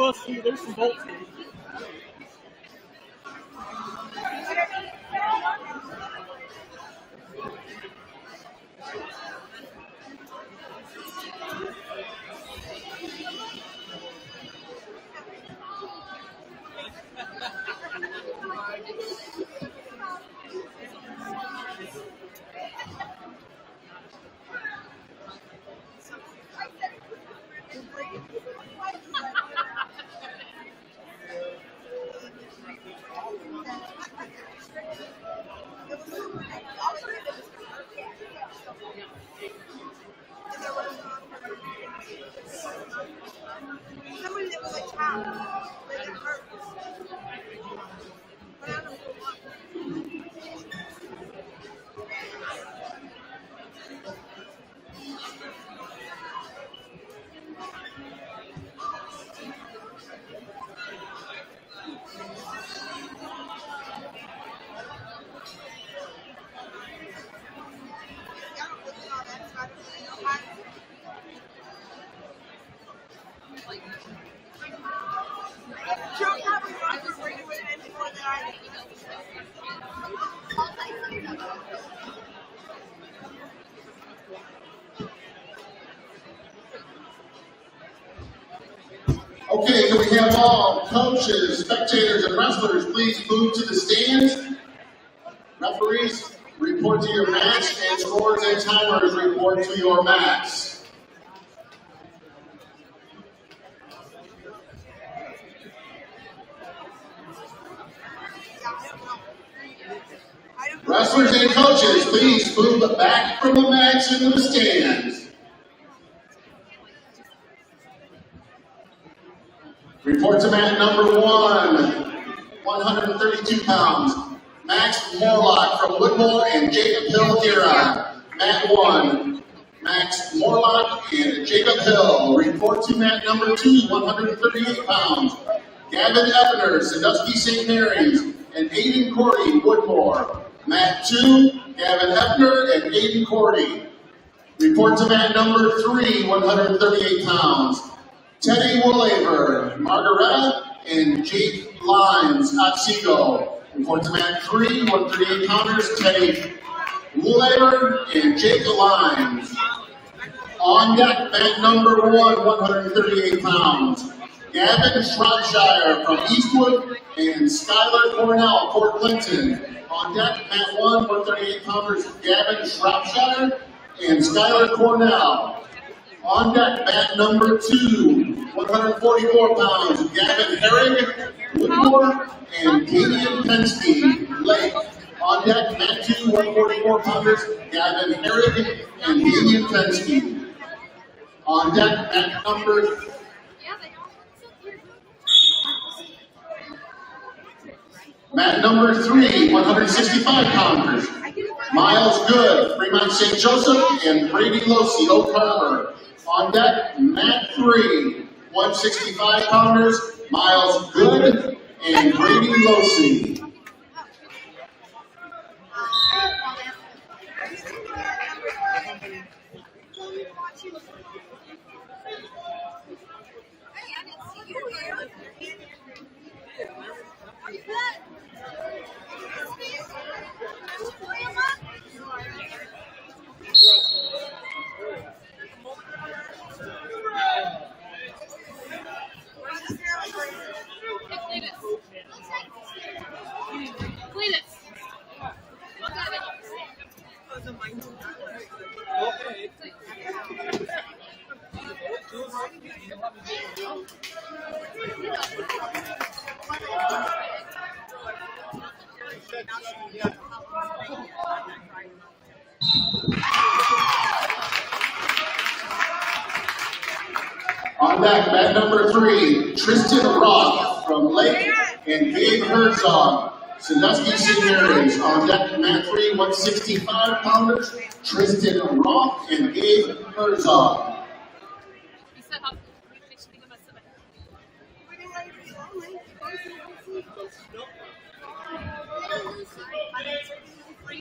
We'll see. There's some bolts here. Okay, can we have all coaches, spectators, and wrestlers please move to the stands? Referees, report to your match, and scorers and timers report to your match. Wrestlers and coaches, please move back from the match into the stands. Report to mat number 132 pounds. Max Morlock from Woodmore and Jacob Hill Huron. Mat 1, Max Morlock and Jacob Hill. Report to mat number 2, 138 pounds. Gavin Ebner, Sandusky St. Mary's, and Aiden Cordy, Woodmore. Mat 2, Gavin Ebner and Aiden Cordy. Report to mat number 3, 138 pounds. Teddy Woolaver, Margaretta, and Jake Lyons, Otsego. Report to mat 3, 138 pounders, Teddy Woolaver and Jake Lyons. On deck, mat number 1, 138 pounds. Gavin Shropshire from Eastwood and Skylar Cornell, Port Clinton. On deck, mat 1, 138 pounders, Gavin Shropshire and Skylar Cornell. On deck, mat number 2, 144 pounds, Gavin Herring, Woodmore, and Damian Penske, Lake. On deck, mat 2, 144 pounders, Gavin Herring and Damian Penske. On deck, mat number Mat number 3, 165 pounders, Miles Good, Fremont St. Joseph, and Brady Losi, Oak Harbor. On deck, mat 3, 165 pounders, Miles Good, and Brady Losi. deck, mat number 3, Tristan Roth from Lake and Gabe Herzog. Sandusky St. Mary's. On deck, mat 3, 165-pounders, Tristan Roth and Gabe Herzog.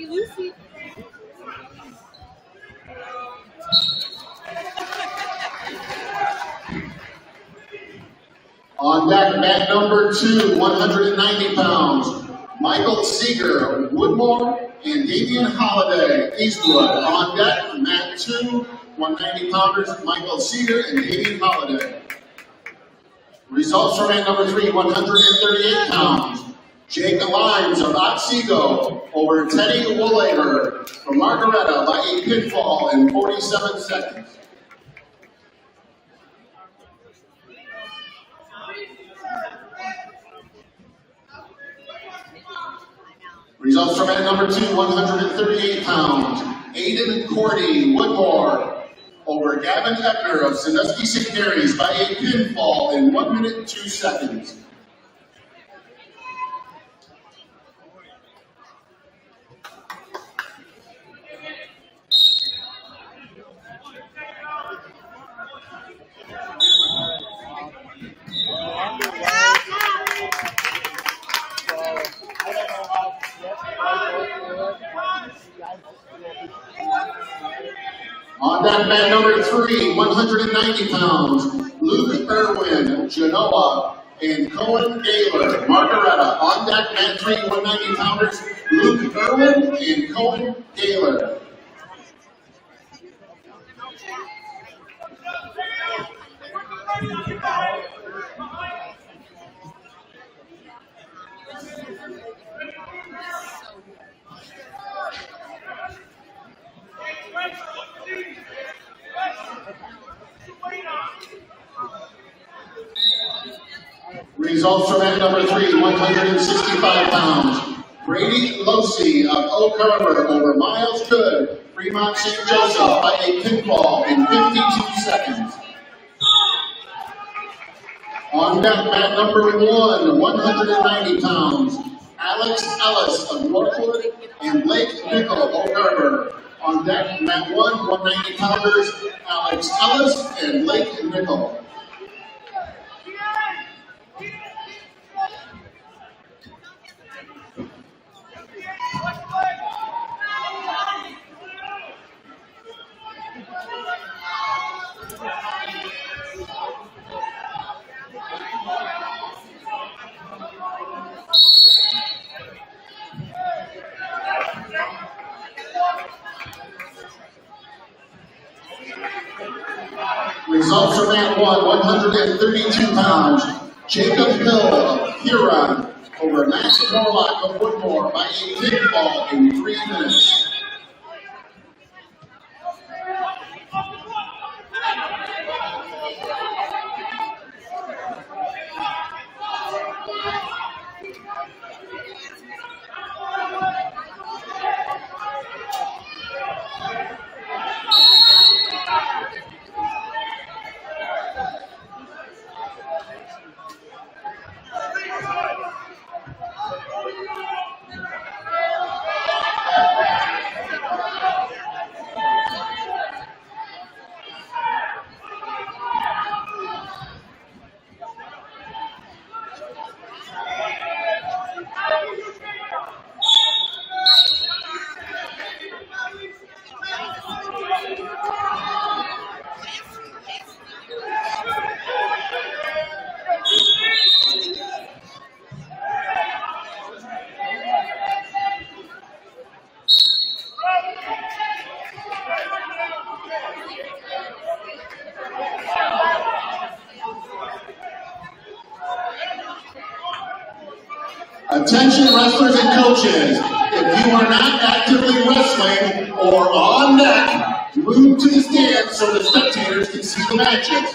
Lucy. On deck, mat number 2, 190 pounds, Michael Seeger, Woodmore, and Damian Holiday, Eastwood. On deck, mat 2, 190 pounders, Michael Seeger and Damian Holiday. Results for mat number 3, 138 pounds, Jake Lyons of Otsego over Teddy Woolaver from Margaretta by a pinfall in 47 seconds. Results from mat number 2, 138 pounds, Aiden Cordy Woodmore over Gavin Eppner of Sandusky St. Mary's by a pinfall in 1 minute 2 seconds. On deck, mat number 3, 190 pounds, Luke Irwin, Genoa, and Cohen Gaylor, Margaretta. On deck, mat 3, 190 pounders, Luke Irwin and Cohen Gaylor. Results from mat number 3, 165 pounds, Brady Losey of Oak Harbor over Miles Good, Fremont St. Joseph by a pinfall in 52 seconds. On deck, mat number 1, 190 pounds, Alex Ellis of Northwood and Blake Nickel of Oak Harbor. On deck, mat 1, 190 pounders, Alex Ellis and Blake Nickel. Results from mat 1, 132 pounds, Jacob Hill of Huron over Max Morlock of Woodmore by a pinfall in 3 minutes. Attention wrestlers and coaches, if you are not actively wrestling or on deck, move to the stands so the spectators can see the matches.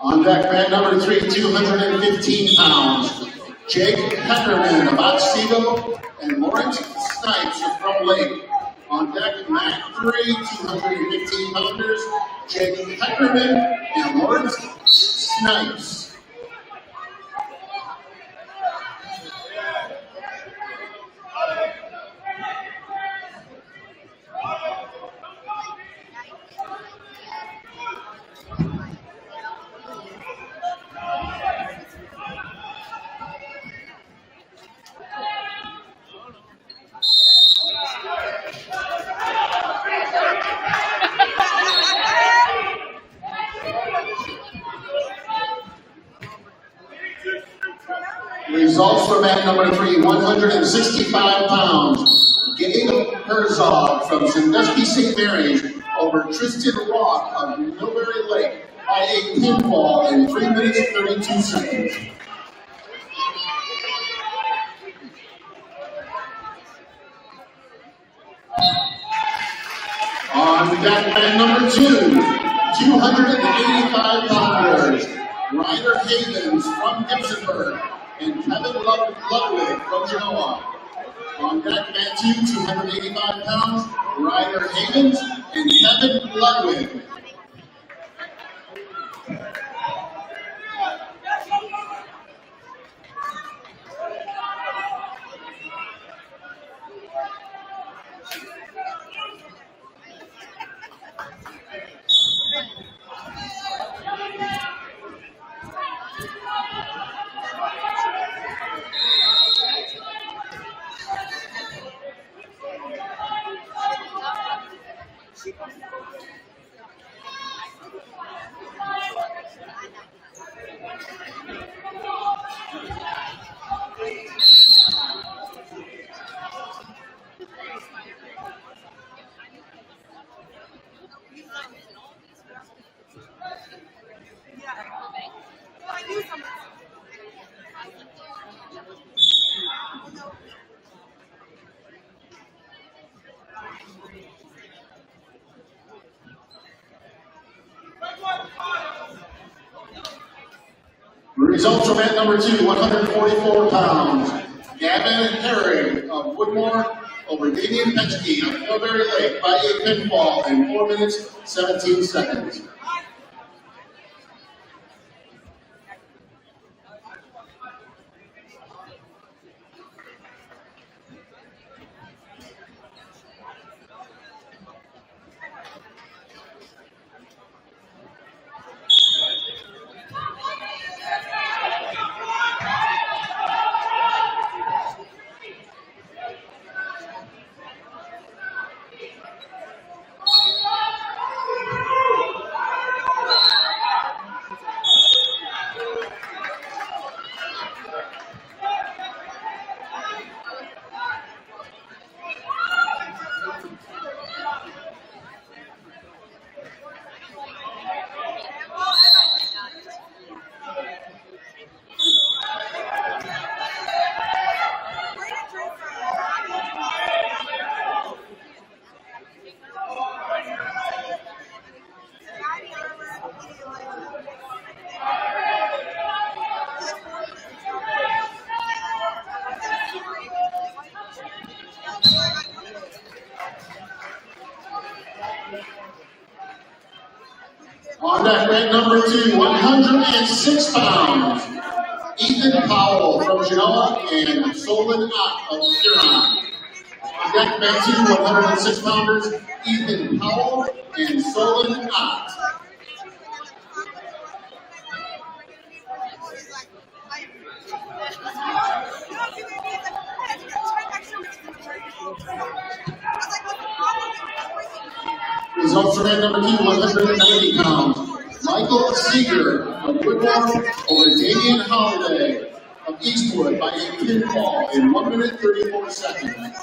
On deck, mat number 3, 215 pounds. Jake Peckerman of Otsego and Lawrence Snipes from Lake. On deck, mat 3, 215 pounders. Jake Peckerman and Lawrence Snipes. Results for mat number 3, 165 pounds. Gabe Herzog from Sandusky St. Mary's over Tristan Rock of Millbury Lake by a pinfall in 3 minutes and 32 seconds. On deck, mat number 2, 285 pounders. Ryder Havens from Gibsonburg and Kevin Ludwig from Genoa. On deck, mat 2, 285 pounds, Ryder Havens and Kevin Ludwig. Results from mat number 2, 144 pounds. Gavin Herring of Woodmore over Damian Petchke of Millbury Lake by a pinfall in 4 minutes, 17 seconds. On deck, mat number 2, 106 pounds. Ethan Powell from Genoa and Solon Ott of Huron. deck man 2, 106 pounders, Ethan Powell and Solon Ott. Results for man number 2, 190 pounds. Michael Seeger of Woodmore over Damian Holiday of Eastwood by a pinfall in 1 minute 34 seconds.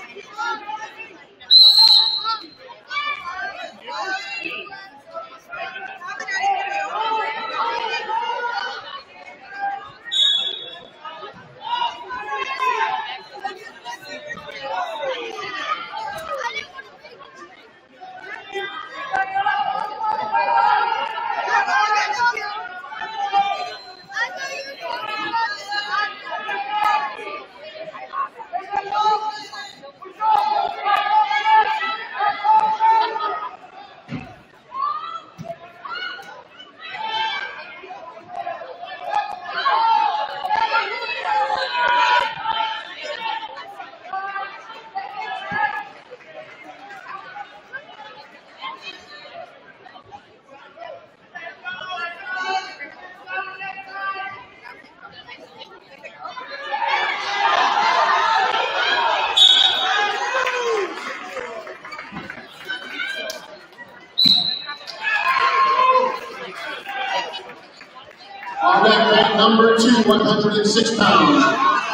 On deck mat number 2, 106 pounds,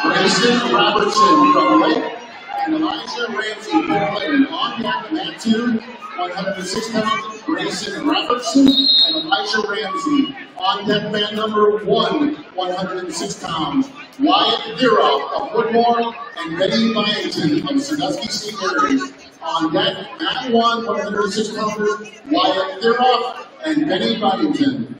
Grayson Robertson from Lake and Elijah Ramsey from Clinton. On deck mat 2, 106 pounds, Grayson Robertson and Elijah Ramsey. On deck mat number 1, 106 pounds, Wyatt Viroff of Woodmore and Betty Byington of Sandusky St. Mary's. On deck mat 1, 106 pounders, Wyatt Viroff and Betty Byington.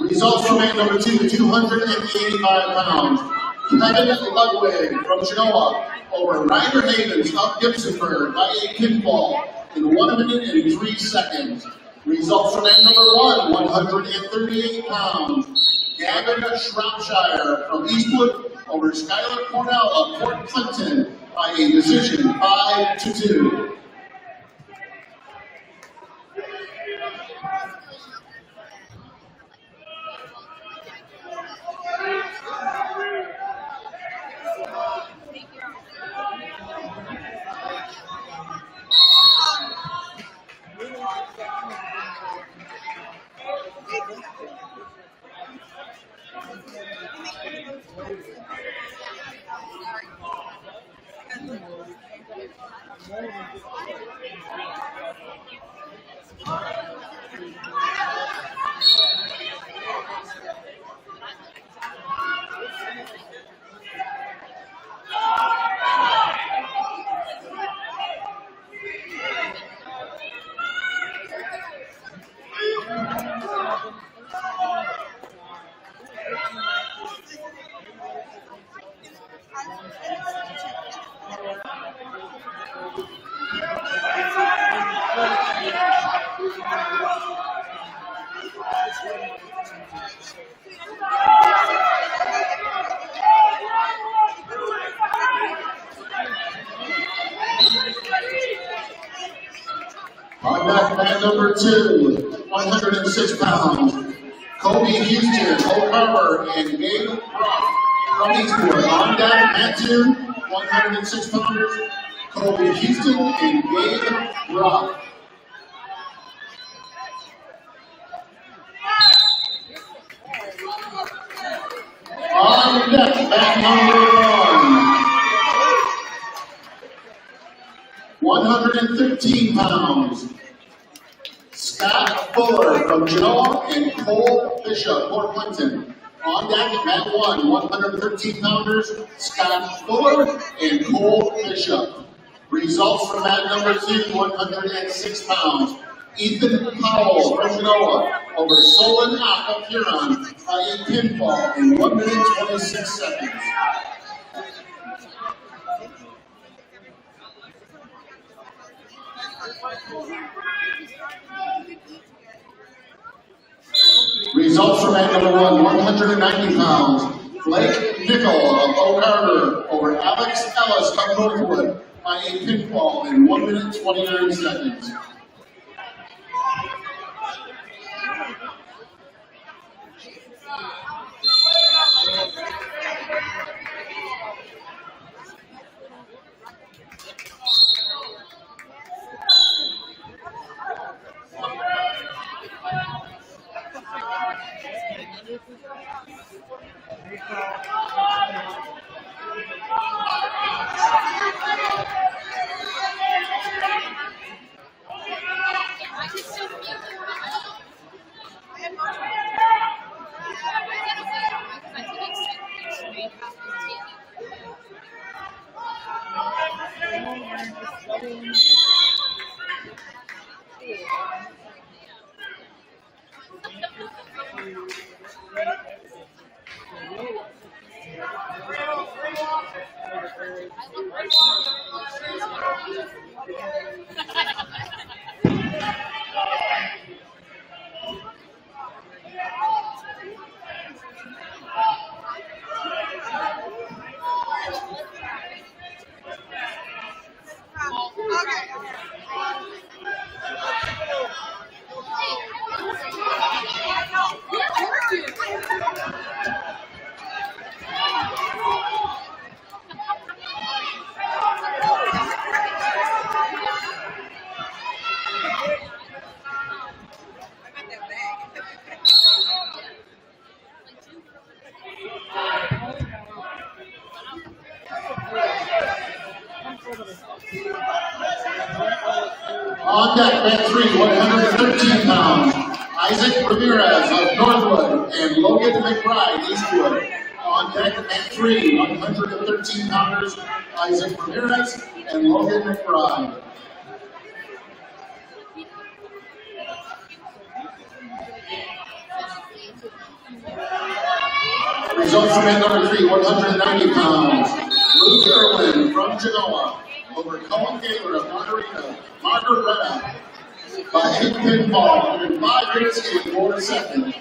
Results for man number 2, 285 pounds. Kevin Ludwig from Genoa over Ryder Havens of Gibsonburg by a pinfall in 1 minute and 3 seconds. Results for man number 1, 138 pounds. Gavin Shropshire from Eastwood over Skylar Cornell of Port Clinton by a decision 5-2. On deck mat number 2, 106 pounds, Kobe Houston, Oak Harbor, and Gabe Brock from Eastwood. On deck mat 2, 106 pounders, Kobe Houston and Gabe Brock. On deck mat number 1, 115 pounds, Scott Fuller from Genoa and Cole Bishop, Port Clinton. On deck at mat 1, 113 pounders, Scott Fuller and Cole Bishop. Results from mat number 2, 106 pounds, Ethan Powell from Genoa over Solon Ott of Huron by a pinfall in 1 minute 26 seconds. Results from mat number 1, 190 pounds, Blake Nickel of Oak Harbor over Alex Ellis of Northwood by a pinfall in 1 minute 29 seconds. On deck, mat 3, 113 pounds, Isaac Ramirez of Northwood and Logan McBride, Eastwood. On deck, mat 3, 113 pounders, Isaac Ramirez and Logan McBride. Results from mat number 3, 190 pounds, Luke Irwin from Genoa over Colin Taylor of Margarita by 8 pinfall in 5 minutes and 4 seconds.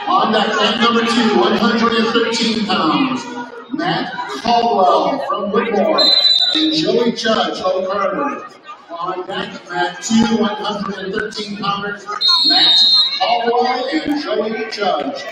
On deck, mat number 2, 113 pounds, Matt Caldwell from Whitmore and Joey Judge of Carter. On deck, mat 2, 113 pounders, Matt Caldwell and Joey Judge.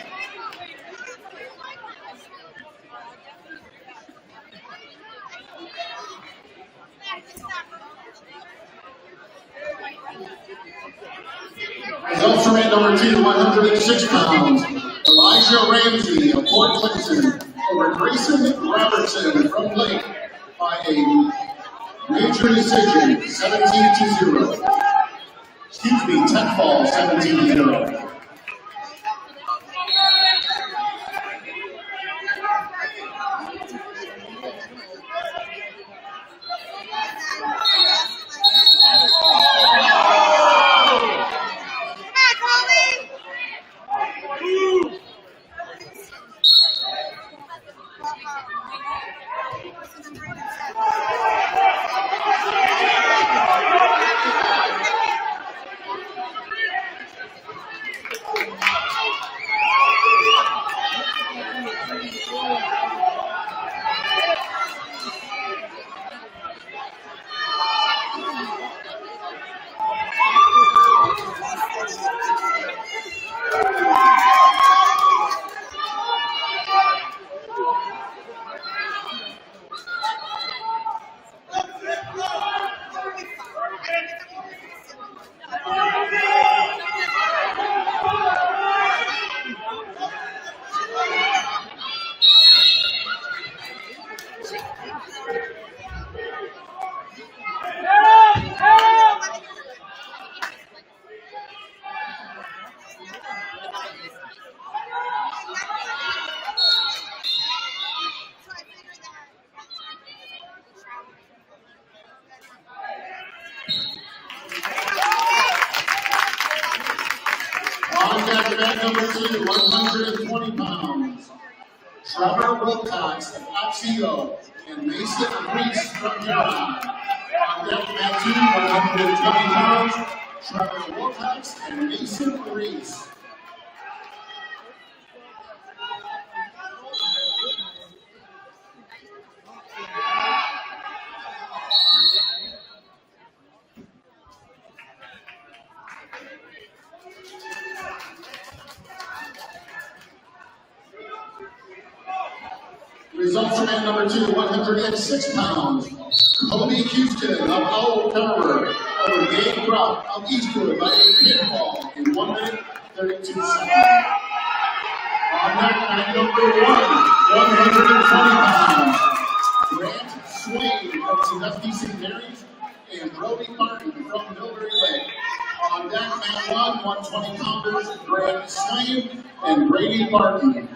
Results from at number 2, 106 pounds. Elijah Ramsey of Port Clinton over Grayson Robertson from Lake by a major decision, 17-0. Excuse me, 10 fall, 17-0. At number 2, 120 pounds. Trevor Wilcox of Otsego and Mason Reese from Huron. On deck at 2, 120 pounds. Trevor Wilcox and Mason Reese. Results from at number 2, 106 pounds. Kobe Houston of Owl Tower over Dave Brock of Eastwood by a pinfall in 1 minute, 32 seconds. On deck at number 120 pounds. Grant Swain from Sandusky St. Mary's and Brody Martin from Millbury Lake. On deck at 120 pounders, Grant Swain and Brady Martin.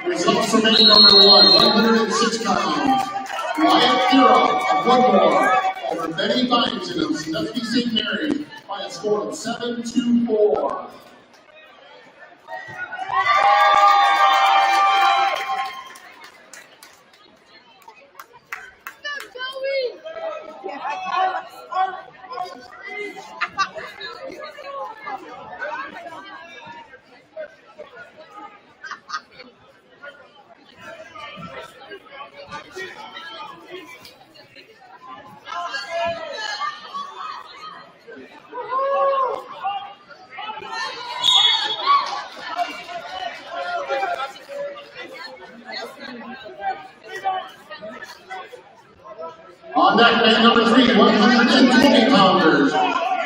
Results from at number 106 pounds. Wyatt Thera of Woodmore over Betty Byington of Sandusky St. Mary's by a score of 7-4. On deck at number 3, 120 pounders.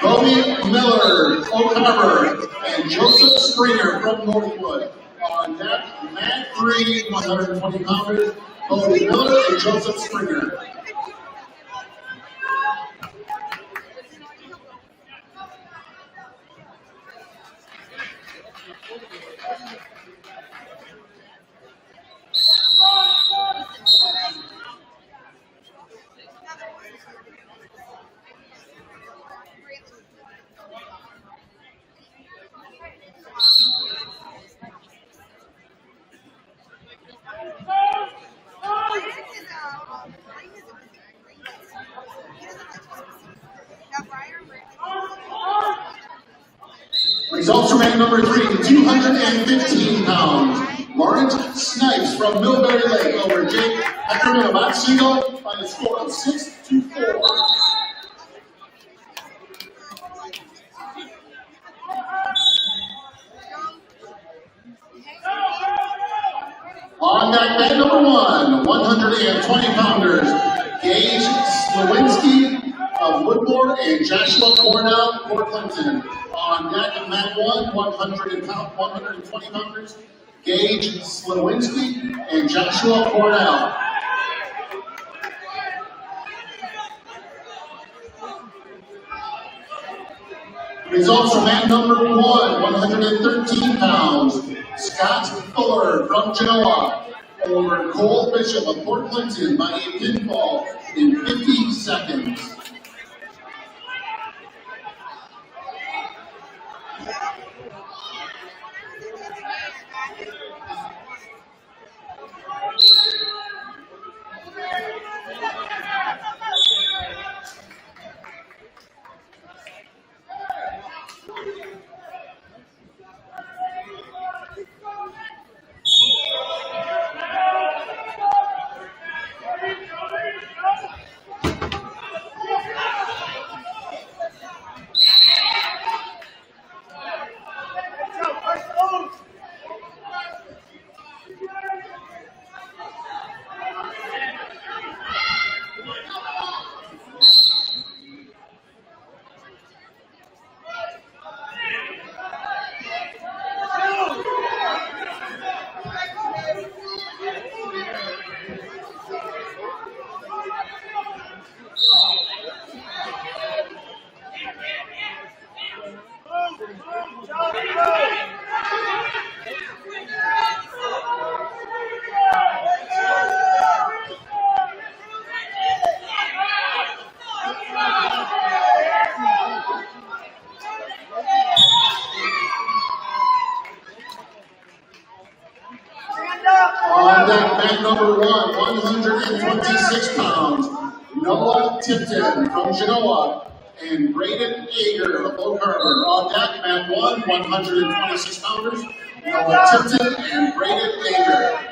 Bobby Miller, O'Connor, and Joseph Springer from Northwood. On deck, Matt 3, 120 pounders. Bobby Miller and Joseph Springer. Results from at number 3, 215 pounds. Lawrence Snipes from Millbury Lake over Jake Ackerman of Otsego by a score of 6-4. On deck at number 1, 120 pounders. Gage Slawinski of Woodmore and Joshua Cornell, Port Clinton. On deck, mat 1, 120 pounders, Gage Slawinski and Joshua Cornell. Results from mat number 1, 113 pounds, Scott Fuller from Genoa over Cole Bishop of Port Clinton by a pinfall in 50 seconds. On deck, mat number 1, 126 pounds, Noah Tipton from Genoa and Braden Yeager of Oak Harbor. On deck, mat 1, 126 pounders, Noah Tipton and Braden Yeager.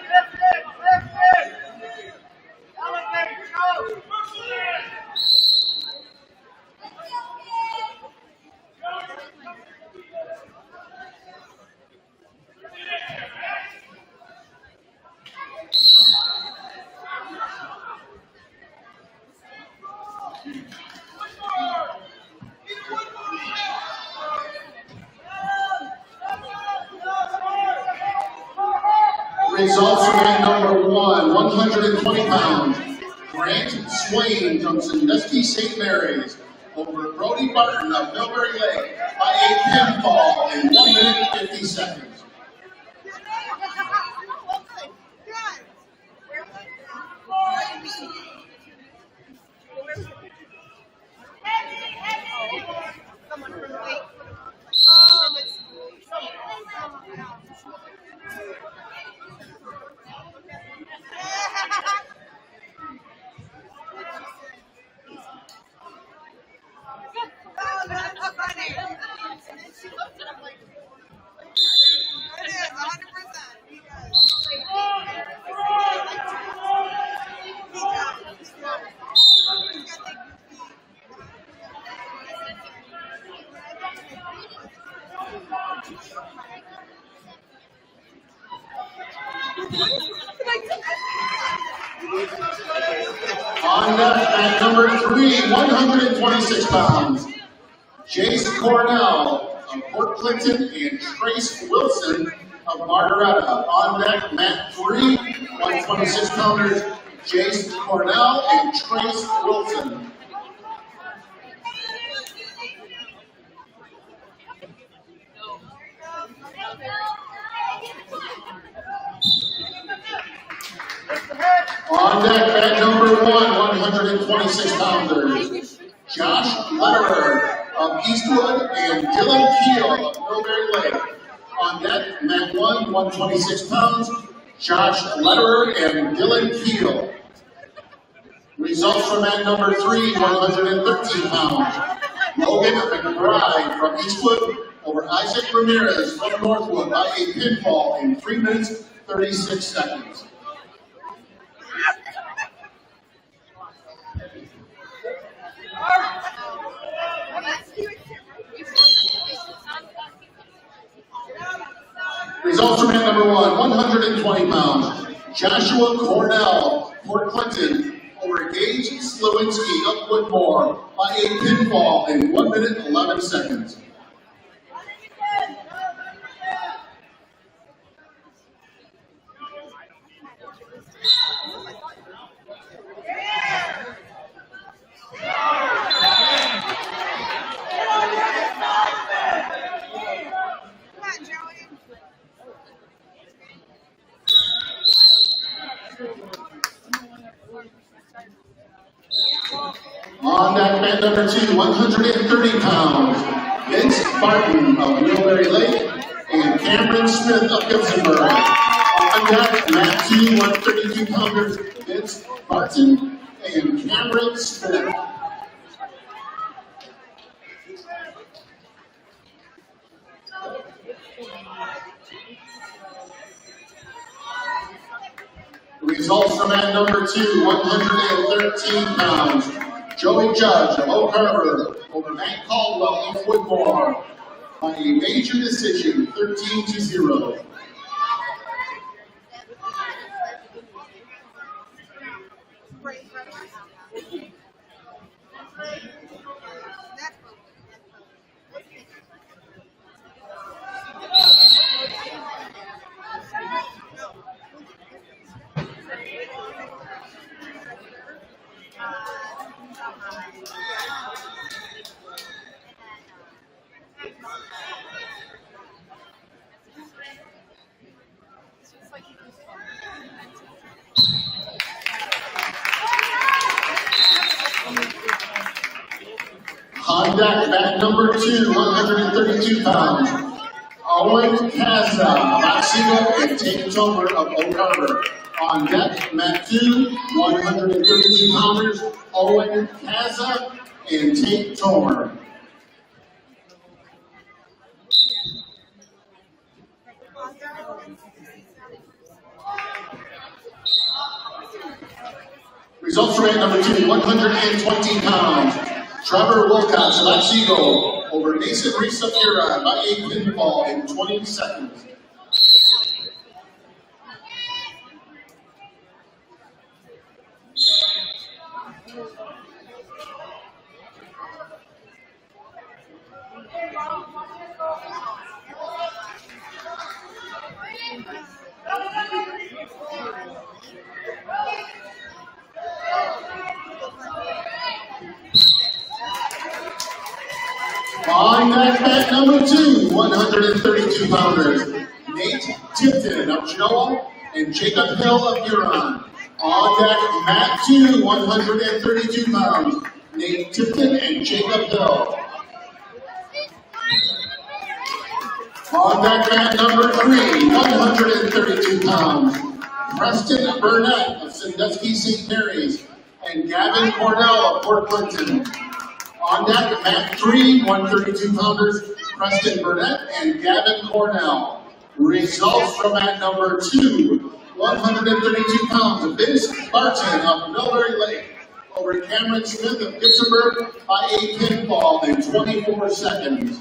Results from mat number 1, 120 pounds, Grant Swain from Sandusky St. Mary's over Brody Barton of Millbury Lake by a pinfall in 1 minute and 50 seconds. On deck at number 3, 126 pounds, Jace Cornell of Port Clinton and Trace Wilson of Margaretta. On deck, mat 3, 126 pounders, Jace Cornell and Trace Wilson. On deck, mat number 1, 126 pounders, Josh Lederer of Eastwood and Dylan Keel of Millbury Lake. On deck, mat 1, 126 pounds, Josh Lederer and Dylan Keel. Results from mat number 3, 113 pounds, Logan McBride from Eastwood over Isaac Ramirez from Northwood by a pinfall in 3 minutes, 36 seconds. Results from mat number 1, 120 pounds, Joshua Cornell, Port Clinton over Paige Slowinski of Woodmore by a pinfall in 1 minute 11 seconds. On deck, mat number 2, 130 pounds, Vince Barton of Millbury Lake and Cameron Smith of Gibsonburg. On deck, mat 2, 132 pounders, Vince Barton and Cameron Smith. Results from mat number 2, 113 pounds. Joey Judge of Oak Harbor over Matt Caldwell of Woodmore by a major decision, 13-0. On deck, mat number 2, 132 pounds, Owen Kaza of Otsego and Tate Tomer of Oak Harbor. On deck, mat 2, 132 pounders, Owen Kaza and Tate Tomer. Results for mat number 2, 120 pounds. Trevor Wilcox of Otsego over Mason Reese of Huron by a pinfall in 20 seconds. On deck, mat number 2, 132 pounders, Nate Tipton of Genoa and Jacob Hill of Huron. On deck, mat 2, 132 pounds, Nate Tipton and Jacob Hill. On deck, mat number 3, 132 pounds, Preston Burnett of Sandusky St. Mary's and Gavin Cornell of Port Clinton. On deck, mat 3, 132 pounders, Preston Burnett and Gavin Cornell. Results from mat number 2, 132 pounds, Vince Barton of Millbury Lake over Cameron Smith of Gibsonburg by a pinfall in 24 seconds.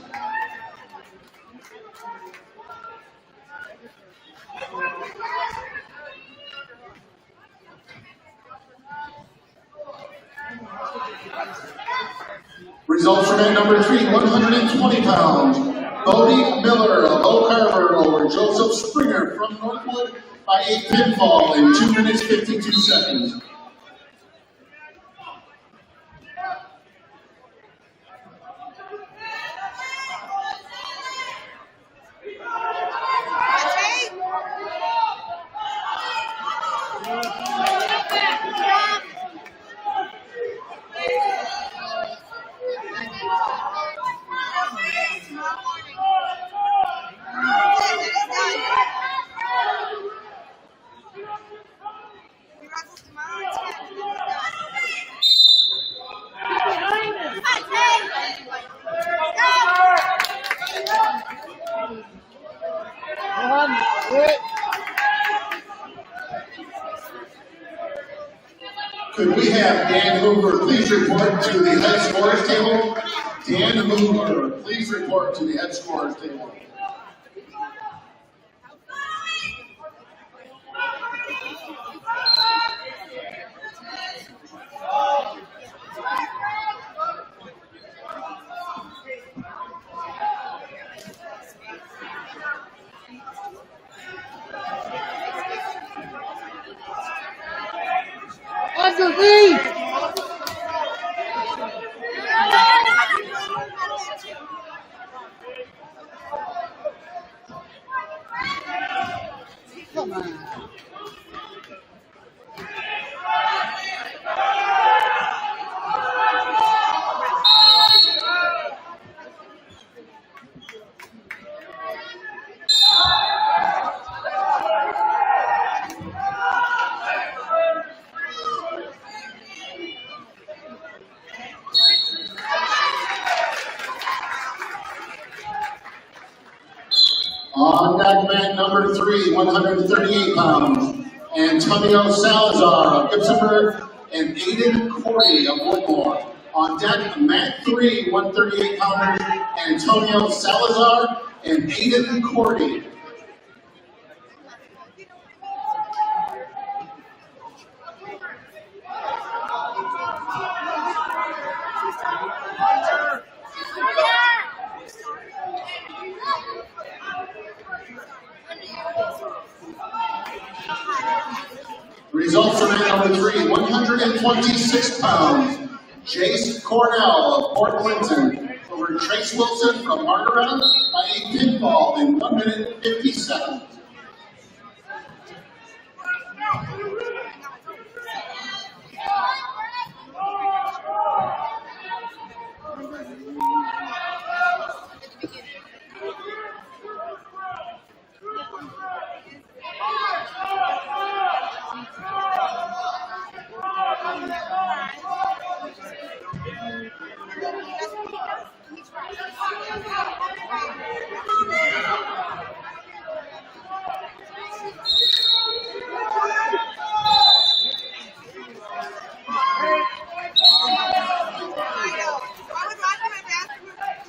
Results from mat number 3, 120 pounds, Bodie Miller of Oak Harbor over Joseph Springer from Northwood by a pinfall in 2 minutes 52 seconds. Could we have Dan Hoover please report to the head scorers table? Dan Hoover, please report to the head scorers table. Underneath! Come on. On deck, mat number 3, 138 pounds, Antonio Salazar of Gibsonburg and Aiden Corey of Woodmore. On deck, mat 3, 138 pounders, Antonio Salazar and Aiden Corey. Results of mat number 3, 126 pounds, Jace Cornell of Port Clinton over Trace Wilson from Margaretta by a pinfall in 1 minute 50 seconds.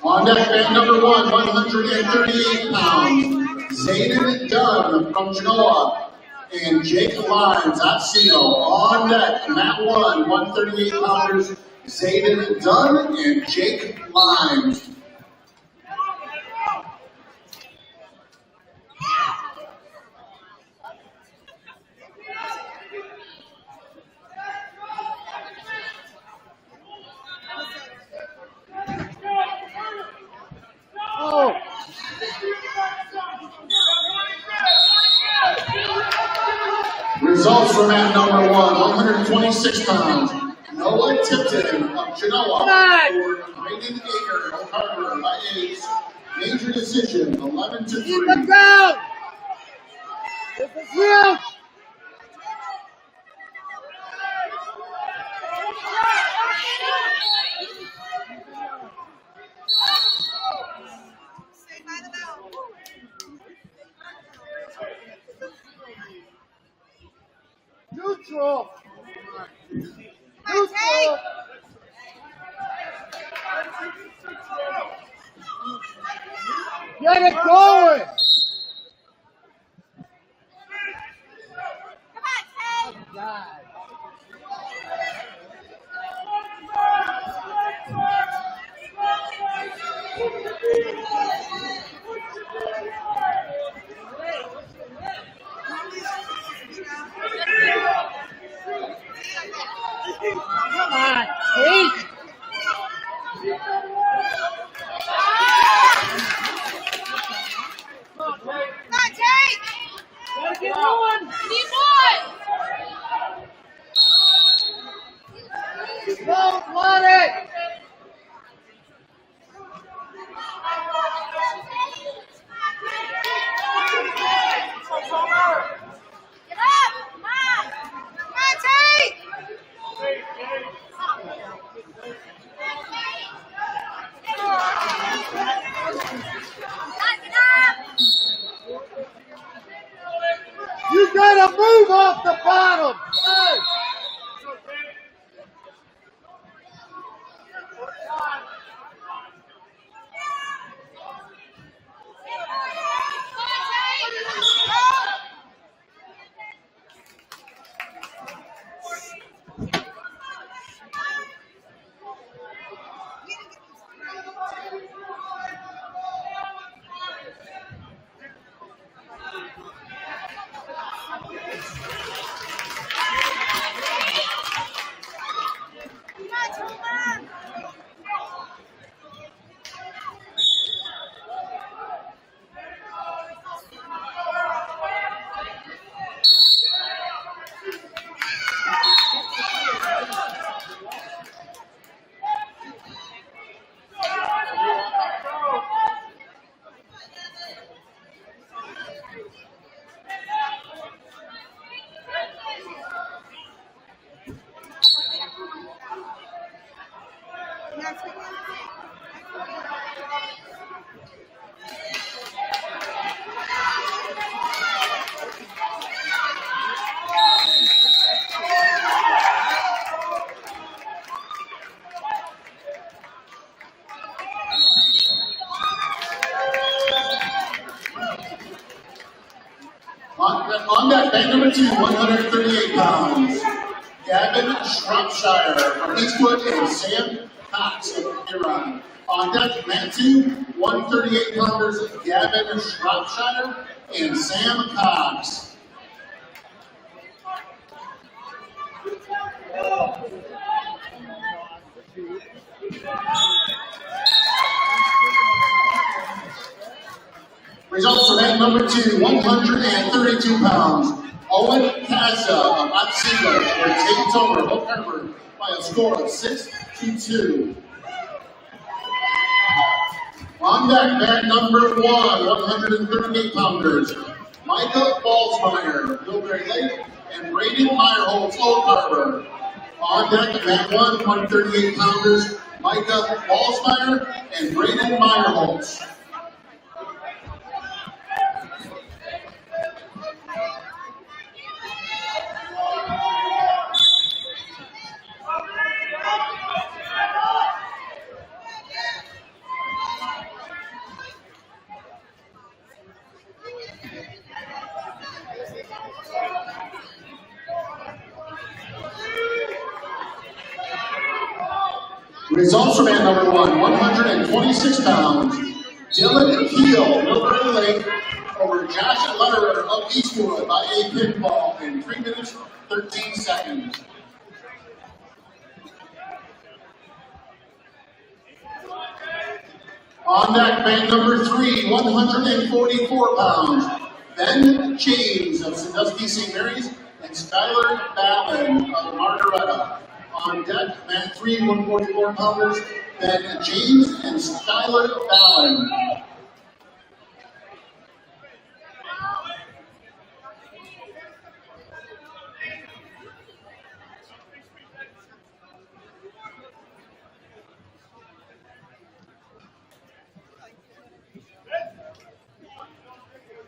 On deck, mat number 1, 138 pounds, Zayden Dunn from Genoa and Jake Lyons at Seal. On deck, mat 1, 138 pounders, Zayden Dunn and Jake Lyons. Oh! Results for mat number 1, 126 pounds, Noah Tipton of Genoa over Brayden Ager of Harvard by Ace. Major decision, 11-3. Keep it down! This is real! Neutral! Neutral! Get it going! God. Come on, Tate! Don't let it! Get up! Come on! Come on, Tate! Get up! You gotta move off the bottom! Hey. bag number 2, 138 pounds. Gavin Shropshire from Eastwood and Sam Cox of Huron. On deck, mat 2, 138 pounders, Gavin Shropshire and Sam Cox. Results for mat number 2, 132 pounds. Owen Casa of Otsego takes over Hook Harbor by a score of 6-2. On deck, mat number 1, 138 pounders. Micah Balsmeyer, Millbrae Lake, and Braden Meyerholtz, Oak Harbor. On deck, mat 1, 138 pounders. Micah Balsmeyer and Braden Meyerholtz. Results from mat number 1, 126 pounds. Dylan Keel, Millbrae Lake, over Josh Lederer of Eastwood by a pinfall in 3 minutes, 13 seconds. On deck, mat number 3, 144 pounds. Ben James of Sandusky St. Mary's and Skylar Ballin of Margaretta. On deck, mat 3, 144 pounders, Ben James and Skylar Ballin.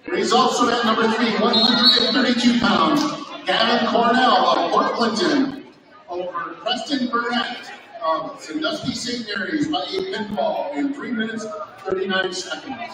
Results from mat number 3, 132 pounds. Gavin Cornell of Port Clinton over Preston Burnett of Sandusky St. Mary's by a pinfall in 3 minutes, 39 seconds.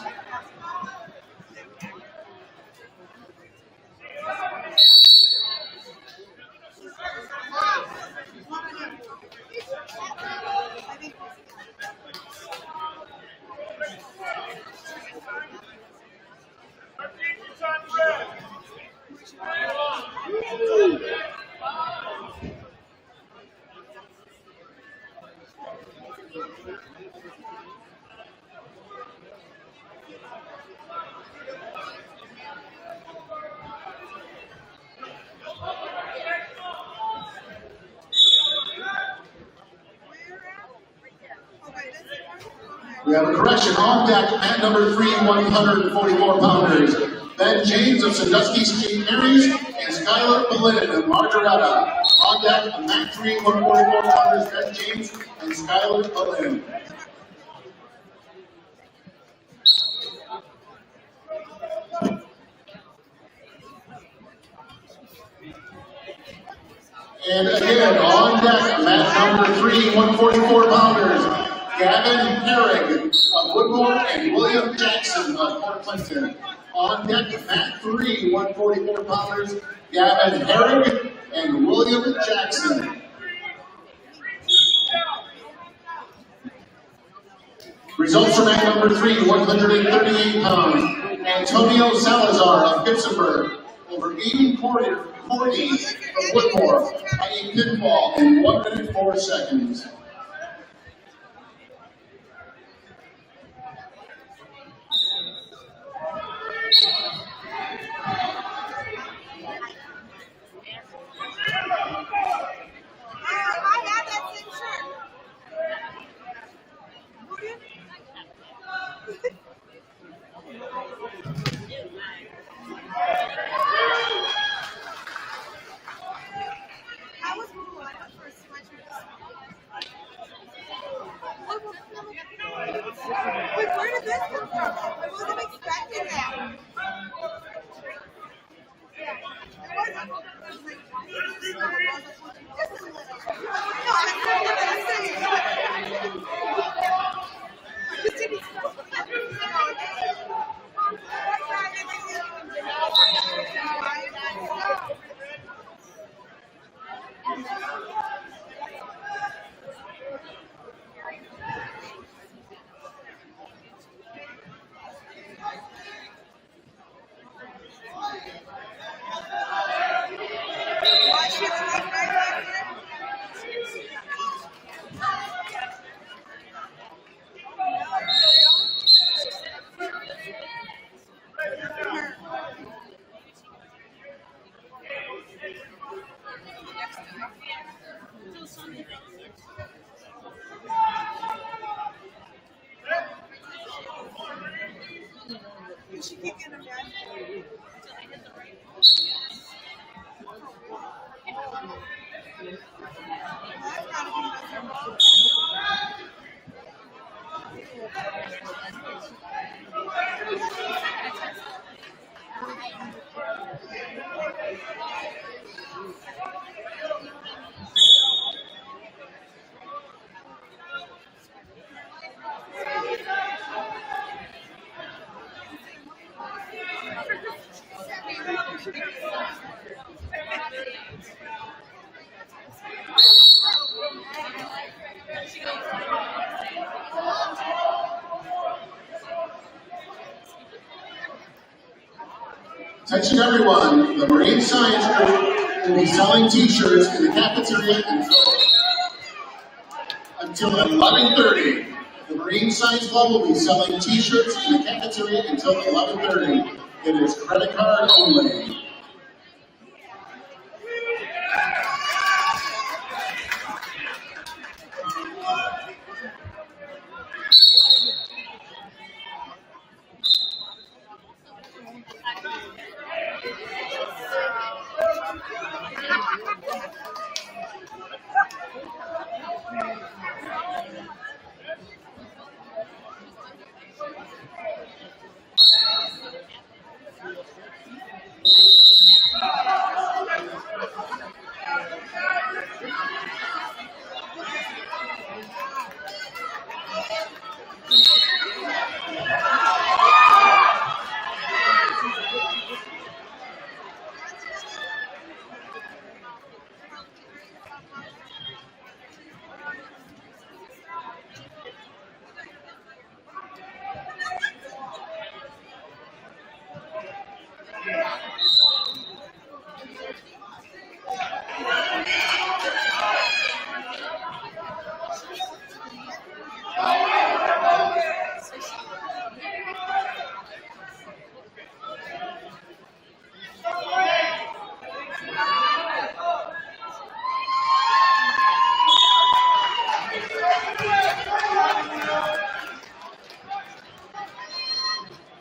We have a correction on deck, mat number 3, 144 pounders. Ben James of Sandusky St. Mary's and Skylar Ballin of Margaretta. On deck, mat 3, 144 pounders, Ben James and Skylar Ballin. And again, on deck, mat number 3, 144 pounders. Gavin Herrig of Woodmore and William Jackson of Port Clinton. On deck, mat 3, 144 pounders. Gavin Herrig and William Jackson. Results for mat number 3, 138 pounds. Antonio Salazar of Gibsonburg over Aiden Cordy of Woodmore by a pinfall in 1 minute 4 seconds. Attention everyone, the Marine Science Group will be selling t-shirts in the cafeteria until 11:30. The Marine Science Club will be selling t-shirts in the cafeteria until 11:30. It is credit card only.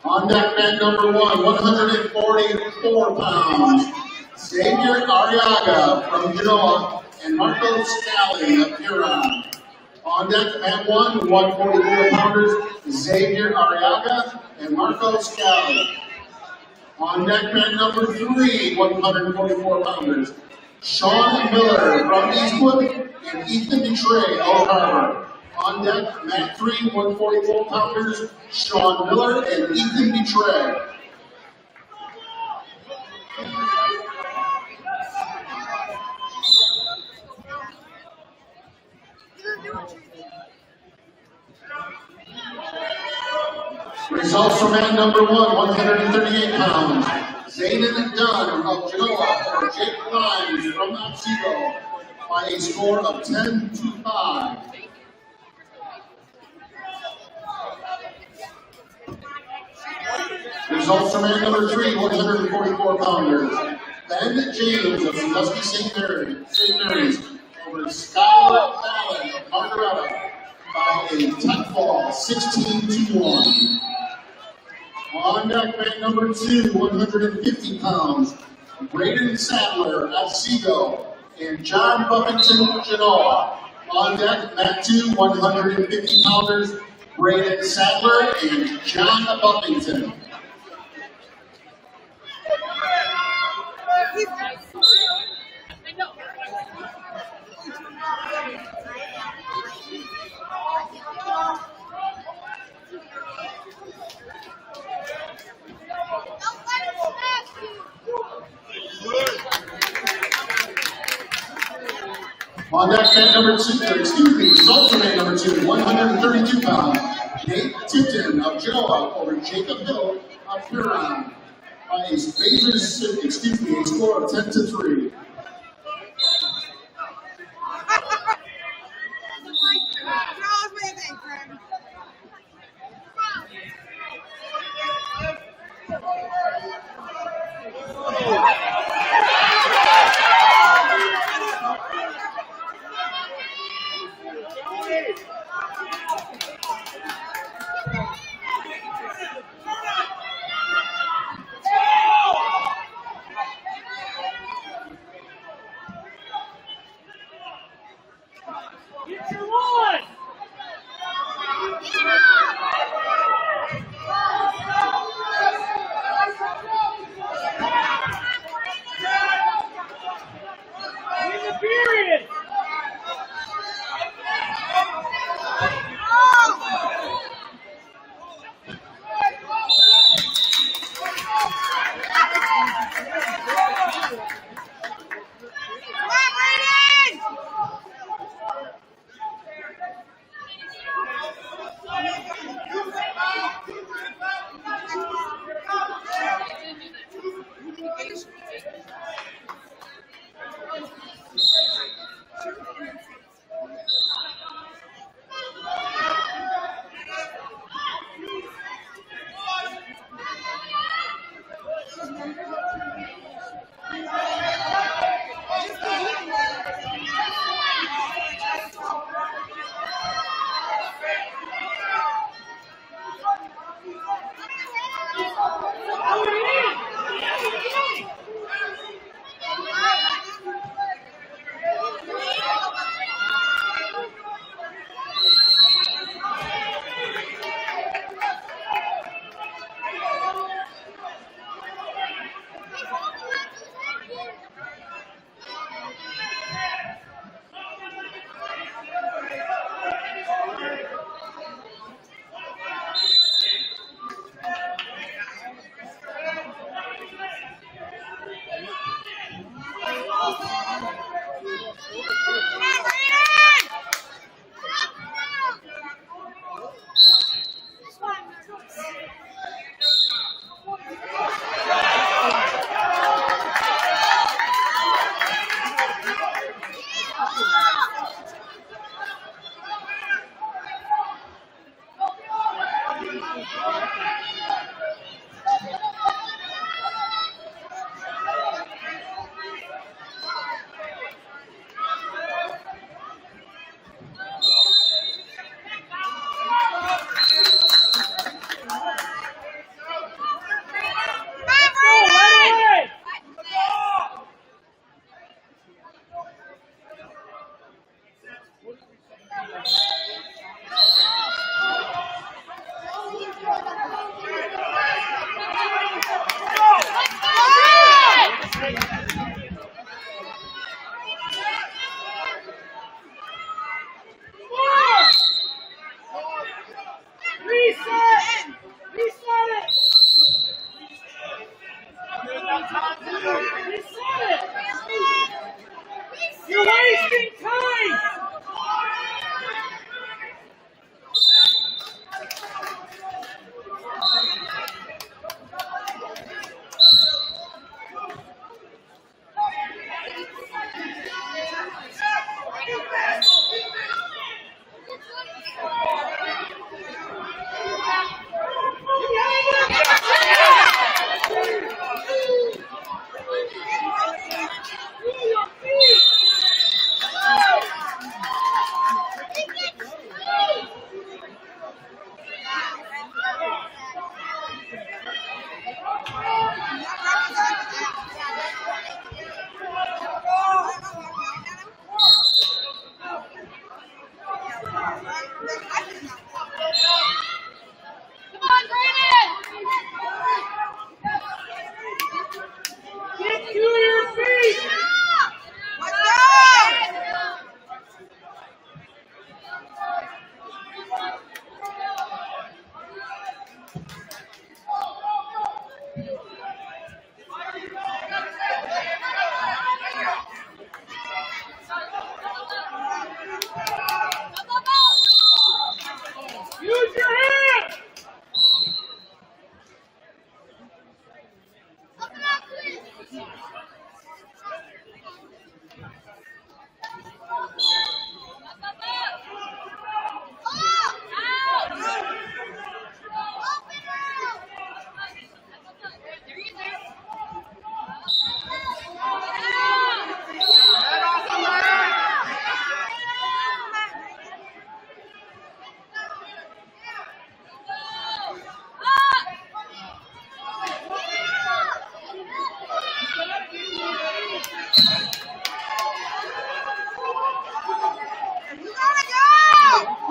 On deck, man number 1, 144 pounds, Xavier Arriaga from Genoa and Marco Scali of Huron. On deck, man 1, 144 pounders, Xavier Arriaga and Marco Scali. On deck, man number 3, 144 pounders, Sean Miller from Eastwood and Ethan Dutray, Oak Harbor. On deck, mat 3, 144 pounders, Sean Miller and Ethan Dutray. Results for man number 1, 138 pounds, Zayden Dunn of Genoa or Jake Lyons from Otsego by a score of 10-5. Results for man number 3, 144 pounders, Ben James of Sandusky St. Mary's over Skylar Fallon of Margaretta by a tech ball, 16-1. On deck, man number 2, 150 pounds, Braden Sadler of Seago and John Buffington Genoa. On deck, mat 2, 150 pounders, Braden Sadler and John Buffington. On deck, man number 2, salsa man number 2, 132 pounds, Nate Tipton of Genoa over Jacob Hill of Huron by a score of 10-3. Get your one. Win the period.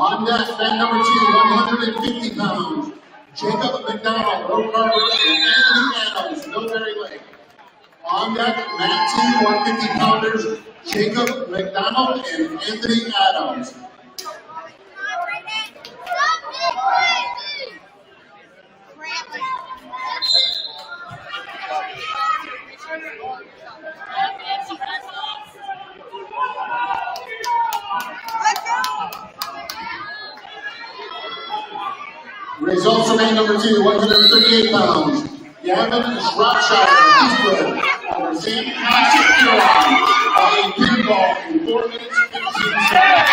On deck, man number 2, 150 pounds. Jacob McDonald, Will Carver, and Anthony Adams, Millbury Lake. On deck, Mat 2, 150 pounders. Jacob McDonald and Anthony Adams. Results for man number 2, 138 pounds. Gavin Shropshire, Eastwood, over Sam Patrick Huron, by a pinball in 4 minutes 15 seconds.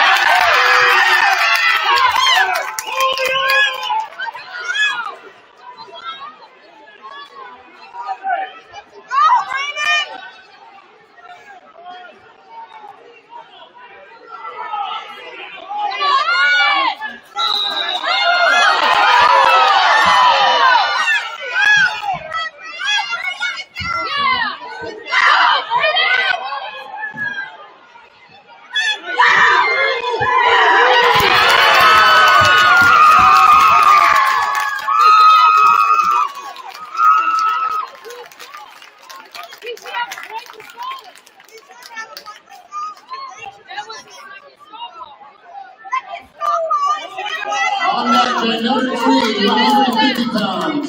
On that train, number 3, 150 pounds.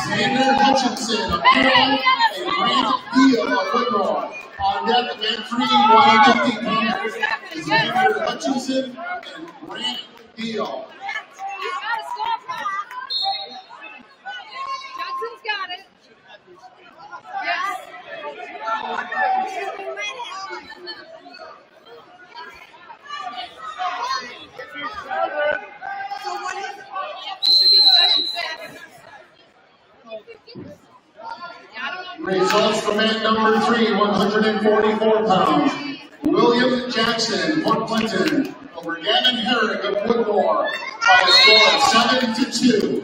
Xander Hutchinson of Huron and Grant Deal of Whitmore. On deck, man 3, 150 pounds. Xander Hutchinson and Grant Deal. Johnson's got it. Results for man number 3, 144 pounds. William Jackson, Port Clinton, over Gavin Herrick of Whitmore, by a score of 7-2.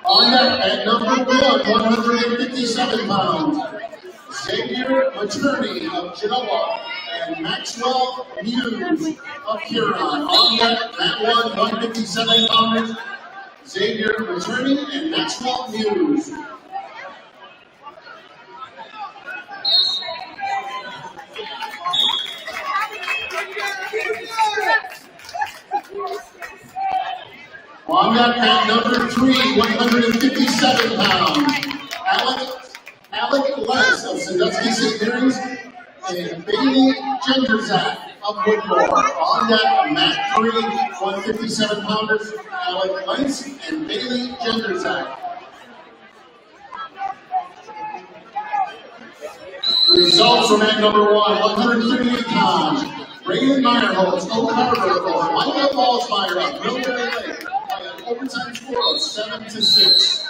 On deck at number 1, 157 pounds, Xavier Materney of Genoa and Maxwell Muse of Huron. On deck at 1, 157 pounders, Xavier Materney and Maxwell Muse. On that at number 3, 157 pounds, Alec Les of Sandusky St. Mary's and Bailey Genderzak of Whitmore. On that, Matt 3, 157 pounders, Alec Les and Bailey Genderzak. Results from at number 1, 138 pounds, Raylan Meyerholtz, Oak Harbor, or Micah Ballsmeyer of Millbury Lake, by an overtime score of 7-6.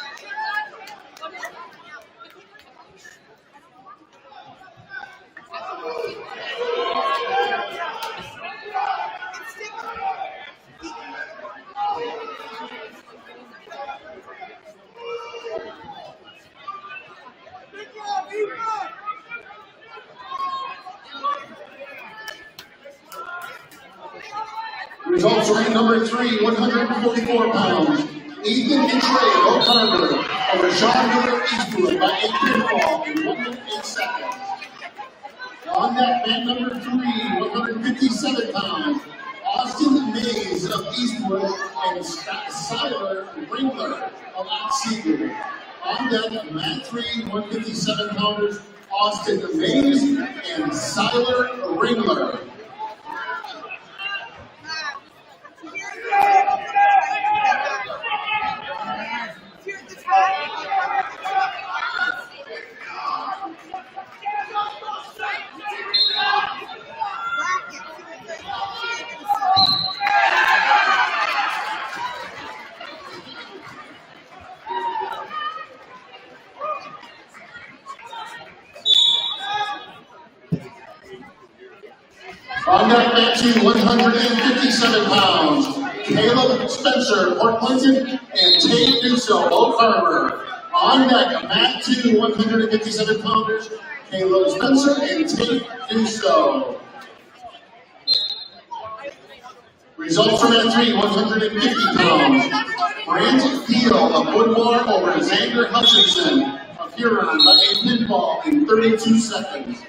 Results are at number 3, 144 pounds. Ethan Detroit of Oak Harbor over Sean Miller Eastwood by 8 pinfall in 1 minute 8 seconds. On that, man number 3, 157 pounds. Austin Mays of Eastwood and Siler Ringler of Oxegon. On deck, man 3, 157 pounders. Austin Mays and Siler Ringler. On deck, mat 2, 157 pounds. Caleb Spencer, Port Clinton, and Tate Duso, Oak Harbor. On deck, mat 2, 157 pounders. Caleb Spencer and Tate Duso. Results from mat 3, 150 pounds. Brant Field of Woodmore over Xander Hutchinson of Huron by a pinfall in 32 seconds.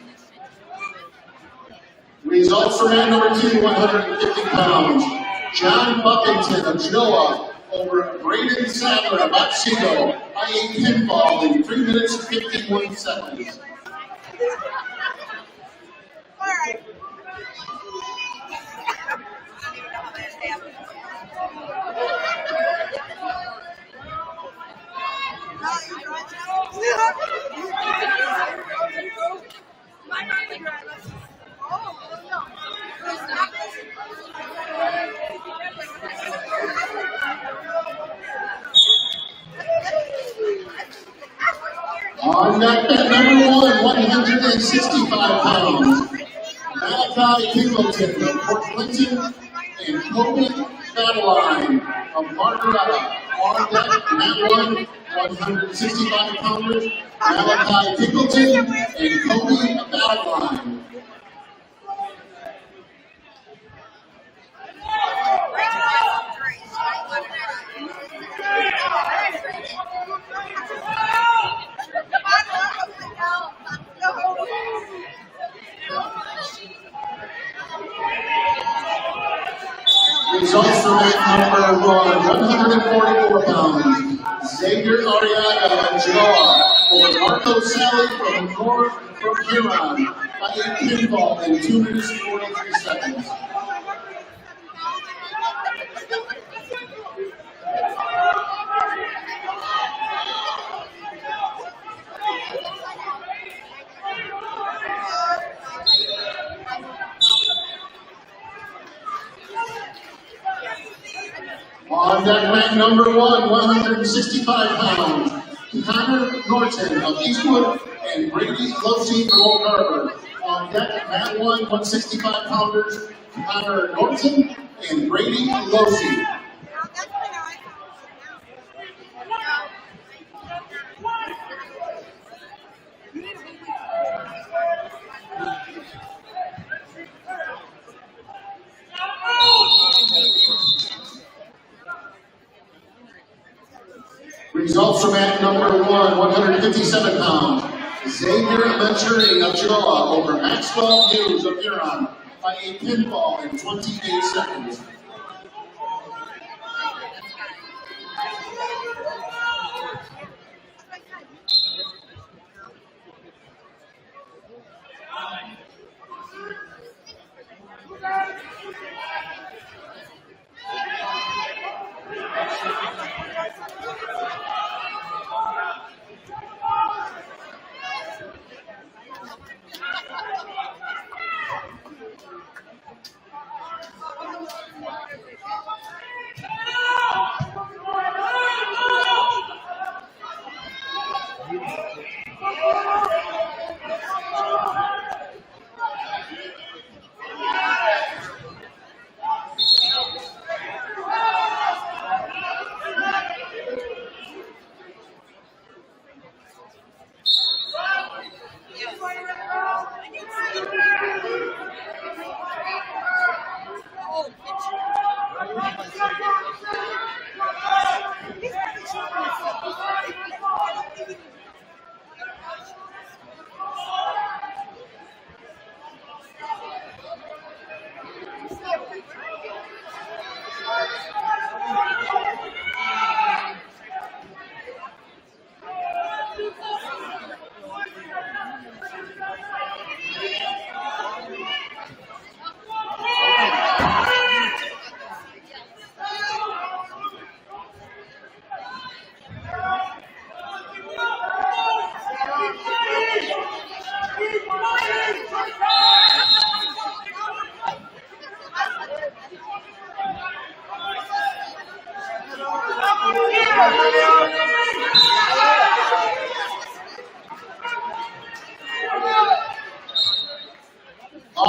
Results for mat number 2, 150 pounds. John Buckington of Genoa over Braden Sadler of Otsego by a pinfall in 3 minutes 51 seconds. All right. On deck, bet number 1, 165 pounds. Malachi Pingleton of Port Clinton and Kobe Battleline of Margaretta. On deck, mat 1, 165 pounders. Malachi Pingleton and Kobe Battleline. Results for mat number 1, 144 pounds. Xavier Ariaga of Genoa over Marco Sally from Huron by a pinfall in 2 minutes 43 seconds. On deck, mat number 1, 165 pounds. Connor Norton of Eastwood and Brady Losey from Oak Harbor. On deck, mat 1, 165 pounders. Connor Norton and Brady Losey. Results from mat number 1, 157 pounds. Xavier Venturi of Genoa over Maxwell Hughes of Huron by a pinfall in 28 seconds.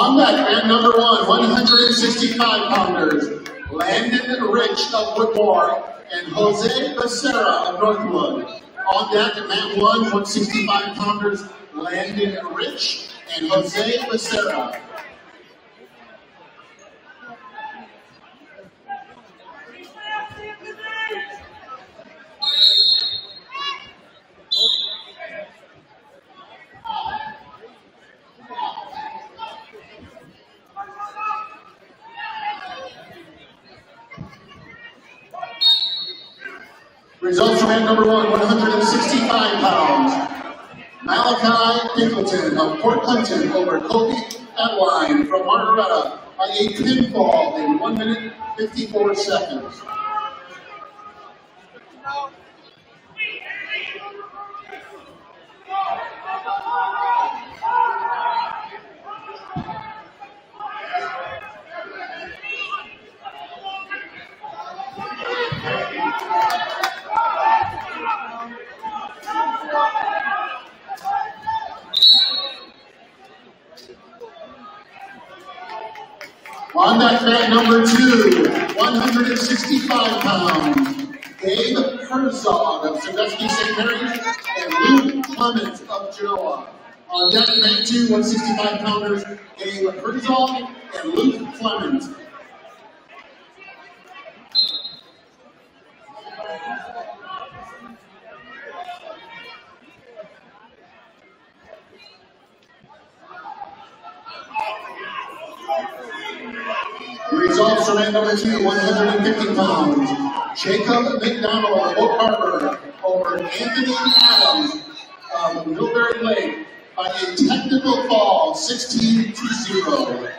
On deck, man number 1, 165-pounders, Landon Rich of Woodmore and Jose Becerra of Northwood. On deck, man 1, 165-pounders, Landon Rich and Jose Becerra. Results from man number 1, 165 pounds. Malachi Pickleton of Port Clinton over Kobe Adeline from Margaretta by a pinfall in 1 minute 54 seconds. On deck, mat number 2, 165 pounds, Gabe Herzog of Sandusky St. Mary's and Luke Clement of Genoa. On deck, mat 2, 165 pounders, Gabe Herzog and Luke Clement. Results from man number 2, 150 pounds. Jacob McDonald of Oak Harbor over Anthony Adams of Millbury Lake by a technical fall, 16-0.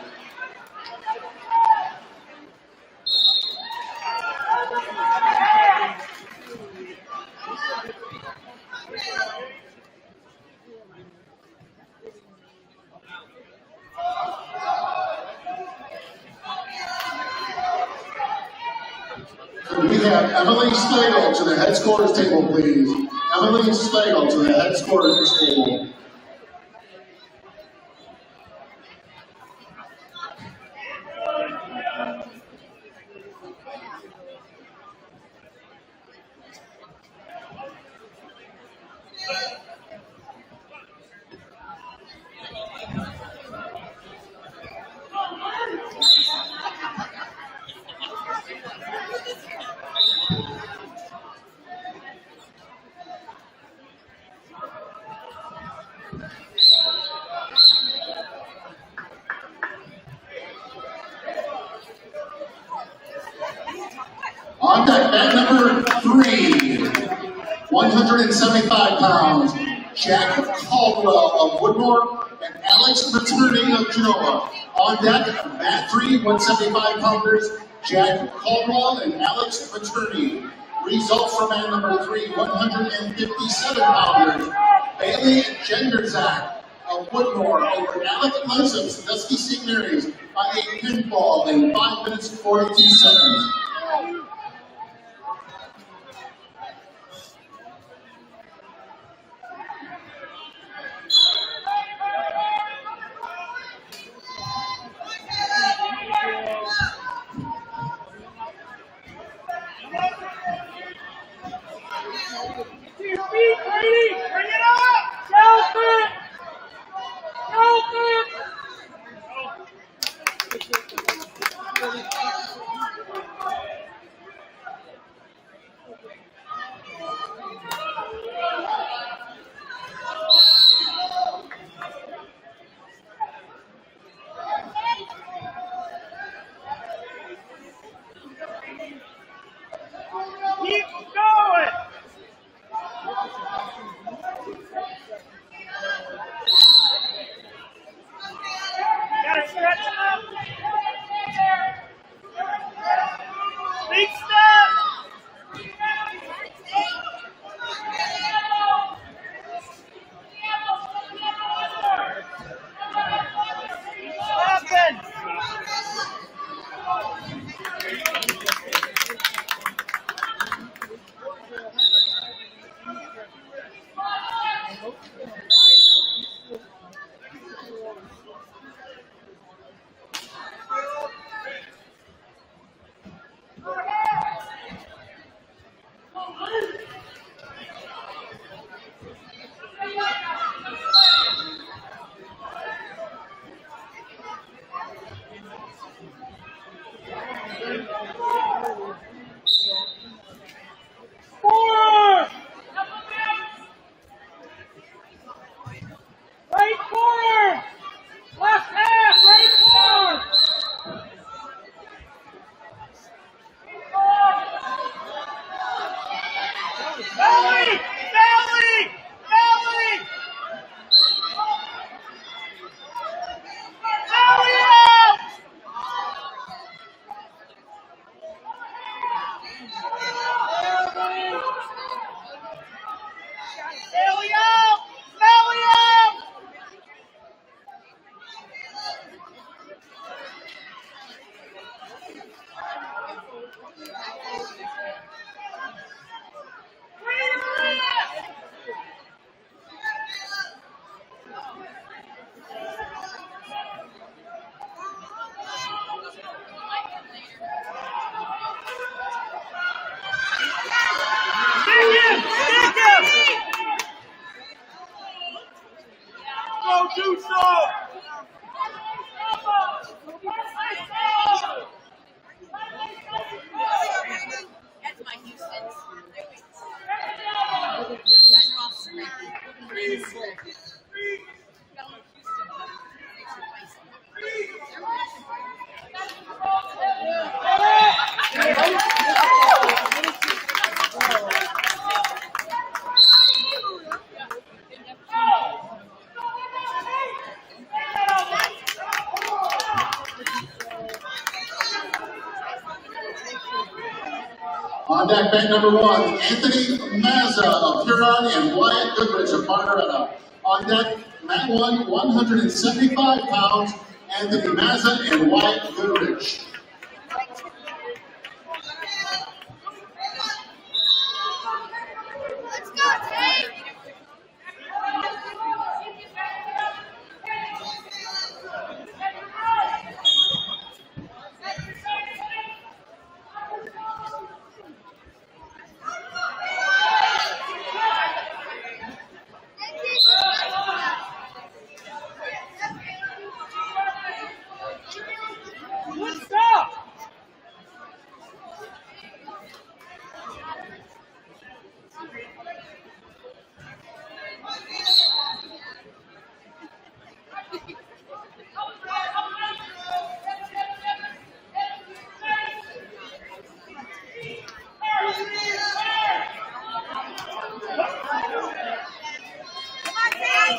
We have Emily Slagle to the head scorer's table, please. Emily Slagle to the head scorer's table. On deck, mat number 3, 175 pounds, Jack Caldwell of Woodmore and Alex Materni of Genoa. On deck, mat 3, 175 pounders, Jack Caldwell and Alex Materni. Results from mat number 3, 157 pounders, Bailey Genderzak of Woodmore over Alec Lentz of Sandusky St. Mary's by a pinfall in 5 minutes 42 seconds. To your feet, ladies! Bring it up! Help it! Help it! Keep going! Gotta stretch them out. Big step! Stepping! Valley! Valley! Valley! Valley out! Valley out! Valley out! Go too slow! That's my Houston's. You guys are all screaming. On deck, bank number 1, Anthony Mazza of Huron and Wyatt Goodrich of Barnaretta. On deck, mat 1, 175 pounds, Anthony Mazza and Wyatt Goodrich. Let's go, Tate! Good stop! Come on, Tate!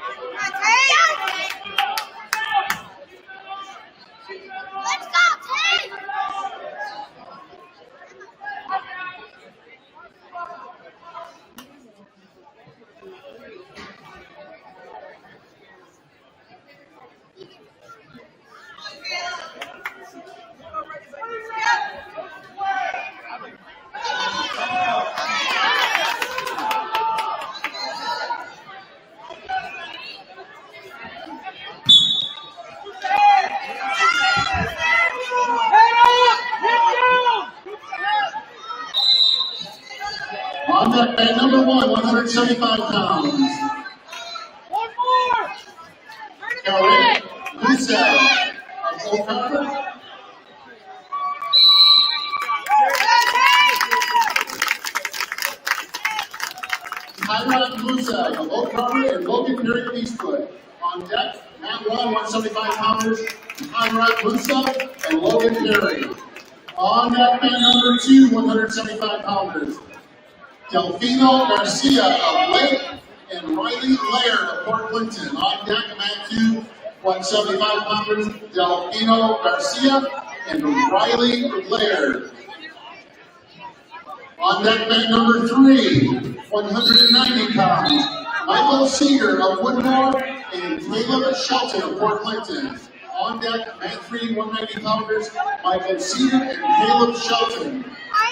Come on, Tate! Let's go, Tate! On deck, bank number 1, 175 pounds, One more! Kelly Gusev of Oak Harbor. Tyrod Gusev of Oak Harbor and Logan Perry of Eastwood. On deck, mat 1, 175 pounders, Tyrod Gusev and Logan Perry. On deck, bank number 2, 175 pounders, Delfino Garcia of Lake and Riley Laird of Port Clinton. On deck, mat 2, 175 pounders, Delfino Garcia and Riley Laird. On deck, bank number 3, 190 pounds, Michael Seeger of Woodmore and Caleb Shelton of Port Clinton. On deck, mat 3, 190 pounders, Michael Seeger and Caleb Shelton.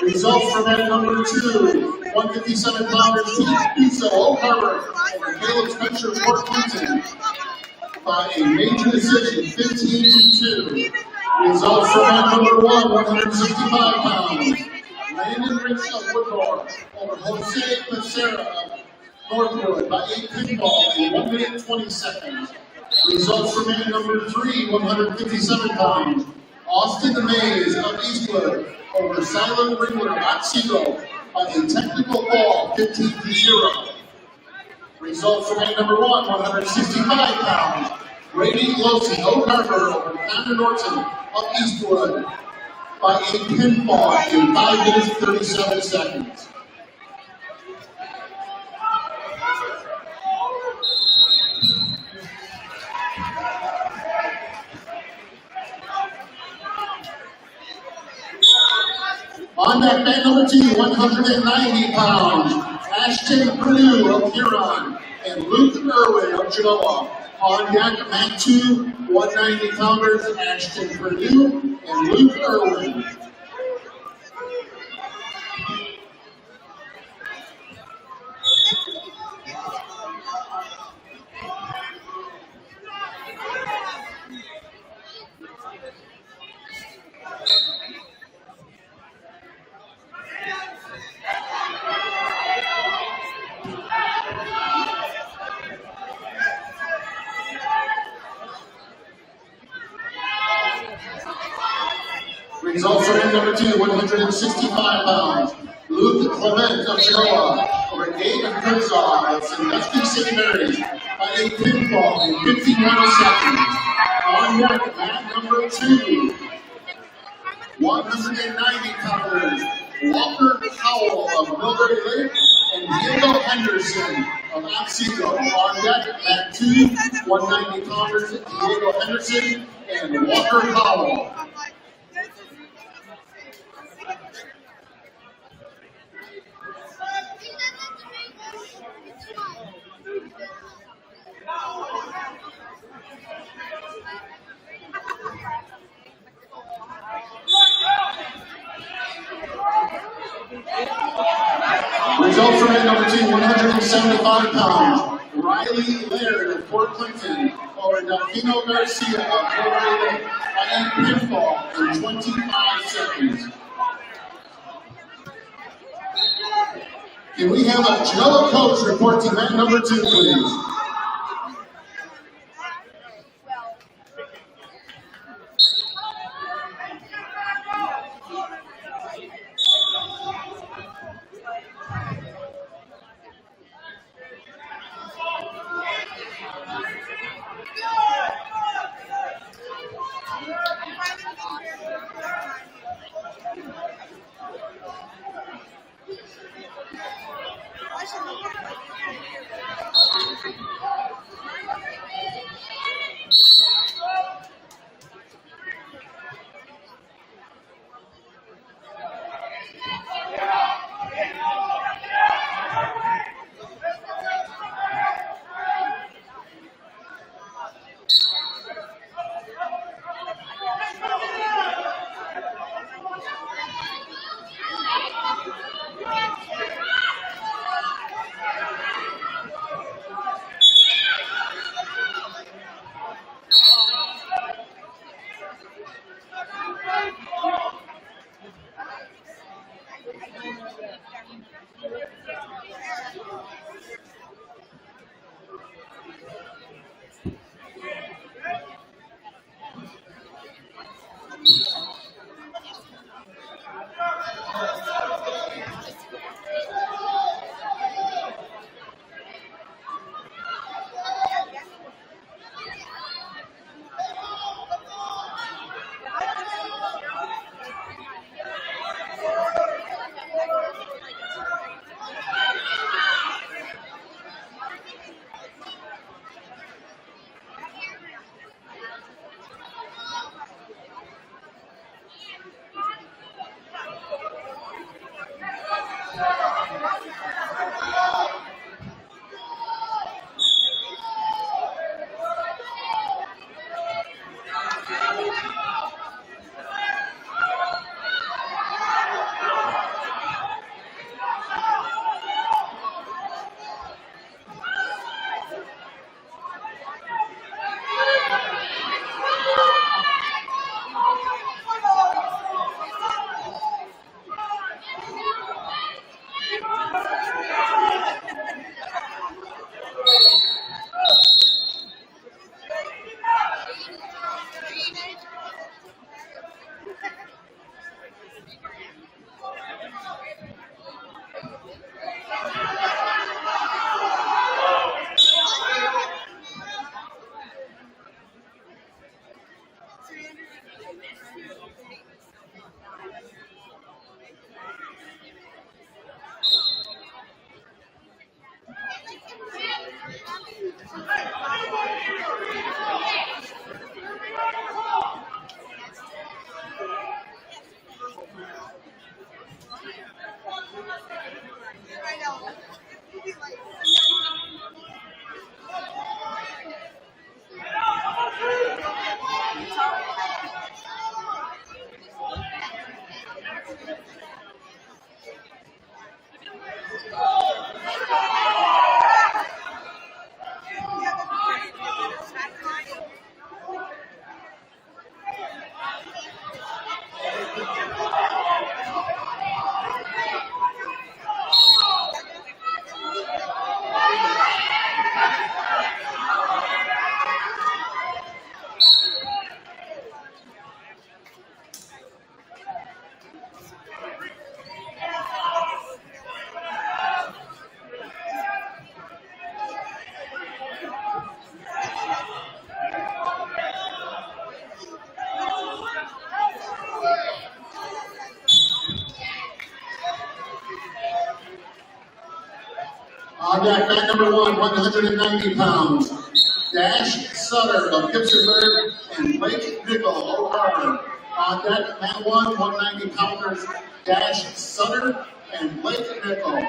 Results for mat number 2, 157 pounders, Keith Duso, Oak Harbor, and Caleb Spencer of Port Clinton by a major decision, 15-2. Results for mat number 1, 165 pounds, Landon Rich of Woodmore over Jose Becerra of Northwood by 8 pinfall in 1 minute 20 seconds. Results for mat number 3, 157 pounds, Austin Mays of Eastwood over Silent Ringwood of Otsego by a technical fall, 15-0. Results for mat number 1, 165 pounds, Brady Losi, Oak Harbor over Connor Norton of Eastwood by a pinfall in 5 minutes 37 seconds. On deck, mat number 2, 190 pounds, Ashton Purdue of Huron and Luke Irwin of Genoa. On deck, mat 2, 190 pounders, Ashton Purdue and Luke Irwin. Results are in number 2, 165 pounds. Luke Clement of Genoa over David Herzog of Sandusky St. Mary's by a pinfall in 51 seconds. On deck, mat number 2, 190 pounders. Walker Powell of Millbury Lake and Diego Henderson of Otsego. On deck, mat 2, 190 pounders. Diego Henderson and Walker Powell. Results are in number 2, 175 pounds. Riley Laird of Port Clinton over Delfino Garcia of Florida Lake by a pinfall in 25 seconds. Can we have a Genoa coach report to mat number 2, please? On deck, mat number 1, 190 pounds. Dash Sutter of Gibsonburg and Blake Nickel of Oak Harbor. On deck, mat 1, 190 pounders. Dash Sutter and Blake Nickel.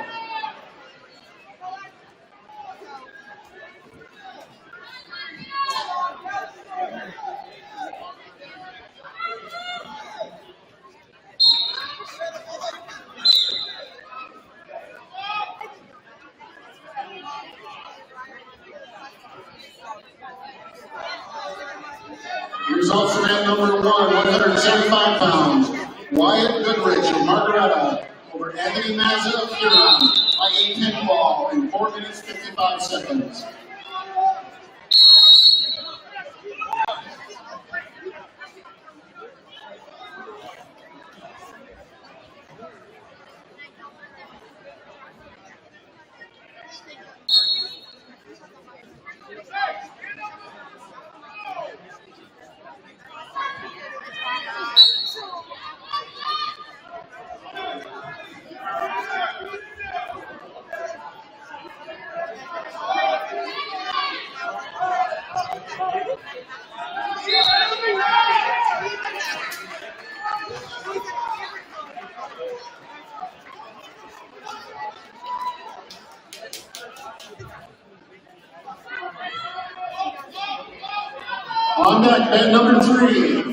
Results from mat number 1, 175 pounds. Wyatt Goodrich of Margaretta over Anthony Mazza of Huron by 8 pinfall in 4 minutes 55 seconds. On deck, mat number 3,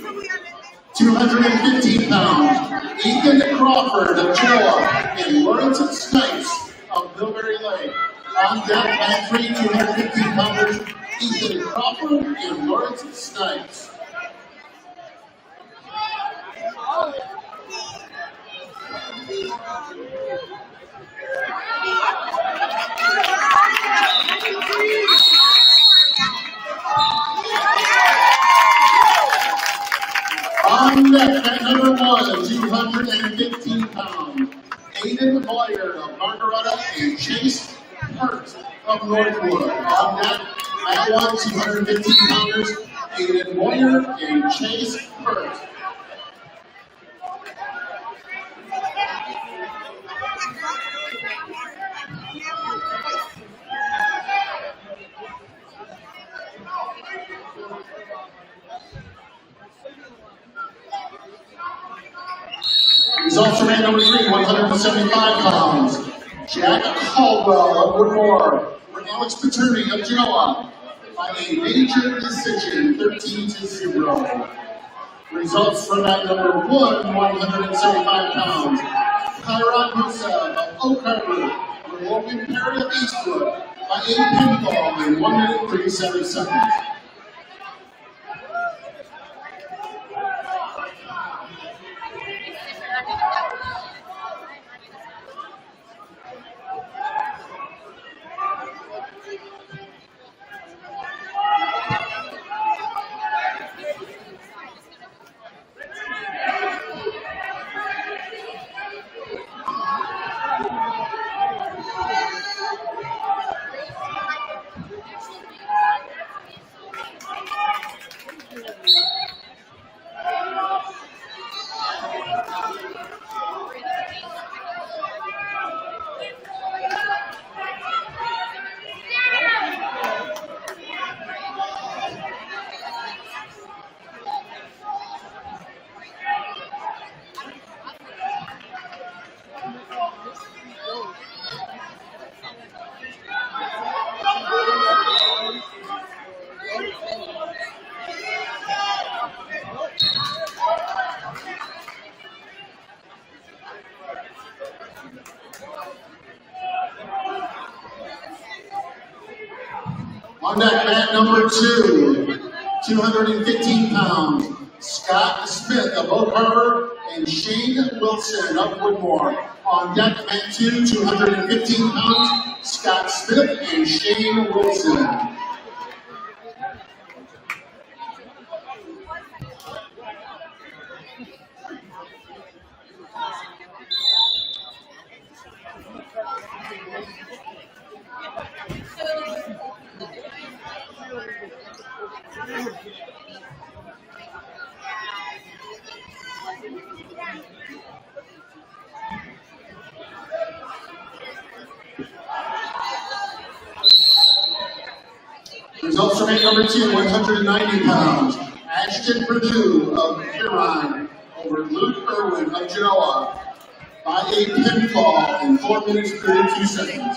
215 pounds. Ethan Crawford of Genoa and Lawrence Snipes of Millbury Lake. On deck, mat 3, 215 pounders. Ethan Crawford and Lawrence Snipes. On deck, mat number 1, 215 pounds. Aiden Boyer of Margaretta and Chase Hurt of Northwood. On deck, mat 1, 215 pounders. Aiden Boyer and Chase Hurt. Results from mat number 3, 175 pounds. Jack Caldwell of Woodmore for Alex Paterni of Genoa by a major decision, 13-0. Results from mat number 1, 175 pounds. Kyron Musa of Oak Harbor for Logan Perry of Eastwood by 8 pinfall in 1 minute 37 seconds. On deck, mat number 2, 215 pounds. Scott Smith of Oak Harbor and Shane Wilson of Woodmore. On deck, mat 2, 215 pounds. Scott Smith and Shane Wilson. Results from number 2, 190 pounds. Ashton Purdue of Huron over Luke Irwin of Genoa by a pinfall in 4 minutes 32 seconds.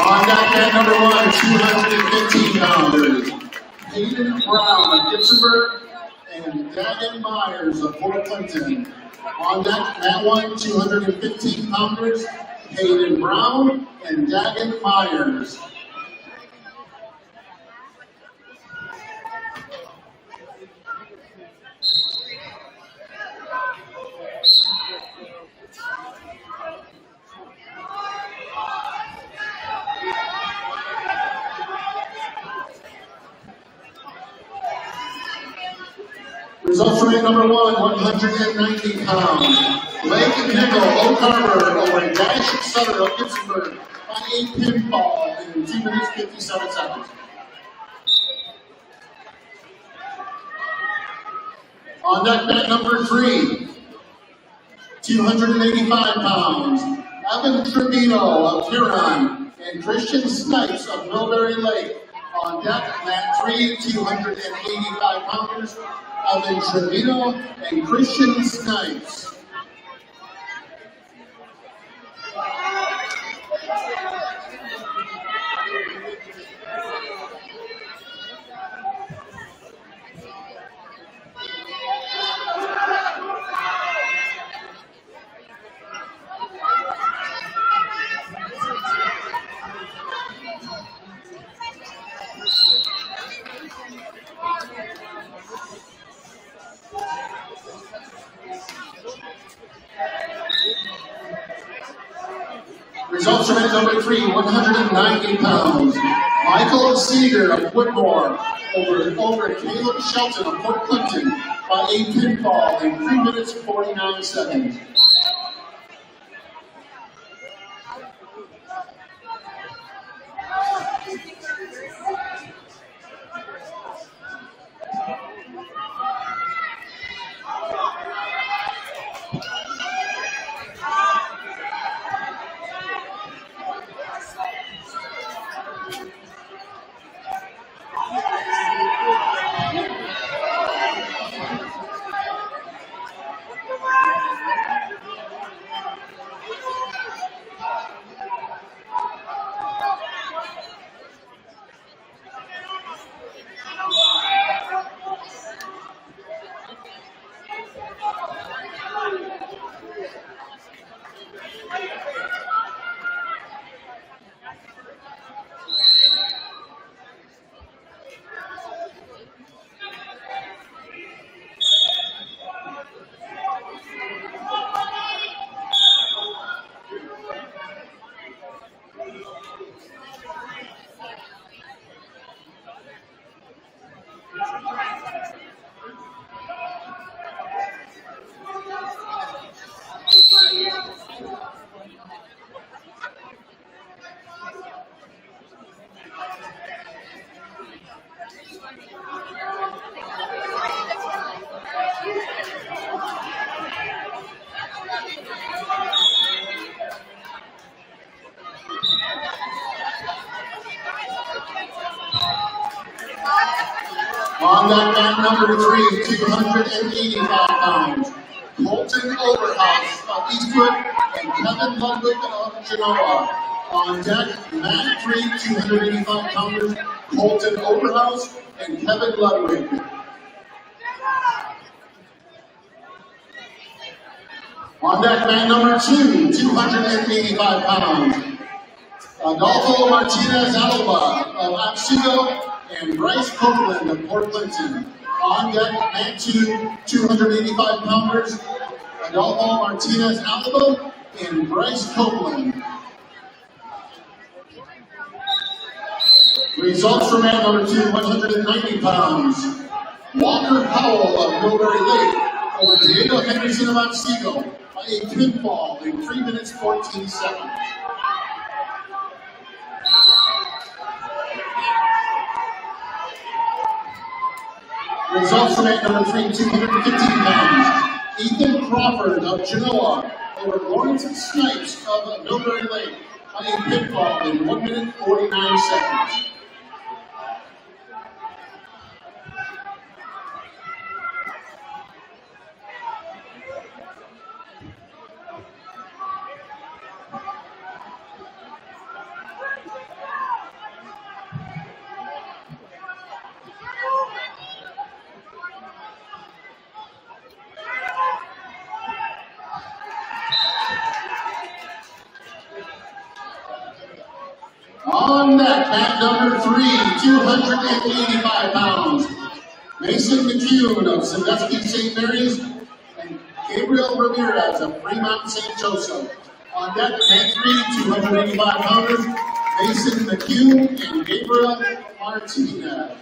On deck at number 1, 215 pounders. Hayden Brown of Gibsonburg and Dagan Myers of Fort Clinton. On deck at 1, 215 pounders. Hayden Brown and Dagan Myers. Results from number 1, 190 pounds. Blake Nickel, Oak Harbor over Dash Sutter of Gibsonburg by a pinfall in 2 minutes 57 seconds. On deck mat number 3, 285 pounds. Evan Trevino of Huron and Christian Snipes of Millbury Lake. On deck mat 3, 285 pounders. Evan Trevino and Christian Snipes. Results from at number 3, 190 pounds. Michael Seeger of Whitmore over Caleb Shelton of Fort Clinton by a pinfall in 3 minutes 49 seconds. On that mat number 3, 285 pounds. Colton Overhouse of Eastwood and Kevin Ludwig of Genoa. On deck, mat 3, 285 pounders. Colton Overhouse and Kevin Ludwig. On deck, mat number 2, 285 pounds. Adolfo Martinez Alba of Otsego and Bryce Copeland of Port Clinton. On deck, Mat 2, 285-pounders, Adolfo Martinez Alba and Bryce Copeland. Results for mat number 2, 190 pounds. Walker Powell of Millbury Lake over Diego Henderson of Otsego by a pinfall in 3 minutes 14 seconds. Results for mat number 3, 215 pounds. Ethan Crawford of Genoa over Lawrence Snipes of Millbury Lake by a pinfall in 1 minute 49 seconds. On deck, mat number 3, 285 pounds. Mason McCune of Sandusky St. Mary's and Gabriel Ramirez of Fremont St. Joseph. On deck, mat 3, 285 pounders. Mason McCune and Gabriel Martinez.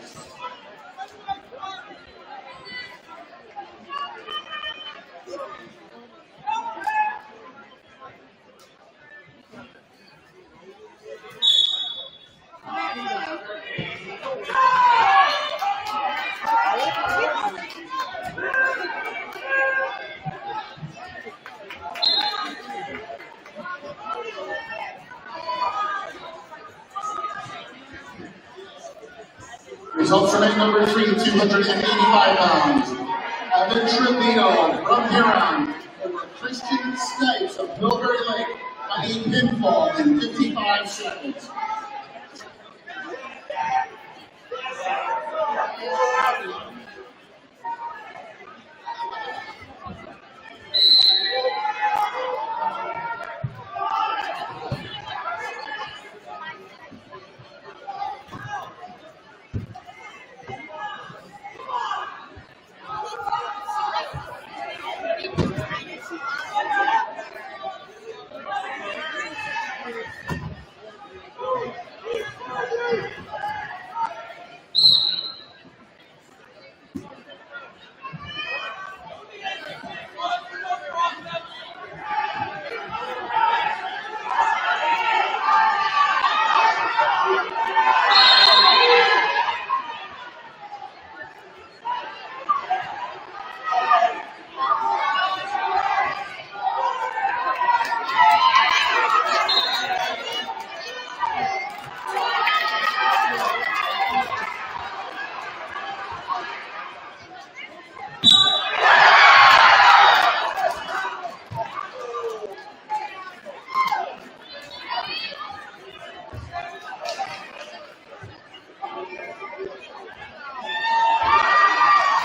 Results for mat number 3, 285 pounds. Evan Trevino from Huron over Christian Snipes of Millbury Lake by a pinfall in 55 seconds.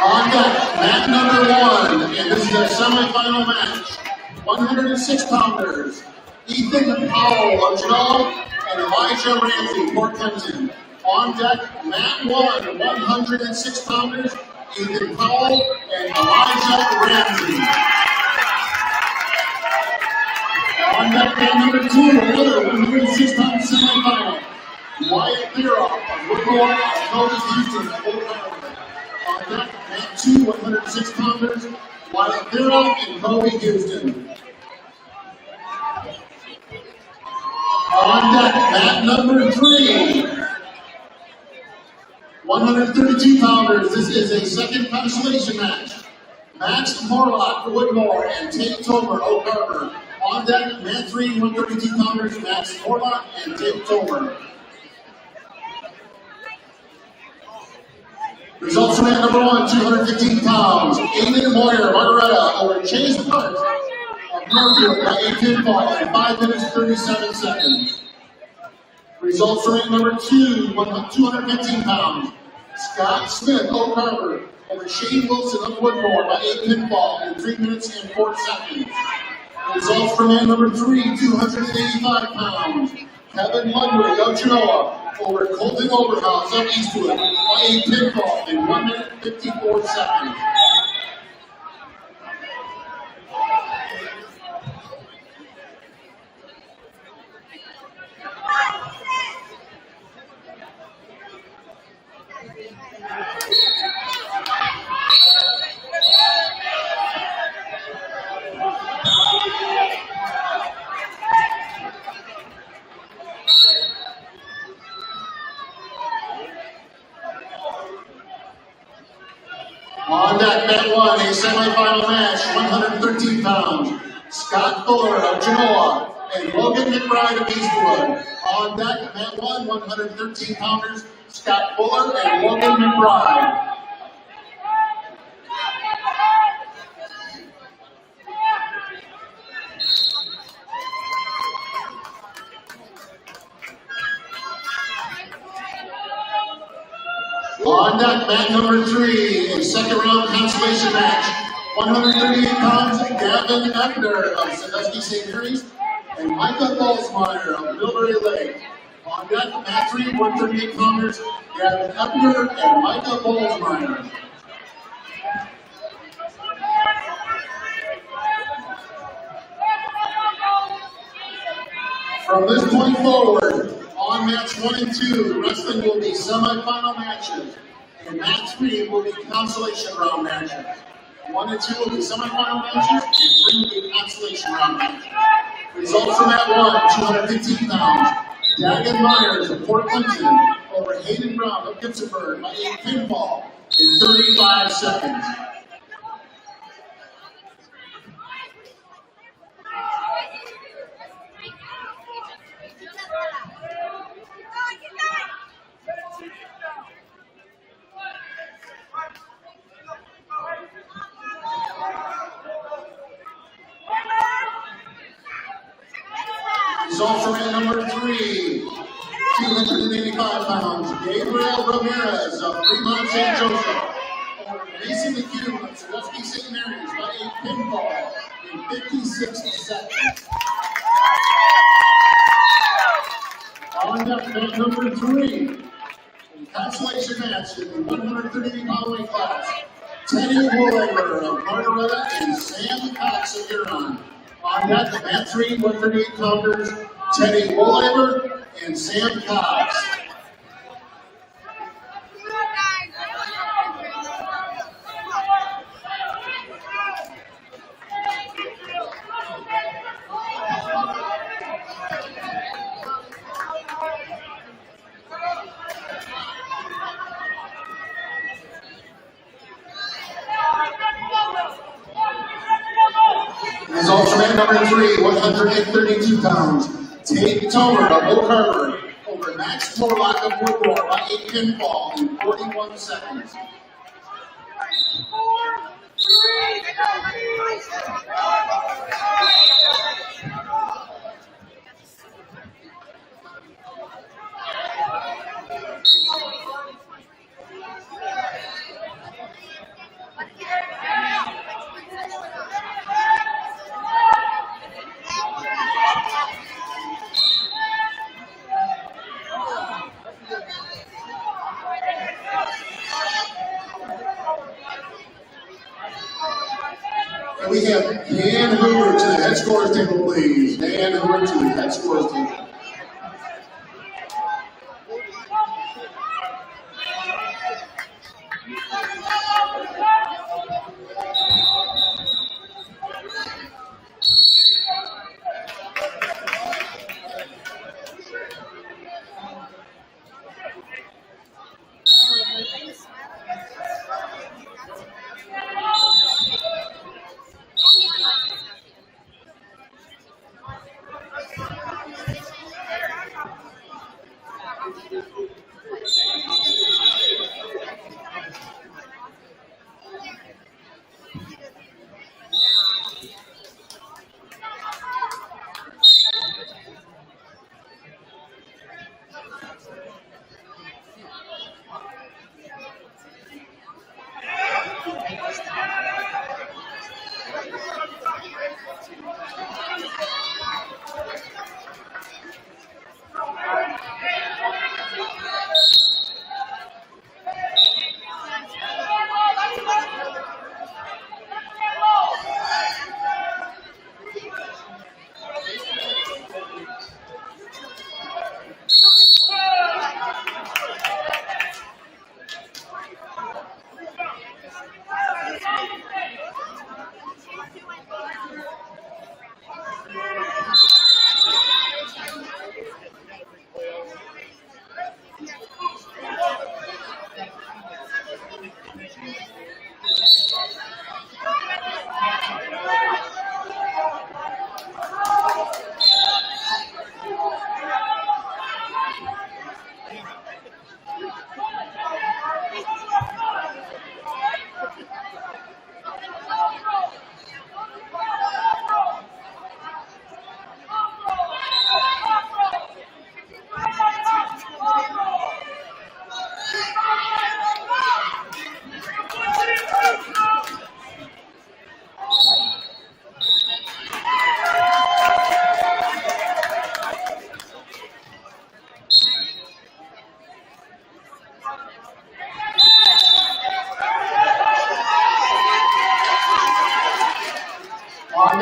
On deck, mat number 1, and this is a semifinal match. 106-pounders, Ethan Powell of Genoa and Elijah Ramsey, Port Clinton. On deck, mat 1, 106-pounders, Ethan Powell and Elijah Ramsey. On deck, mat number 2, another 106-pound semifinal. Wyatt Theroff of Woodmore and Columbus Houston, Old Harbor. On deck, mat 2, 106-pounders, Wyatt Theroff and Kobe Houston. On deck, mat number 3, 132-pounders. This is a second consolation match. Max Morlock for Woodmore and Tate Tomer, Oak Harbor. On deck, mat 3, 132-pounders, Max Morlock and Tate Tomer. Results from mat number 1, 215 pounds. Aiden Moyer, Margaretta, over Chase Hunt of Northfield by a pinfall in 5 minutes 37 seconds. Results from mat number 2, 215 pounds. Scott Smith, Oak Harbor, over Shane Wilson of Woodmore by a pinfall in 3 minutes and 4 seconds. Results from mat number 3, 285 pounds. Kevin Ludwig of Genoa over Colton Overhouse of Eastwood by a pinfall in 1 minute 54 seconds. On deck, mat one, a semifinal match, 113 pounds. Scott Fuller of Genoa and Logan McBride of Eastwood. On deck, mat one, 113 pounders, Scott Fuller and Logan McBride. On deck, mat number 3, a second round consolation match. 138 pounds, Gavin Ebner of Sandusky St. Mary's and Micah Balsmeyer of Millbury Lake. On deck, mat 3, 138 pounders, Gavin Ebner and Micah Balsmeyer. From this point forward, on match 1 and 2, wrestling will be semifinal matches, and match 3 will be consolation round matches. 1 and 2 will be semifinal matches, and 3 will be consolation round matches. Results from that 1, 215 pounds. Dagan Myers of Port Clinton over Hayden Brown of Gibsonburg by a pinfall in 35 seconds. Results from at number 3, 285 pounds, Gabriel Ramirez of Fremont St. Joseph over Mason McHugh of Sandusky St. Mary's by a pinfall in 56 seconds. On deck, mat number 3, in consolation match in the 138-pound weight class, Teddy Woolager of Margaretta and Sam Cox of Huron. On deck, the mat 3, 138 pounders, Teddy Woolager and Sam Cox. Results from at number 3, 132 pounds, Tate Tomer of Oak Harbor over Max Morlock of Woodmore by a pinfall in 41 seconds. And we have Dan Hoover to the head scorer's table, please. Dan Hoover to the head scorer's table.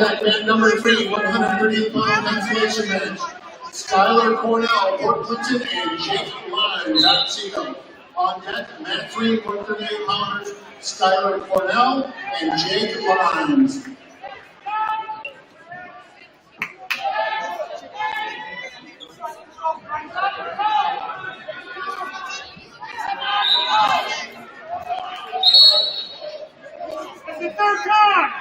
deck, man number 3, 138-pound consolation match. Skylar Cornell, Port Clinton, and Jake Lyons, Otsego. On deck, Mat 3, 138-pounders, Skylar Cornell, and Jake Lyons. It's the third time.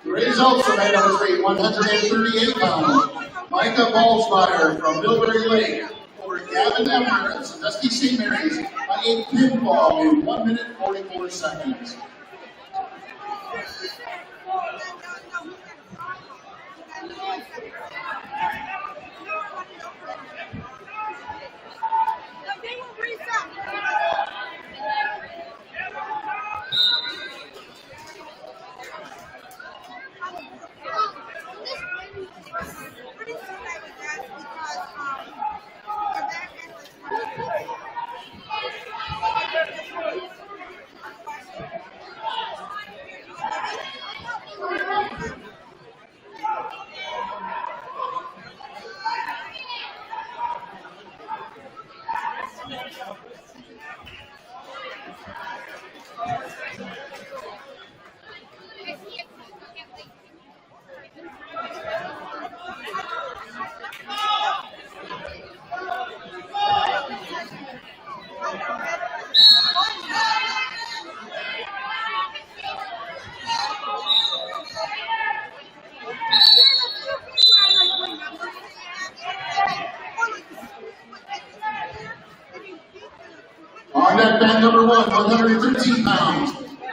The results for man number 3, 138 pounds. Micah Ballsmeyer from Millbury Lake over Gavin Emmer of Sandusky St. Mary's by a pinfall in 1 minute 44 seconds. On deck, man number 1, 113 pounds.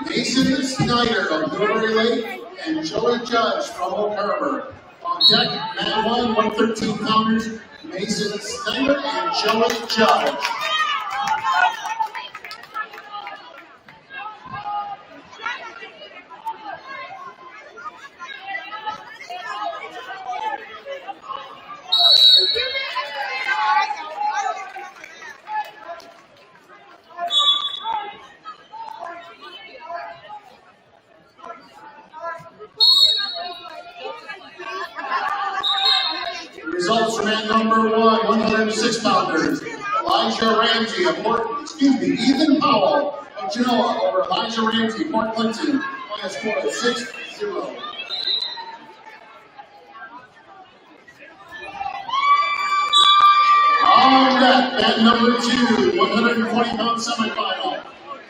Mason Snyder of Millbury Lake and Joey Judge from Oak Harbor. On deck, man 1, 113 pounders. Mason Snyder and Joey Judge. Results for man number 1, 106 pounders. Elijah Ramsey of Ethan Powell of Genoa over Elijah Ramsey, Port Clinton, by a score of 6-0. On deck, man number 2, 120-pound semifinal.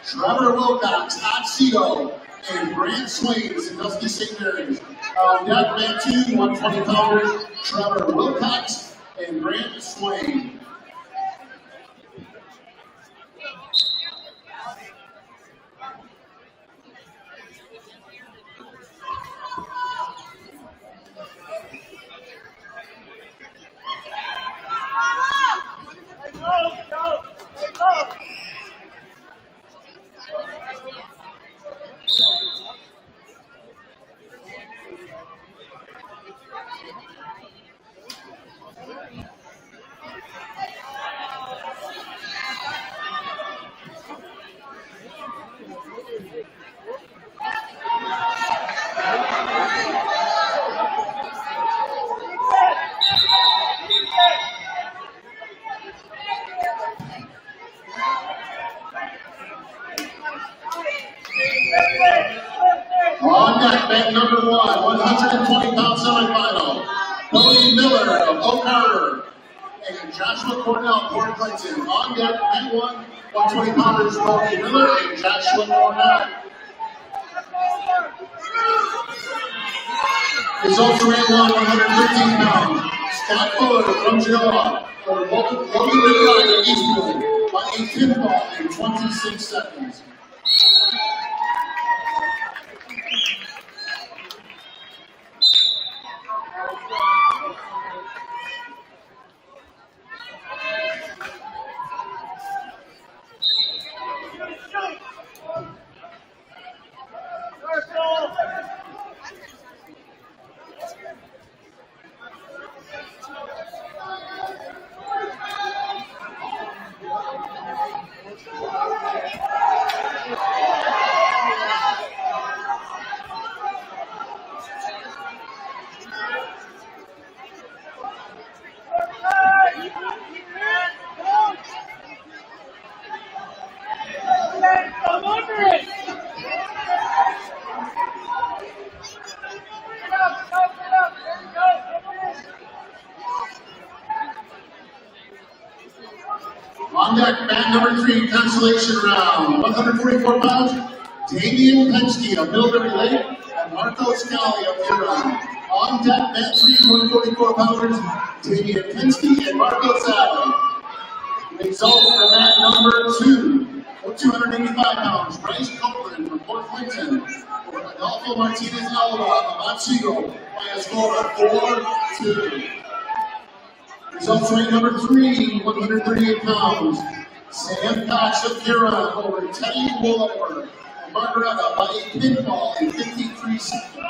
Trevor Wilcox, Otsego, and Grant Swain, Sandusky St. Mary's. On deck, man 2, 120-pounders. Trevor Wilcox and Grant Swain. On deck, bet number 1, 120-pound semifinal. Cody Miller of Oak Harbor and Joshua Cornell, Port Clinton. On deck, bet 1, 120-pounders, Cody Miller and Joshua Cornell. Results for round 1, 113 pounds. Scott Fuller from Genoa over Logan McBride of Eastwood by a pinfall in 26 seconds. On deck, mat number 3, consolation round. 144 pounds, Damian Penske of Millbury Lake and Marco Scali of Huron. On deck, mat 3, 144 pounders, Damian Penske and Marco Scali. Results for mat number 2, for 285 pounds, Bryce Copeland from Port Clinton over Adolfo Martinez Alba of Otsego by a score of 4-2. Results rate number 3, 138 pounds, Sam Cox of Huron over Teddy Wooler of Margaretta by a pinfall in 53 seconds.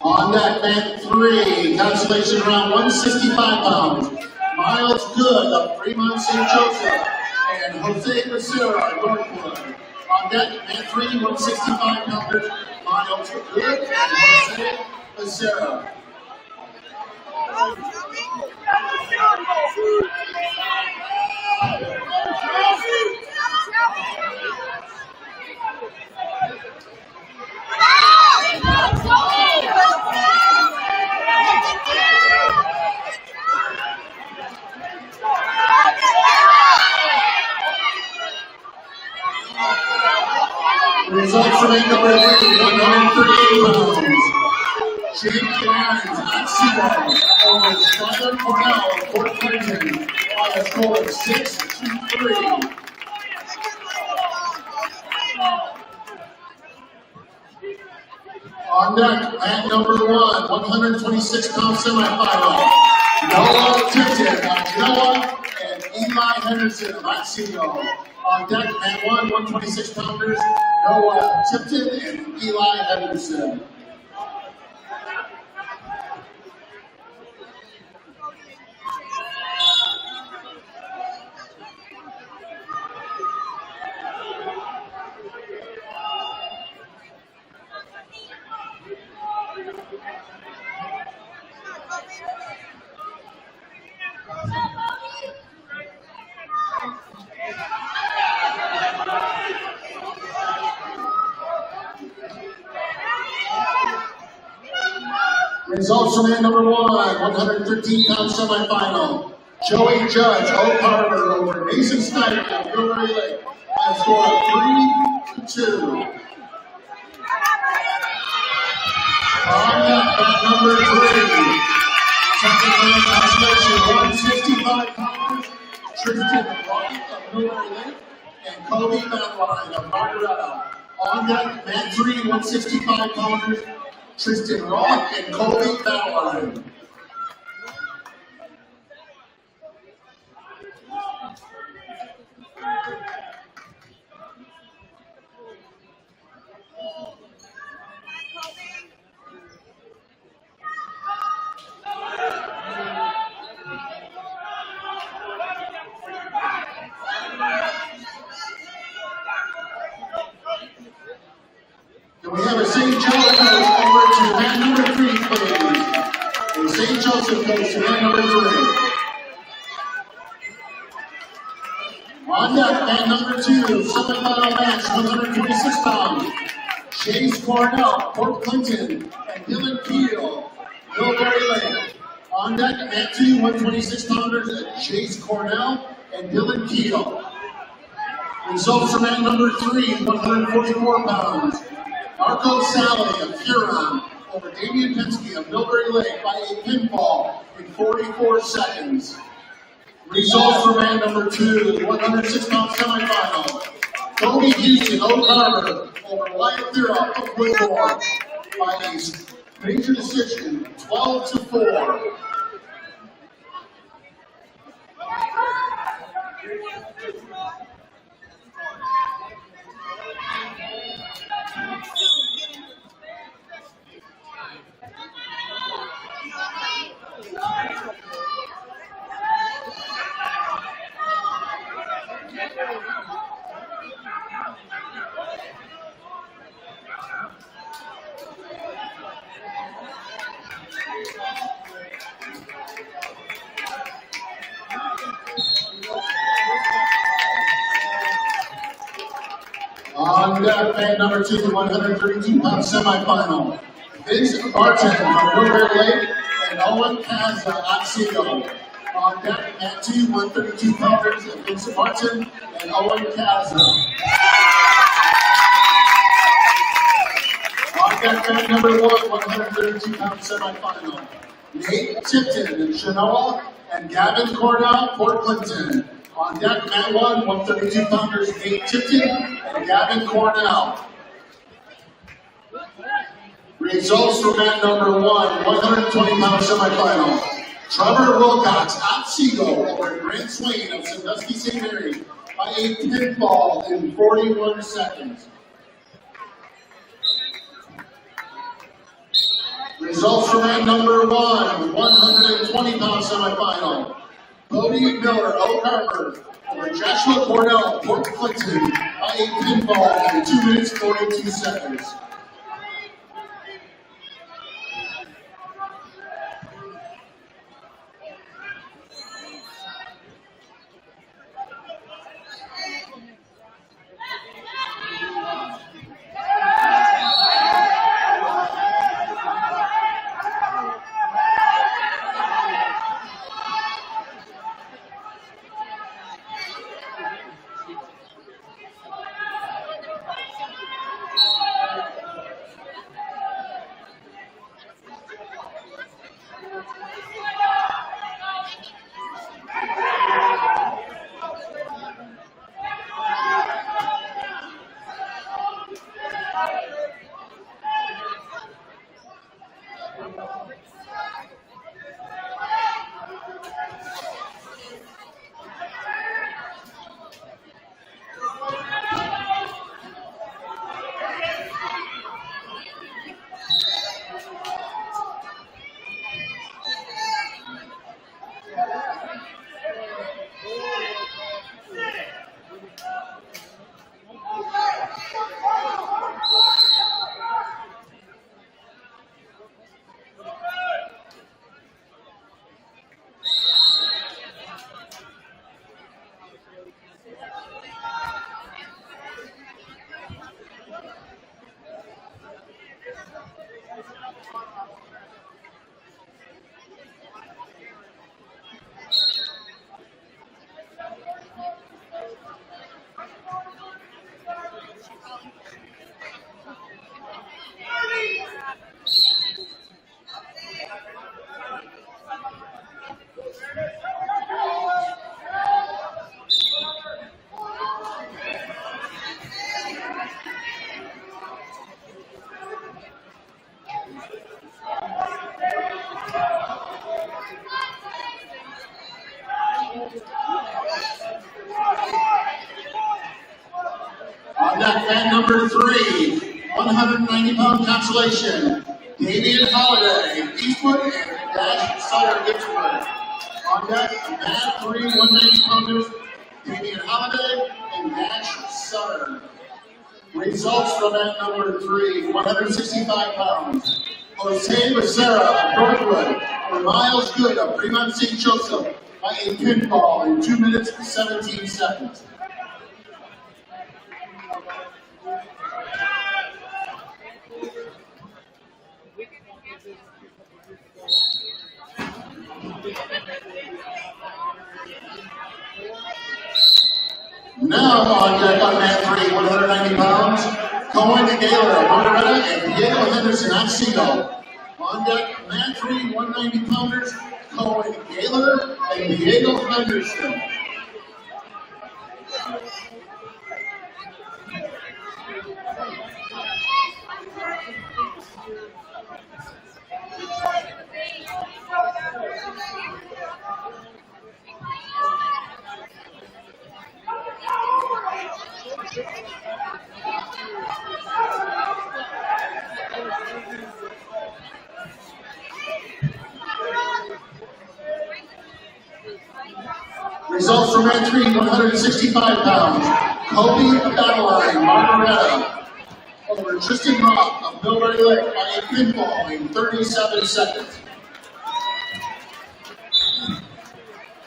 On deck, mat 3, consolation round 165 pounds. Miles Good of Fremont St. Joseph and Jose Becerra, Northwood. On deck, mat 3, 165 pounders. Miles Good and Jose Becerra. Results from mat number 3, 138 pounds. Jake Lyons at Seagull over Skyler Cornell of Fort Clinton on a score of 6-3. On deck, mat number 1, 126-pound semifinal. Noah Tipton of Noah and Eli Henderson of Otsego. On deck, mat 1, 126-pounders. Noah Tipton and Eli Henderson. Results from mat number 1, 113-pound semifinal. Joey Judge, Oak Harbor over Mason Snyder of Millbury Lake on a score of 3-2. On deck, mat number 3, second round consolation, 165 pounds. Tristan Wright of Millbury Lake and Kobe Badline of Margaretta. On deck, mat 3, 165 pounders. Tristan Roth and Kobe Badline. Can we have a St. Joseph coach over to mat number 3, please? A St. Joseph coach to mat number 3. On deck, mat number 2, semifinal match, 126 pounds. Chase Cornell, Fort Clinton, and Dylan Keel, Millbury Lake. On deck, mat 2, 126 pounders, Chase Cornell and Dylan Keel. Results from mat number 3, 144 pounds. Marco Sally of Huron over Damian Penske of Millbury Lake by a pinfall in 44 seconds. Results for mat number 2, 106-pound semifinal. Cody Houston, Oak Harbor over Wyatt Thera of Whitmore by a major decision, 12-4. On deck, mat number 2, 132-pound semifinal. Vince Barton from Millbury Lake and Owen Kaza at Otsego. On deck, mat 2, 132-pounders, Vince Barton and Owen Kaza. On deck, mat number 1, 132-pound semifinal. Nate Tipton in Chenoa and Gavin Cornell, Fort Clinton. On deck, mat 1, 132-pounders, Nate Tipton and Gavin Cornell. Results for mat number 1, 120-pound semifinal. Trevor Wilcox at Seagull over Grant Swain of Sandusky St. Mary's by a pinfall in 41 seconds. Results from that number 1, 120-pound semifinal. Cody Miller, Oak Harbor, over Joshua Cornell, Port Clinton, by a pinfall in 2 minutes 42 seconds. On deck, man number 3, 190-pound consolation, Damian Holiday, Eastwood, and Dash Sutter, Gibbsburg. On deck, mat 3, 190-pounders, Damian Holiday and Dash Sutter. Results from mat number 3, 165 pounds. Jose Becerra of Northwood, and Miles Good of Fremont St. Joseph by a pinfall in 2 minutes 17 seconds. Now on deck on mat 3, 190 pounds, Cohen Gaylor of Margaretta and Diego Henderson Otsego. On deck, mat 3, 190 pounders, Cohen Gaylor and Diego Henderson. Results from mat 3, 165 pounds. Kobe Battleline, Margaretta, over Tristan Rock of Millbury Lake by a pinfall in 37 seconds.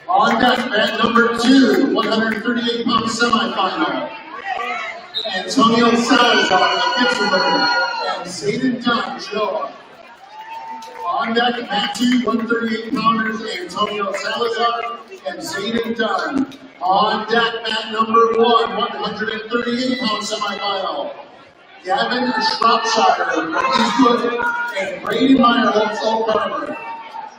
On deck, mat number 2, 138-pound semifinal. Antonio Salazar of Pittsburgh and Zayden Dunn, Genoa. On deck, mat 2, 138-pounders, Antonio Salazar and Zayden Dunn. On deck, mat number 1, 138-pound semifinal. Gavin Shropshire from Eastwood and Brady Meyerholtz, Oak Harbor.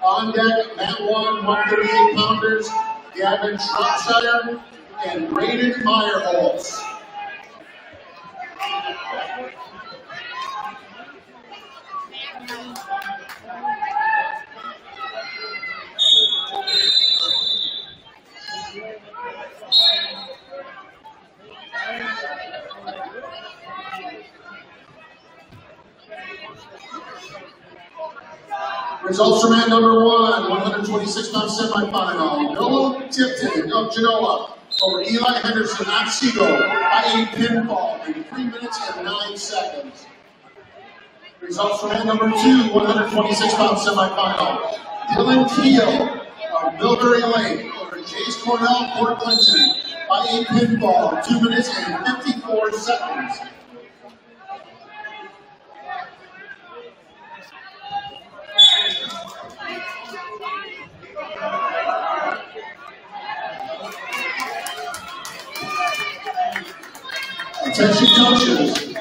On deck, mat 1, 138-pounders, Gavin Shropshire and Braden Meyerholtz. Results from match number 1, 126-pound semifinal. Noah Tipton of Genoa over Eli Henderson at Siegel by a pinfall in 3 minutes and 9 seconds. Results from match number 2, 126-pound semifinal. Dylan Keel of Millbury Lake over Chase Cornell Port Clinton by a pinfall, 2 minutes and 54 seconds. Attention coaches,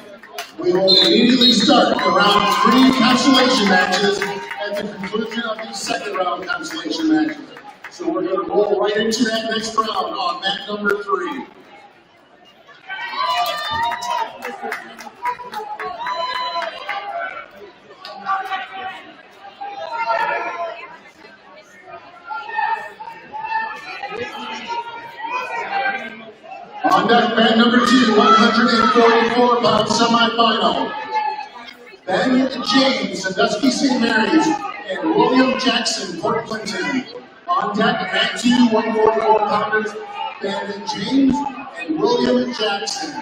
we will immediately start the round 3 consolation matches at the conclusion of the second round consolation matches. So we're going to roll right into that next round on mat number 3. On deck, mat number 2, 144-pound semifinal. Ben James, Sandusky St. Mary's, and William Jackson, Port Clinton. On deck, mat 2, 144-pounders, Ben James and William Jackson.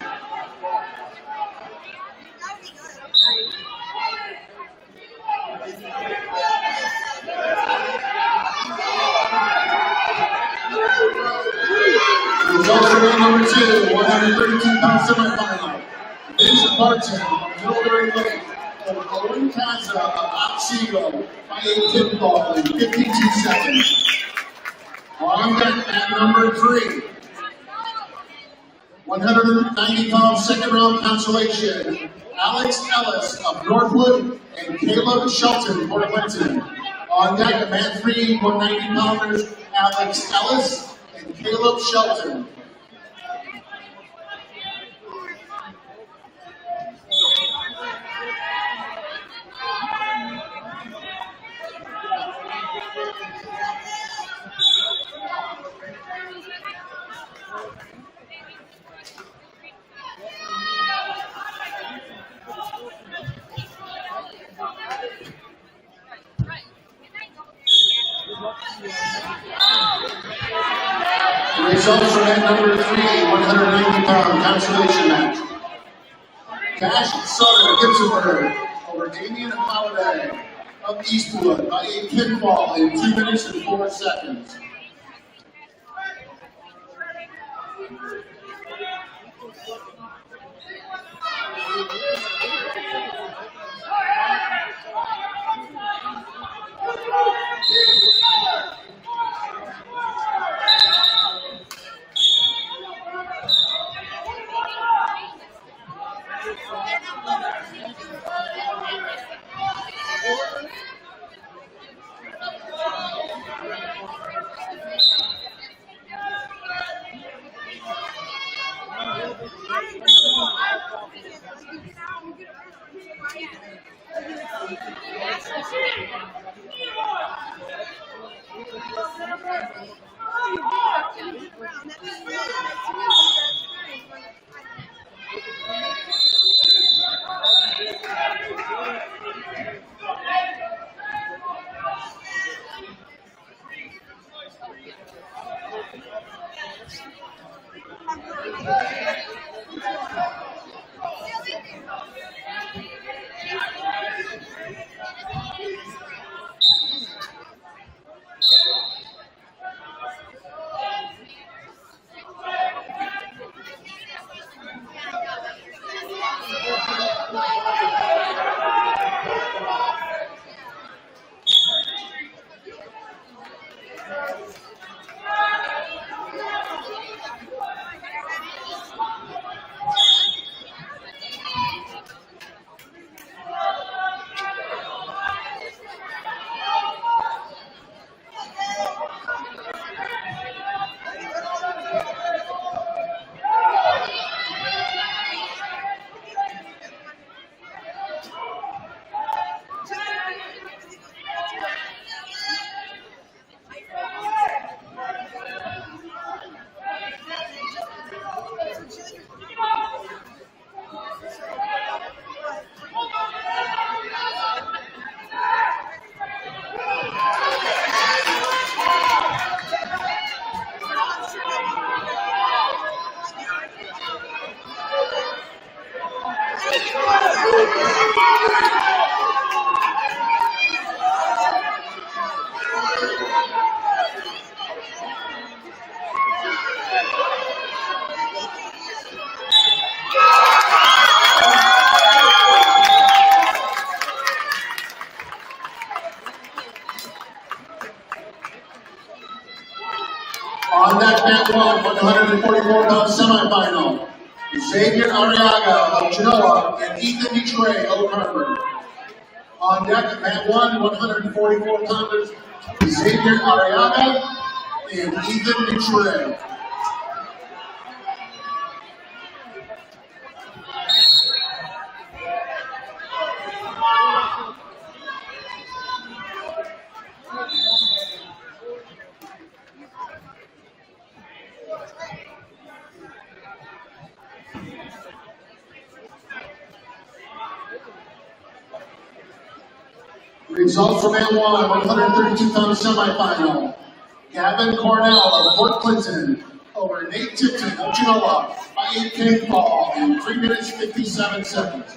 Results for round number 2, 132-pound semifinal. Vincent Barton of Millbury Lake over Owen Kaza of Otsego by a pinfall in 52 seconds. On deck at number 3, 190-pound second round consolation. Alex Ellis of Northwood and Caleb Shelton, Port Clinton. On deck at mat 3, 190-pounders, Alex Ellis and Caleb Shelton. Results from mat number 3, 190-pound consolation match. Cash Sutter of Gibsonburg over Damian Holiday of Eastwood by a pinfall in 2 minutes and 4 seconds. On deck, mat 1, 144-pound semifinal. Xavier Arriaga of Genoa and Ethan Detroit of Harvard. On deck, mat 1, 144-pounders. Xavier Arriaga and Ethan Detroit. Results from mat 1, 132-pound semifinal. Gavin Cornell of Fort Clinton over Nate Tipton of Genoa by 8K fall in 3 minutes 57 seconds.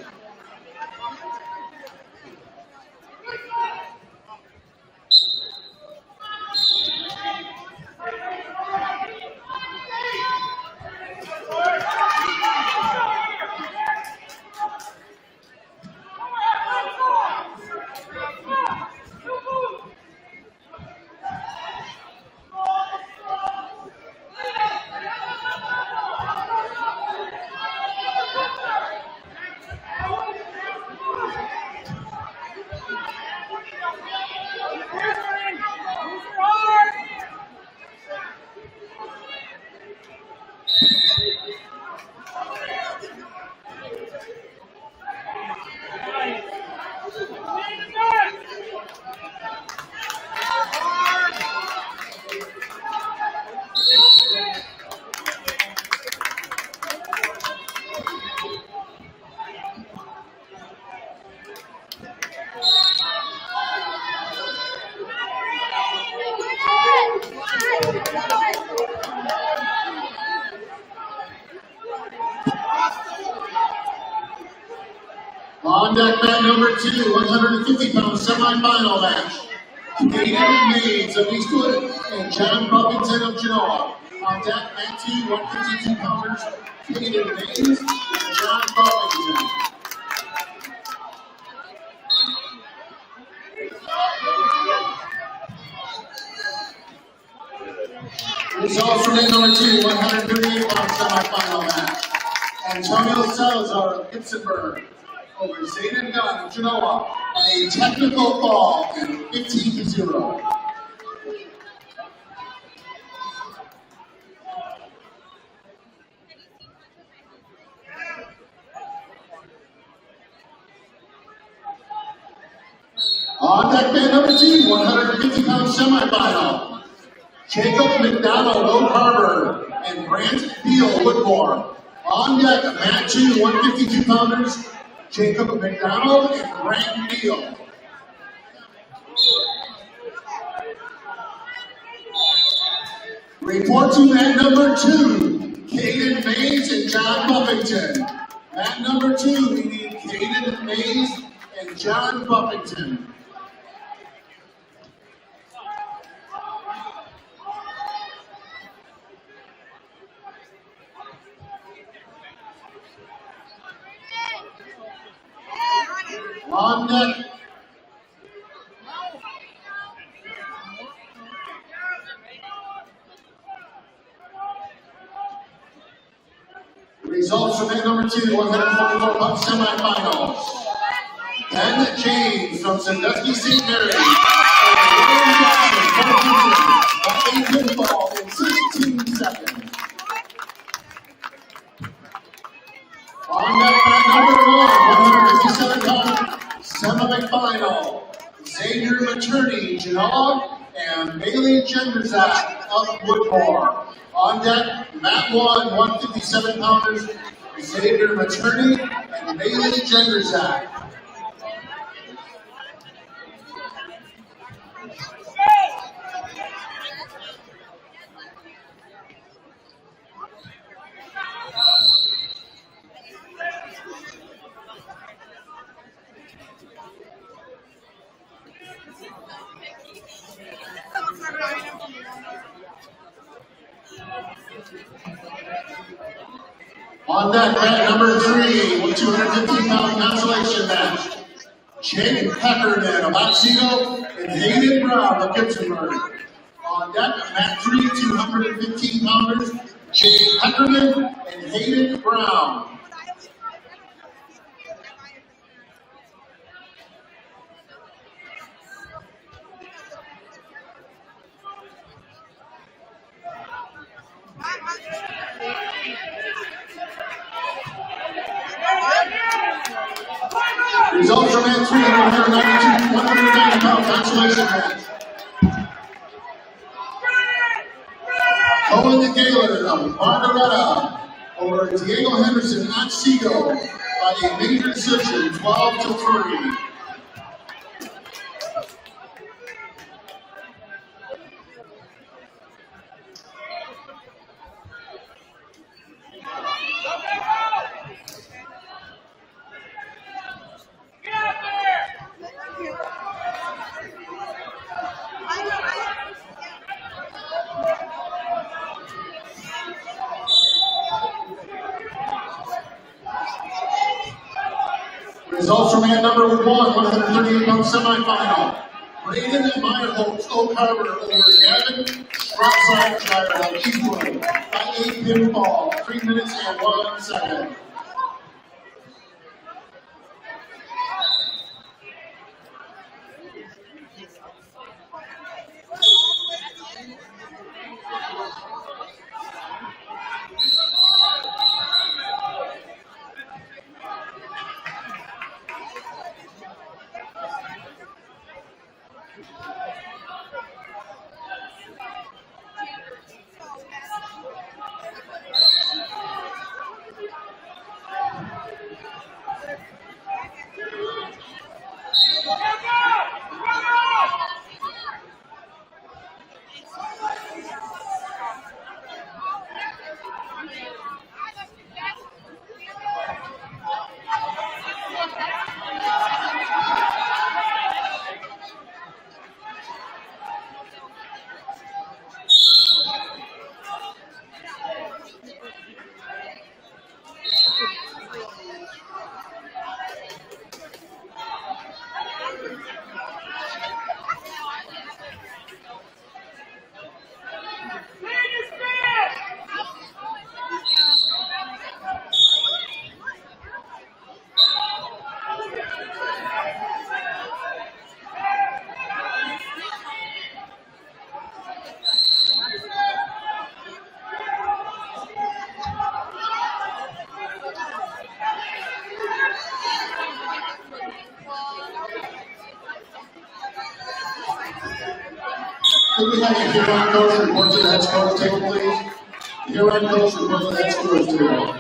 On deck, mat number 2, 150-pound semifinal match. Caden Mays of Eastwood and John Buffington of Genoa. On deck, mat 2, 152-pounders. Caden Mays and John Buffington. Results from mat number 2, 138-pound semifinal match. Antonio Salazar of Gibsonburg over Zayden Gunn of Genoa on a technical fall in 15-0. On deck, mat number 2, 150-pound semifinal. Jacob McDonald, Oak Harbor, and Grant Beal, Woodmore. On deck, mat 2, 152-pounders. Jacob McDonald and Grant Beal. Report to mat number 2, Caden Mays and John Buffington. Mat number 2, we need Caden Mays and John Buffington. On deck. Results from mat number 2, 144-pound semifinals. Ben James from Sandusky St. Mary and William Jackson from Cleveland by 8 pinfall in 16 seconds. On deck, mat number 1, 157-pound semifinal. Xavier Materney, Genoa, and Bailey Genderzak of Woodmore. On deck, mat 1, 157-pounders, Xavier Materney and Bailey Genderzak. On deck, mat number 3, 250-pound consolation match. Jake Peckerman of Otsego and Hayden Brown of Gibsonburg. On deck, mat 3, 215 pounders, Jake Heckerman and Hayden Brown. Results from mat 3, 190 pound consolation match. Owen the Gaylor of Margaretta over Diego Henderson Otsego by a major decision, 12-3. Results from mat number 1, 138-pound semifinal. Braden Meyerholtz Oak Harbor over Gavin Stropside of Eastwood by 8 pinfall, 3 minutes and 1 second. Could we have the Huron coach report to the head scores table, please? The Huron coach report to the head scores table.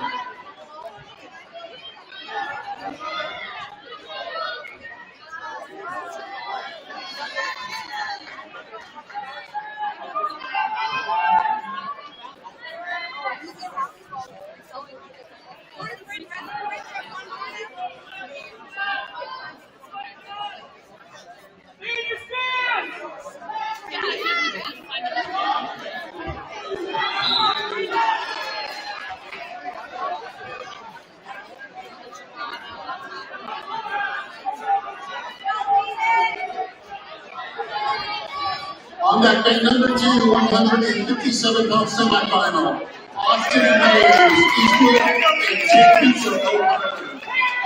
On deck, bet number 2, 157-pound semifinal. Austin Mays, Eastwood, and Jake Pizza O'Connor.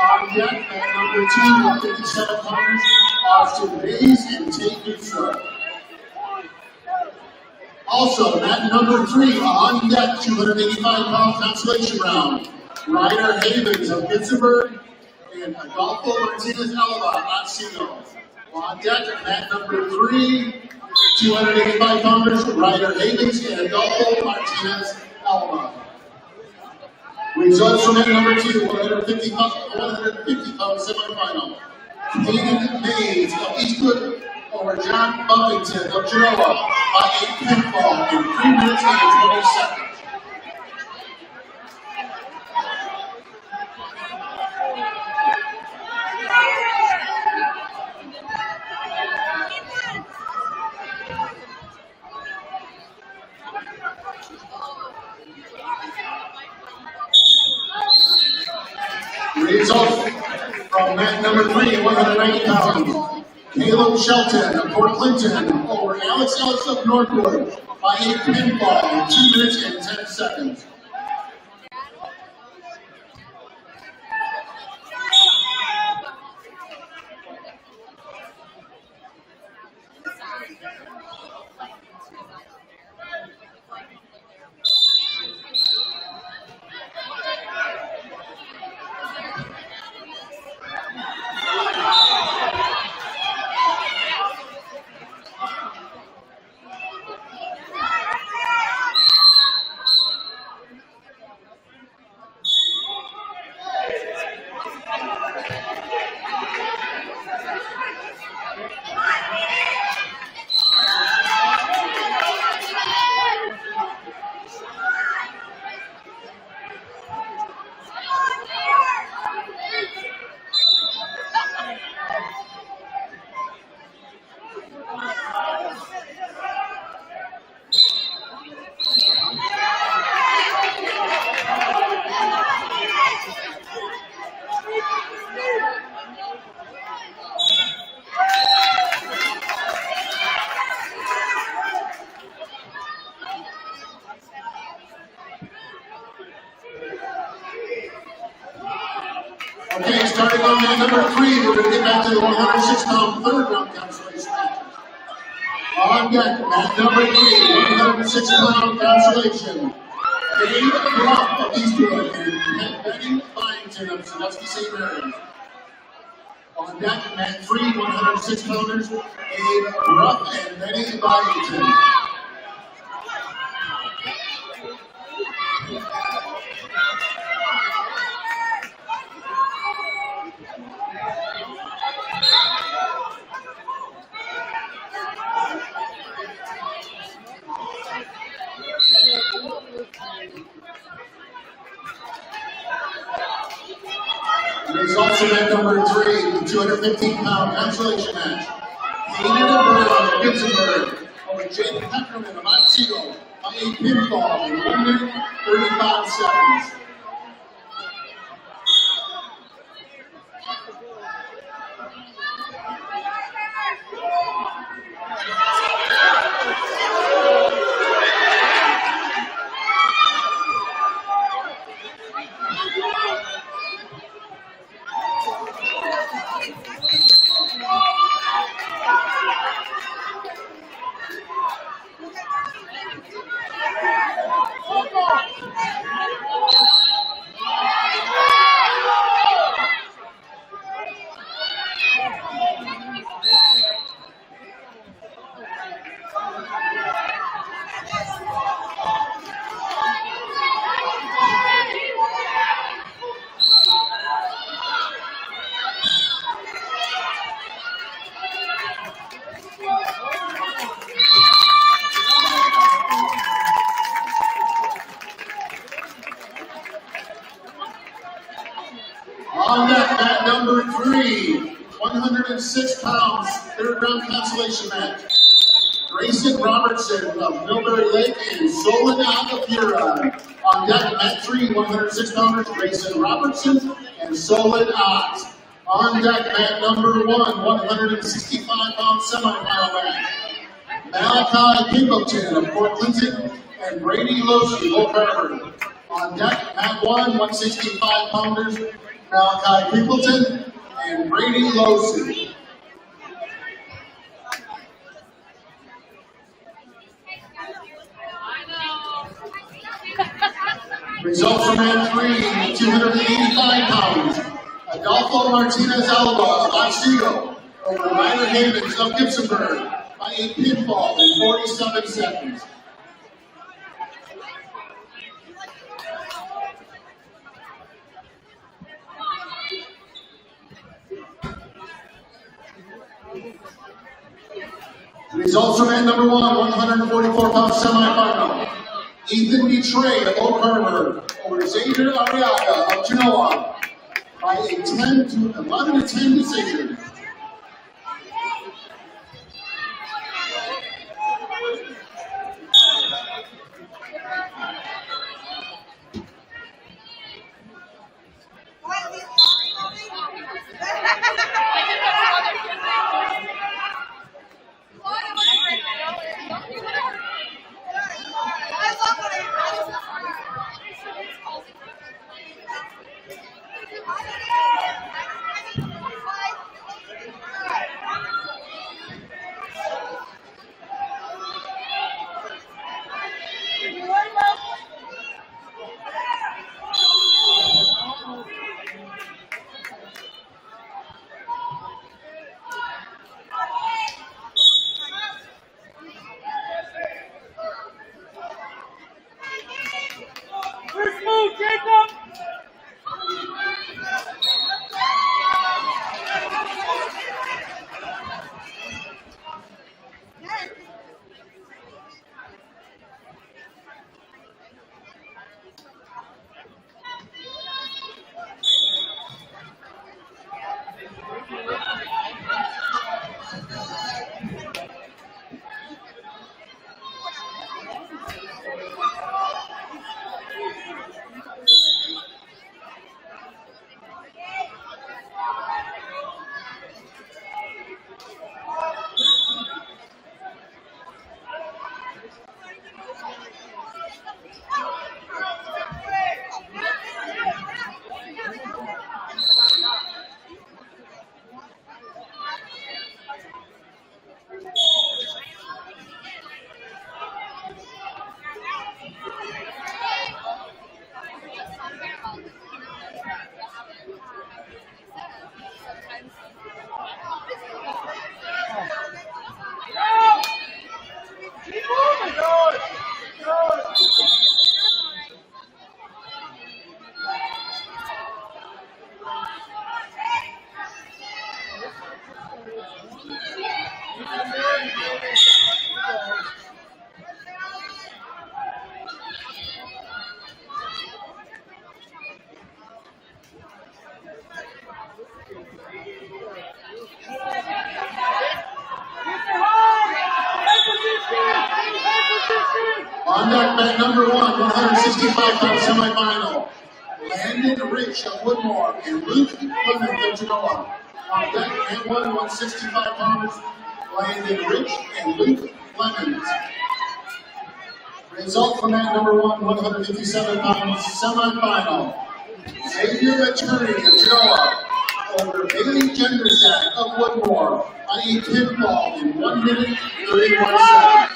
On deck, bet number 2, 157-pounders, Austin Mays and Tate Pizza. Also, at number 3, on deck, 285-pound consolation round. Ryder Havens of Pittsburgh and Adolfo Martinez Alaba at Seagull. On deck, at number 3, 285-pounders, Ryder Havens and Adolfo Martinez Alaba. Results from at number 2, 150-pound semifinal. Hayden Mays of Eastwood over John Buffington of Genoa by 8 pinfall in 3 minutes and 20 seconds. Results from mat number 3, 190 pounds. Caleb Shelton of Port Clinton over Alex Ellis of Northwood by a pinfall in 2 minutes and 10 seconds. Okay, starting on mat number 3, we're going to get back to the 106-pound third round consolation match. On deck, mat number 3, 106-pound consolation. Dave Ruff of Eastwood and Betty Byington of Sandusky St. Mary's. On deck, mat 3, 106-pounders, Dave Ruff and Betty Byington. Results of mat number 3, the 215-pound consolation match. Hayden Brown of Gibsonburg over Jaden Peckerman of Otsego by a pinfall in 1 minute 35 seconds. On deck, mat number 3, 106 pounds, third round consolation match. Grayson Robertson of Millbury Lake and Solon of Huron. On deck, mat 3, 106 pounders, Grayson Robertson and Solon Ott. On deck, mat number 1, 165-pound semifinal match. Malachi Pinkleton of Port Clinton and Brady Losey of Oak Harbor. On deck, mat 1, 165-pounders, Malachi Pinkleton and Brady Losey. Results from mat 3, 285 pounds. Adolfo Martinez Alba of Otsego over Ryder Havens of Gibsonburg by a pinfall in 47 seconds. Results from mat number 1, 144-pound semifinal. Ethan Betray of Oak Harbor over Xavier Arriaga of Genoa by a 11-10 decision. On deck, mat number 1, 165-pound semifinal. Landon Rich of Woodmore and Luke Clemens of Genoa. On deck, mat 1, 165 pounds. Landon Rich and Luke Clemens. Result for mat number 1, 157 pounds semifinal. Xavier Maternity of Genoa over Bailey Genderzak of Woodmore on a pinfall in 1 minute 31 seconds.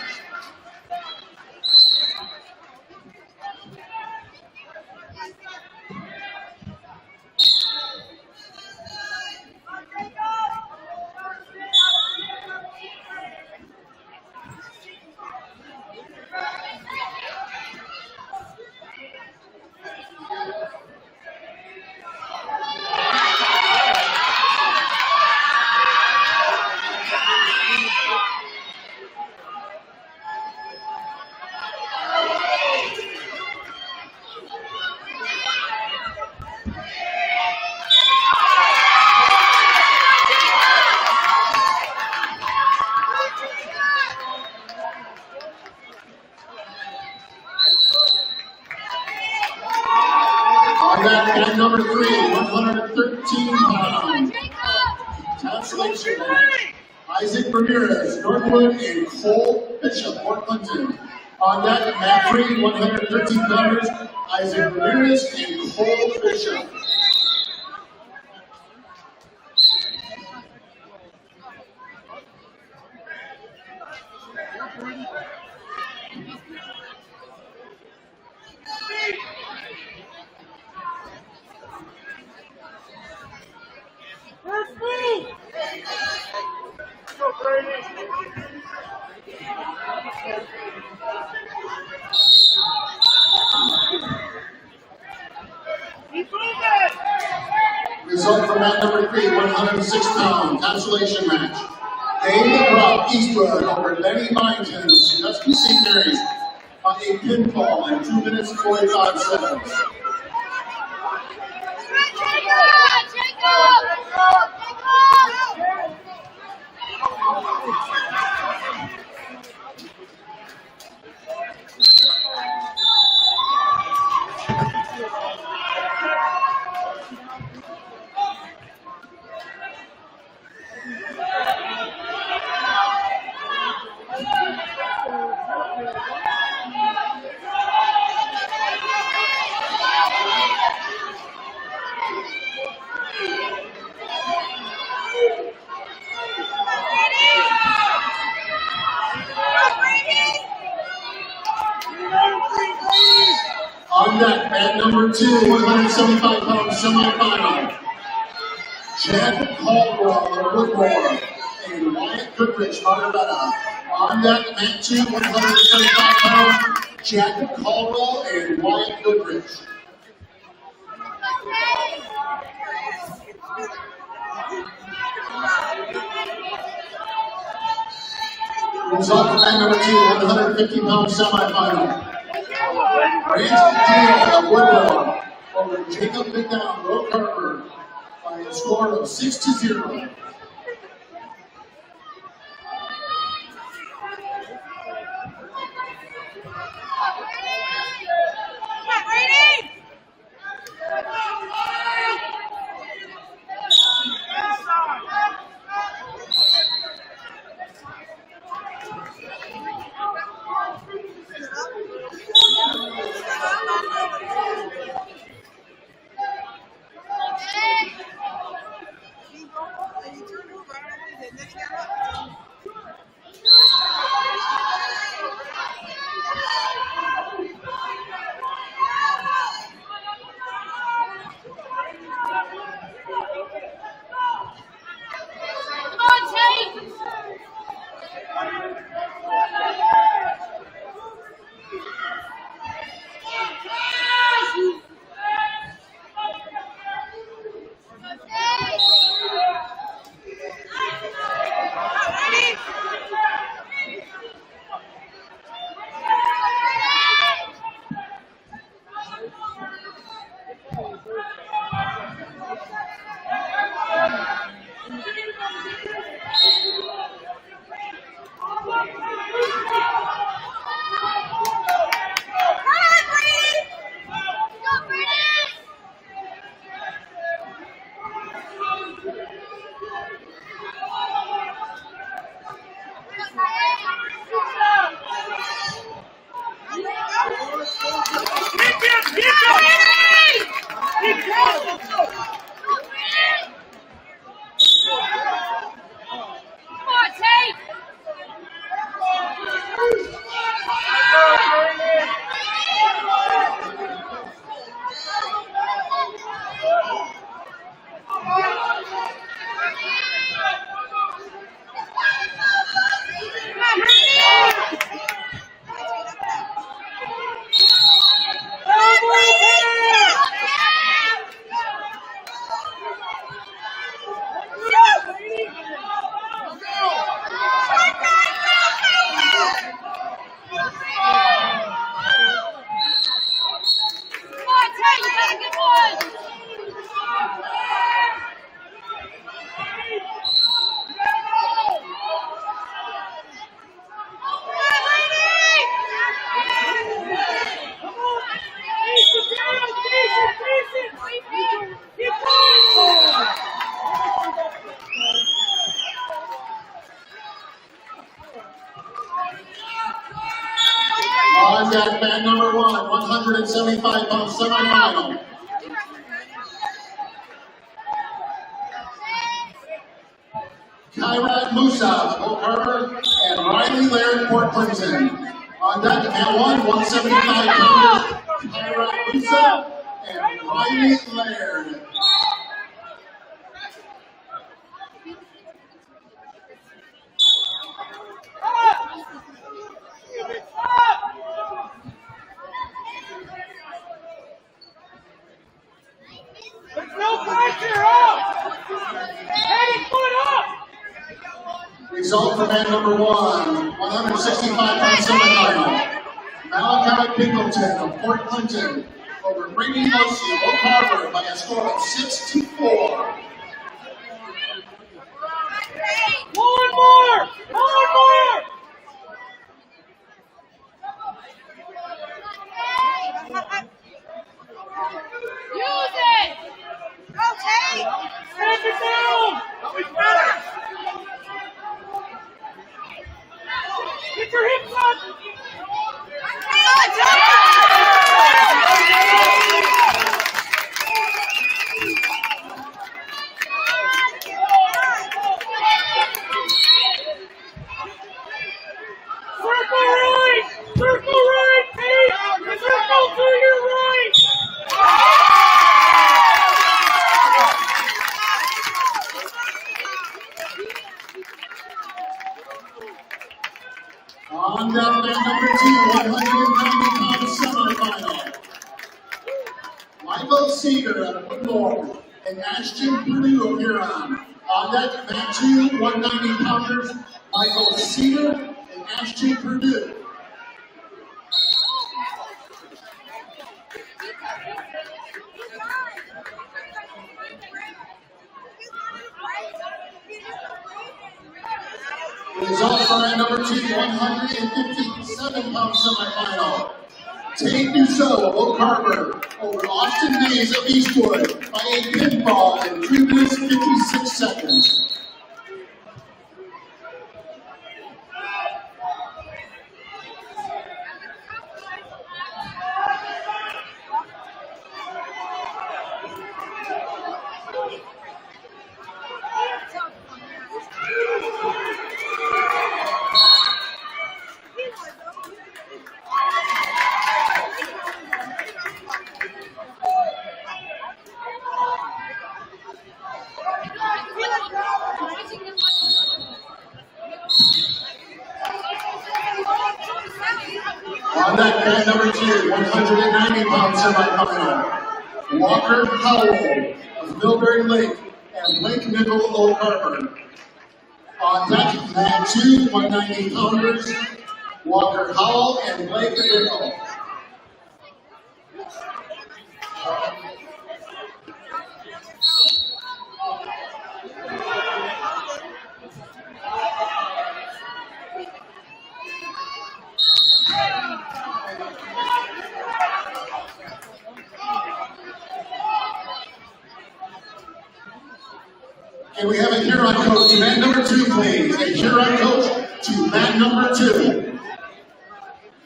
Mat number 3, 113 pounds. Translation. Isaac Ramirez, Northwood, and Cole Bishop, Port Clinton. On deck, mat 3, 113 pounders. Isaac Ramirez and Cole Bishop. Result for mat number 3, 106-pound consolation match. David Brock Eastwood over Lenny Byington of Sandusky St. Mary's on a pinfall in 2 minutes 45 seconds. On deck, mat number 2, 175-pound semifinal. Chad Caldwell of Woodmore and Wyatt Goodrich, Margaretta. On deck, mat 2, 175 pounds. Chad Caldwell and Wyatt Goodrich. Result for mat number 2, 150-pound semifinal. Brandon Deal of Woodmore over Jacob McDowell, Road Carver, by a score of 6-0. On deck, man number 1, 175-pound semifinal. Kyrat Musa, Oak Harbor, and Riley Laird, Port Clinton. On deck, man 1, 175-pound Kyrat Musa and Riley Laird. Result for man number 1, 165-pound semifinal. Malachi Pinkleton of Port Clinton over Brady Mosley of Oak Harbor by a score of 6-4. One more! One more! Use it! Okay! Step it down! Get your hips up! Circle right, Pete! Circle to your right! On down man number 2, 190-pound semifinal. Michael Cedar of Woodmore and Ashton Purdue of Huron. On deck, man 2, 190-pounders, Michael Cedar and Ashton Purdue. Result for man number 2, 157-pound semifinal. Tate Dussault of Oak Harbor over Austin Mays of Eastwood by a pinfall in 3 minutes 56 seconds. On that man number 2, 190-pound semifinal, Walker Howell of Millbury Lake and Lake Nickel Oak Harbor. On deck, man 2, 190-pounders, Walker Howell and Lake Nickel. Can we have a Huron coach to mat number 2, please? A Huron coach to mat number 2.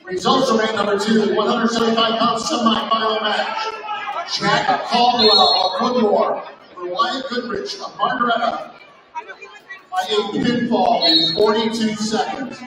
Results for mat number 2, 175-pound semi-final match. Jack Caldwell of Woodmore for Wyatt Goodrich of Margaretta by a pinfall in 42 seconds.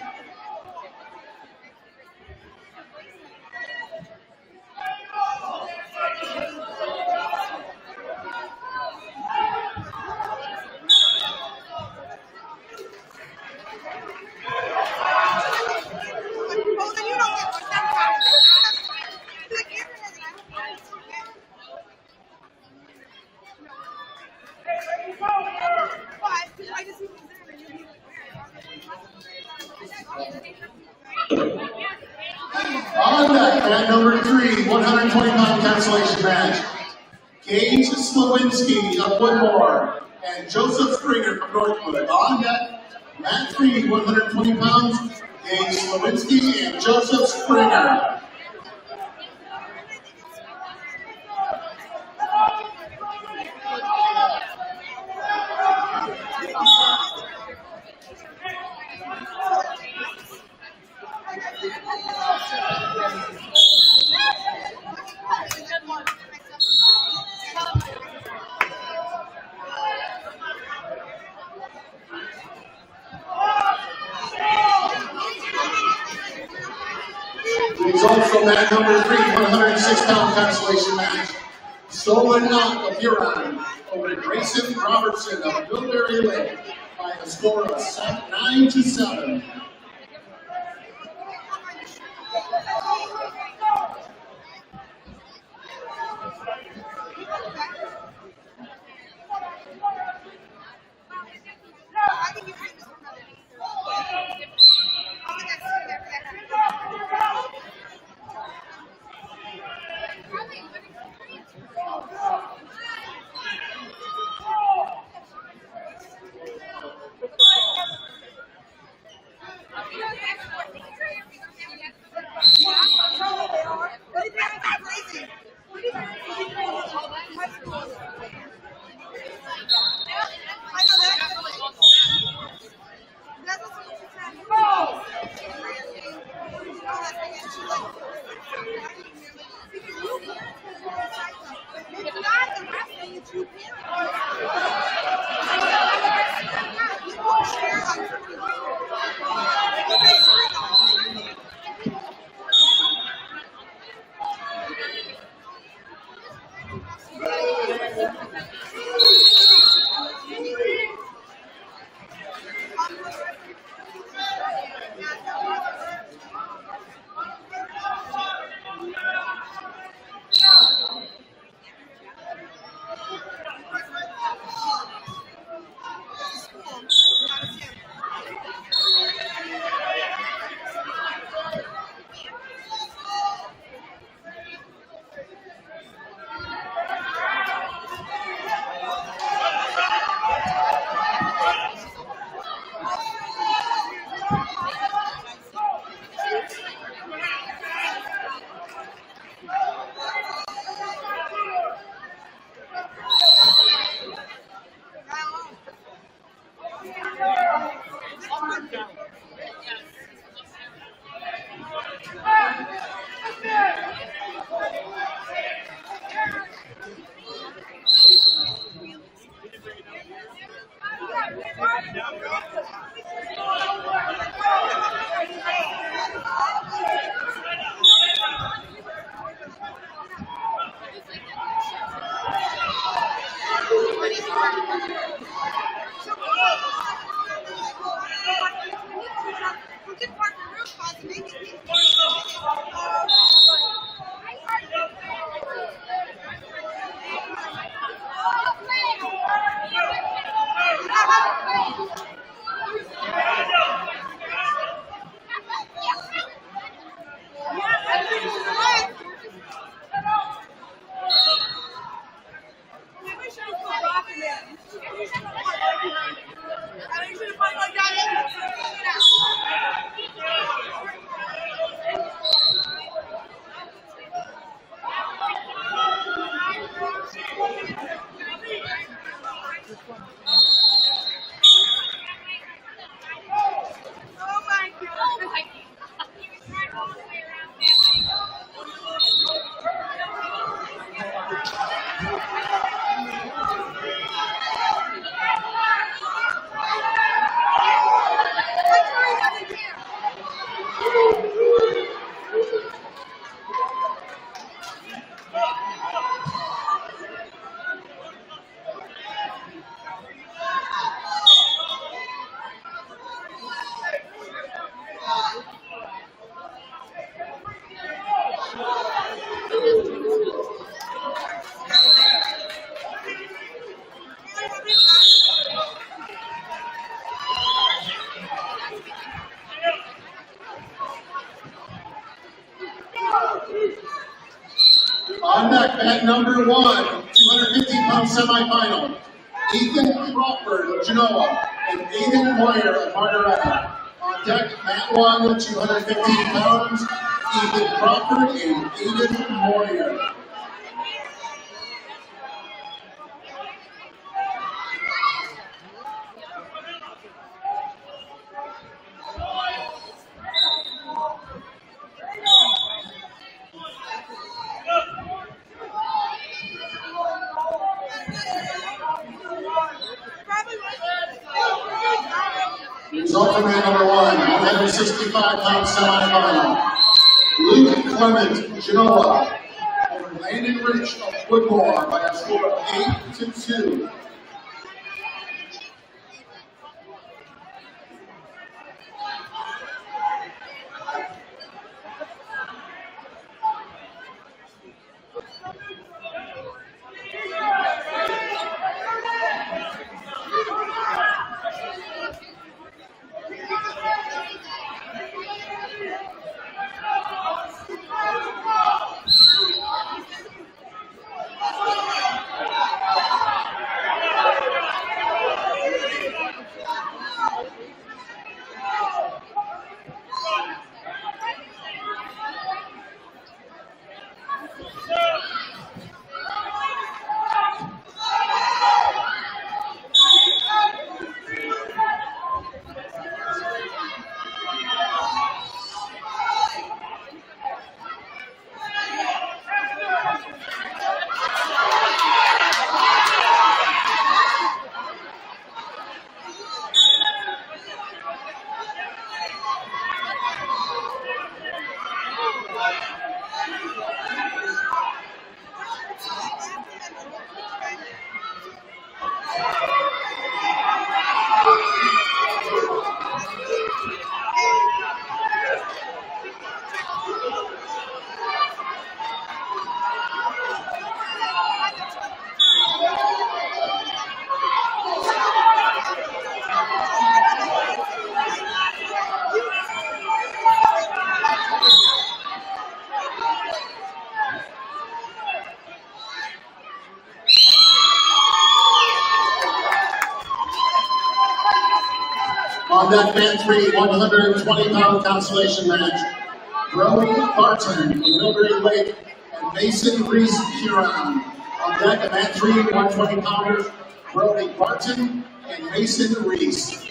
On deck, mat number 3, 120-pound cancellation match. Gage Slowinski of Woodmore and Joseph Springer from Northwood. On deck, mat 3, 120 pounds, Gage Slowinski and Joseph Springer. Results from mat number 3, 106-pound cancellation match. Solon Knott of Huron over Grayson Robertson of Millbury Lake by a score of 9-7. On deck, mat number 1, 215-pound semifinal. Ethan Crawford of Genoa and Aiden Moyer of Margaretta. On deck, mat 1, 215 pounds. Ethan Crawford and Aiden Moyer. Result from mat number 1, 165-pound semifinal. Luke Clement, Genoa, over Landon Rich of Woodmore by a score of 8-2. On deck, mat 3, 120-pound consolation match. Brody Barton from Millbury Lake and Mason Reese Huron. On deck, at mat 3, 120-pounders, Brody Barton and Mason Reese.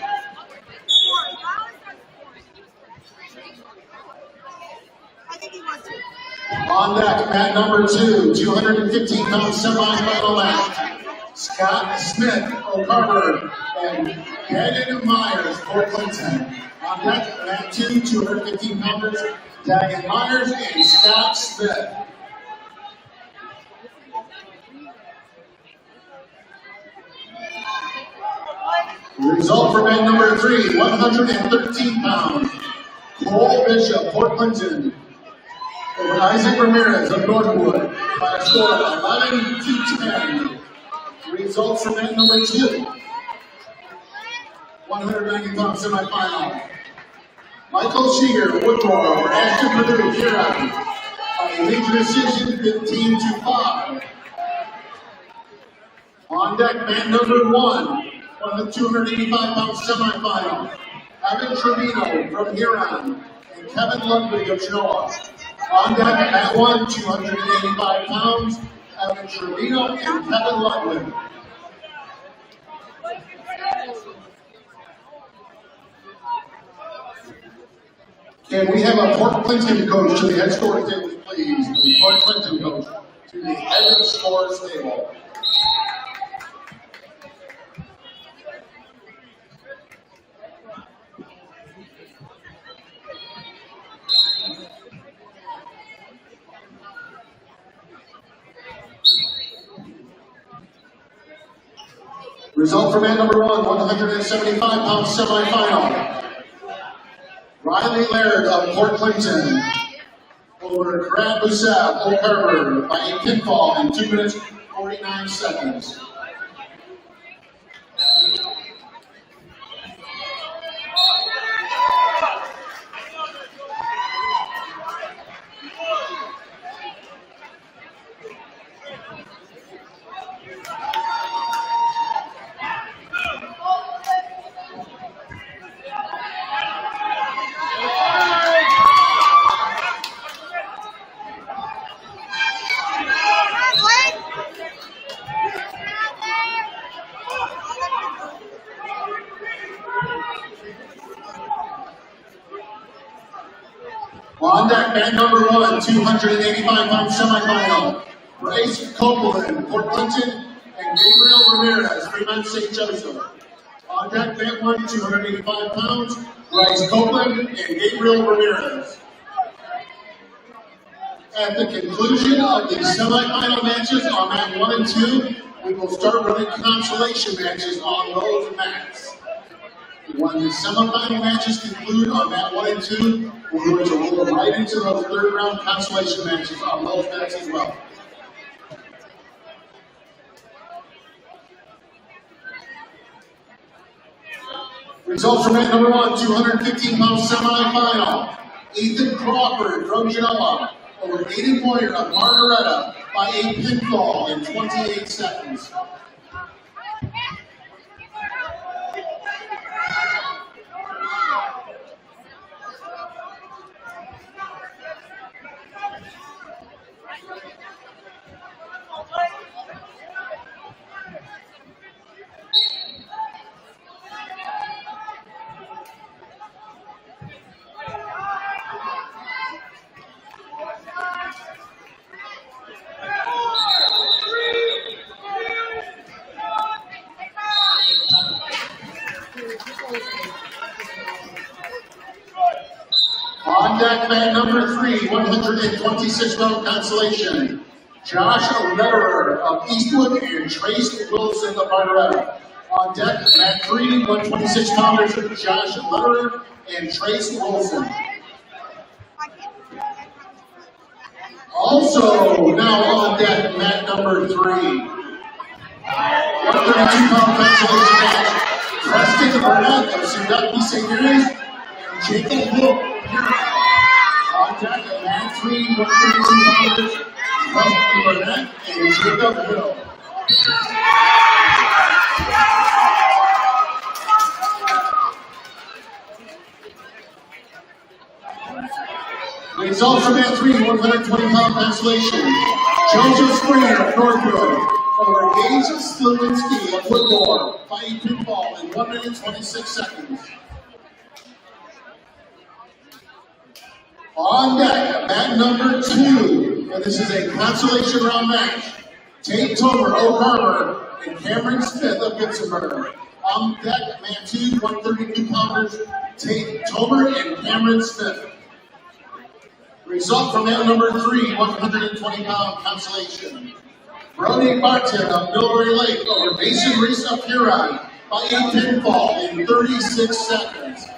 On deck, mat number 2, 215-pound semifinal match. Scott Smith of Harvard and Dagan Myers for Clinton. On deck, mat 2, 215 pounders, Dagan Myers and Scott Smith. The result for mat number 3, 113 pounds, Cole Bishop, Port Clinton, over Isaac Ramirez of Northwood by a score of 11-10. Results from mat number 2, 190-pound semifinal. Michael Sheeger, Woodmore, over Ashton Purdue, Huron, by a major decision, 15-5. On deck, mat number 1, 285-pound semifinal. Evan Trevino from Huron and Kevin Ludwig of Genoa. On deck, mat 1, 285 pounds. Evan Trevino and Kevin Ludwig. Can we have a Port Clinton coach to the head scores table, please? The Port Clinton coach to the head scores table. Result for mat number 1, 175-pound semifinal. Riley Laird of Port Clinton over Brad Boussac, Oak Harbor by a pinfall in 2 minutes, 49 seconds. On deck, man number 1, 285-pound semifinal. Bryce Copeland, Port Clinton, and Gabriel Ramirez, Fremont St. Joseph. On deck, man 1, 285 pounds, Bryce Copeland and Gabriel Ramirez. At the conclusion of the semifinal matches on mat 1 and 2, we will start running consolation matches on those mats. When the semifinal matches conclude on mat 1 and 2, we're going to roll right into those third round consolation matches on those mats as well. Results from mat number 1, 215-pound semifinal. Ethan Crawford from Genoa over Aiden Moyer of Margaretta by a pinfall in 28 seconds. On deck, mat number 3, 126-pound consolation. Josh Lederer of Eastwood and Trace Wilson of Margaretta. On deck, mat 3, 126-pounders, Josh Lederer and Trace Wilson. Also, now on deck, mat number 3, 132-pound consolation match. Preston Burnett of Sandusky St. Mary's and Jacob Hill. On deck at mat 3, 132-pounders, Preston Burnett and Jacob Hill. Results from mat 3, 120-pound consolation. Joseph Springer of Northwood over Gage Slewinski of Woodmore by a pinfall in 1 minute 26 seconds. On deck, mat number 2, and this is a consolation round match. Tate Tomer, Oak Harbor, and Cameron Smith of Gibsonburg. On deck, mat 2, 132-pounders, Tate Tomer and Cameron Smith. Result from mat number 3, 120-pound consolation. Brody Barton of Millbury Lake over Mason Reese of Huron by a pinfall in 36 seconds.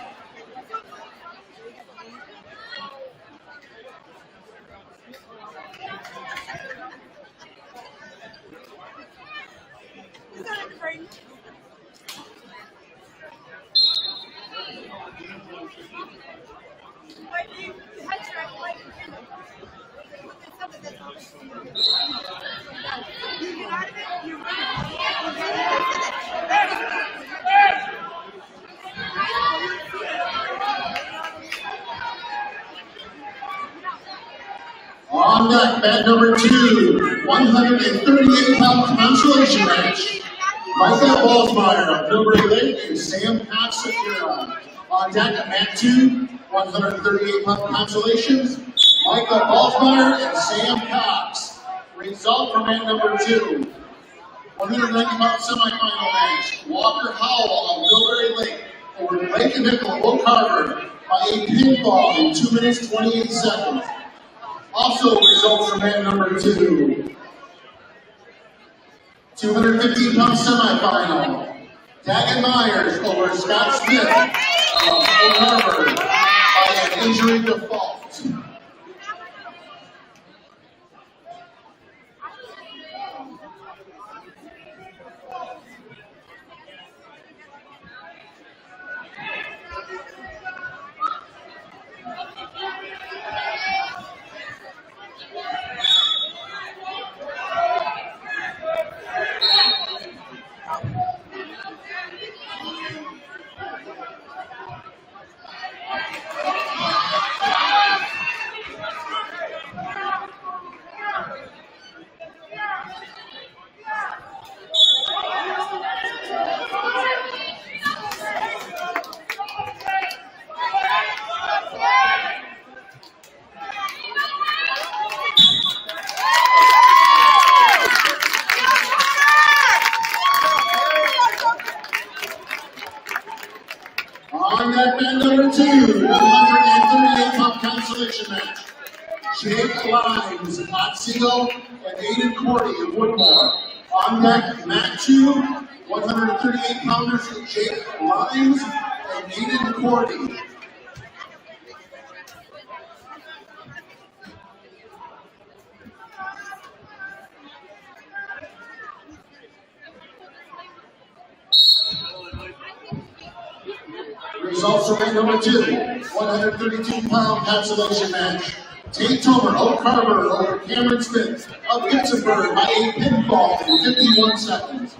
On deck, mat number 2, 138-pound consolation match. Michael Balsmeyer of Millbury Lake and Sam Cox of Huron. On deck at mat 2, 138-pound consolations. Michael Balsmeyer and Sam Cox. Result from mat number 2, 190-pound semifinal match. Walker Howell of Millbury Lake over Blake and Nickel of Oak Harbor by a pinfall in 2 minutes 28 seconds. Also results from mat number 2, 215-pound semifinal. Dagan Myers over Scott Smith of Oak Harbor by an injury default. number 2, 138-pound consolation match. Jake Lyons, Otsego, and Aiden Cordy of Woodmore. On deck, Mat 2, 138-pounders Jake Lyons and Aiden Cordy. Results from number 2, 132-pound consolation match. Tate Tomer of Carver over Cameron Smith of Gibsonburg by a pinfall in 51 seconds.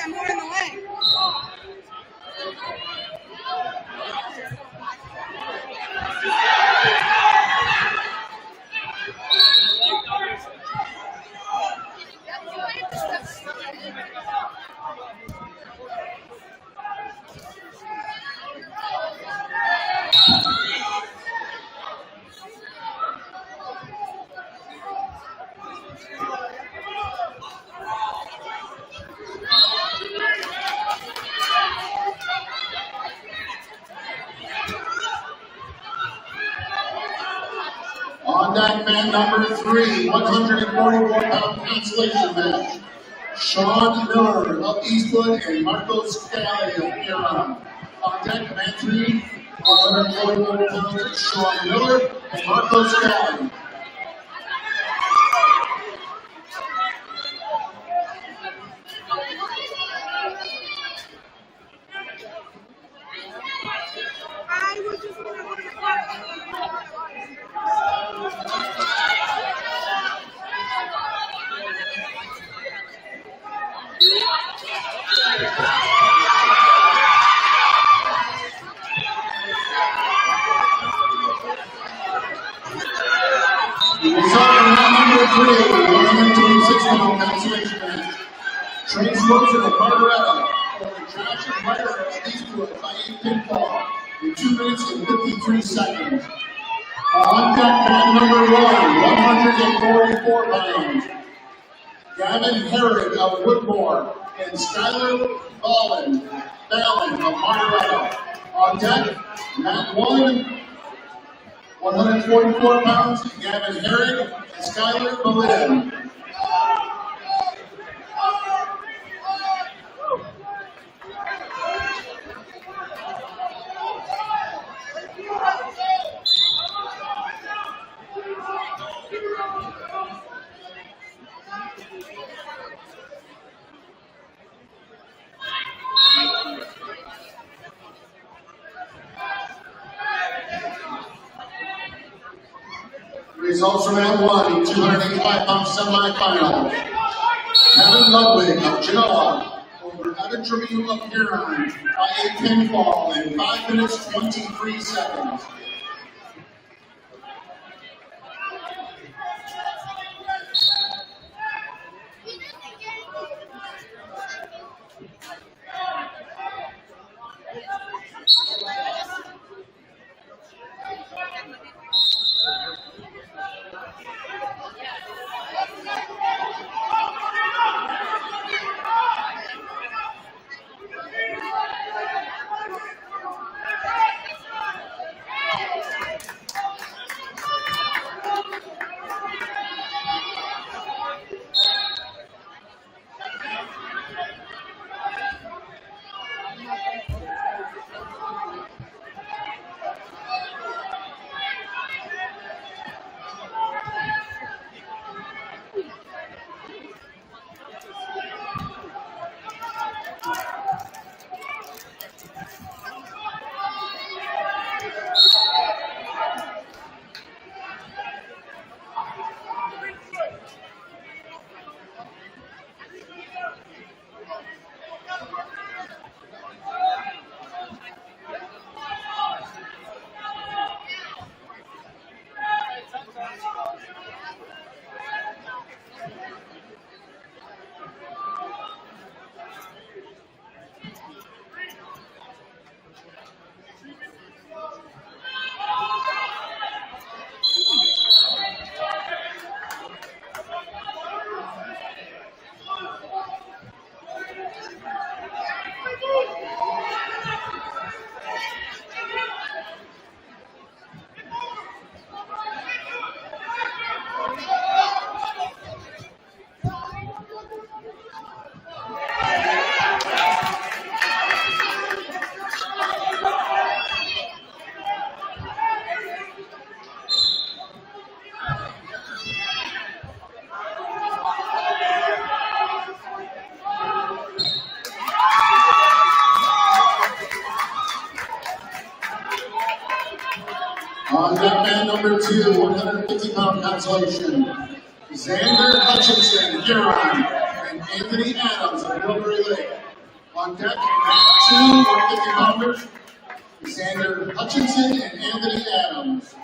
I'm more in the way. On deck, man number 3, 144-pound consolation match. Sean Miller of Eastwood and Marcos Scally of Huron. On deck, man 3, 144 pounds, Sean Miller and Marcos Scally. I was just going to look at Number 3, 126-pound consolation match. Trace Wilson of Margaretta over Josh and Ryder of Eastwood by a pinfall in 2 minutes and 53 seconds. On deck, man number 1, 144 pounds. Gavin Herod of Woodmore and Skylar Ballin of Margaretta. On deck, Mat 1, 144 pounds, Gavin Herod and Skylar Ballin. Results from round 1, 285-pound semifinal. Kevin Ludwig of Genoa over Evan Trevino of Huron by a pinfall in 5 minutes 23 seconds. number 2, 150-pound consolation, Xander Hutchinson, Huron, and Anthony Adams of Millbury Lake. On deck, mat 2, 150-pounders, Xander Hutchinson and Anthony Adams.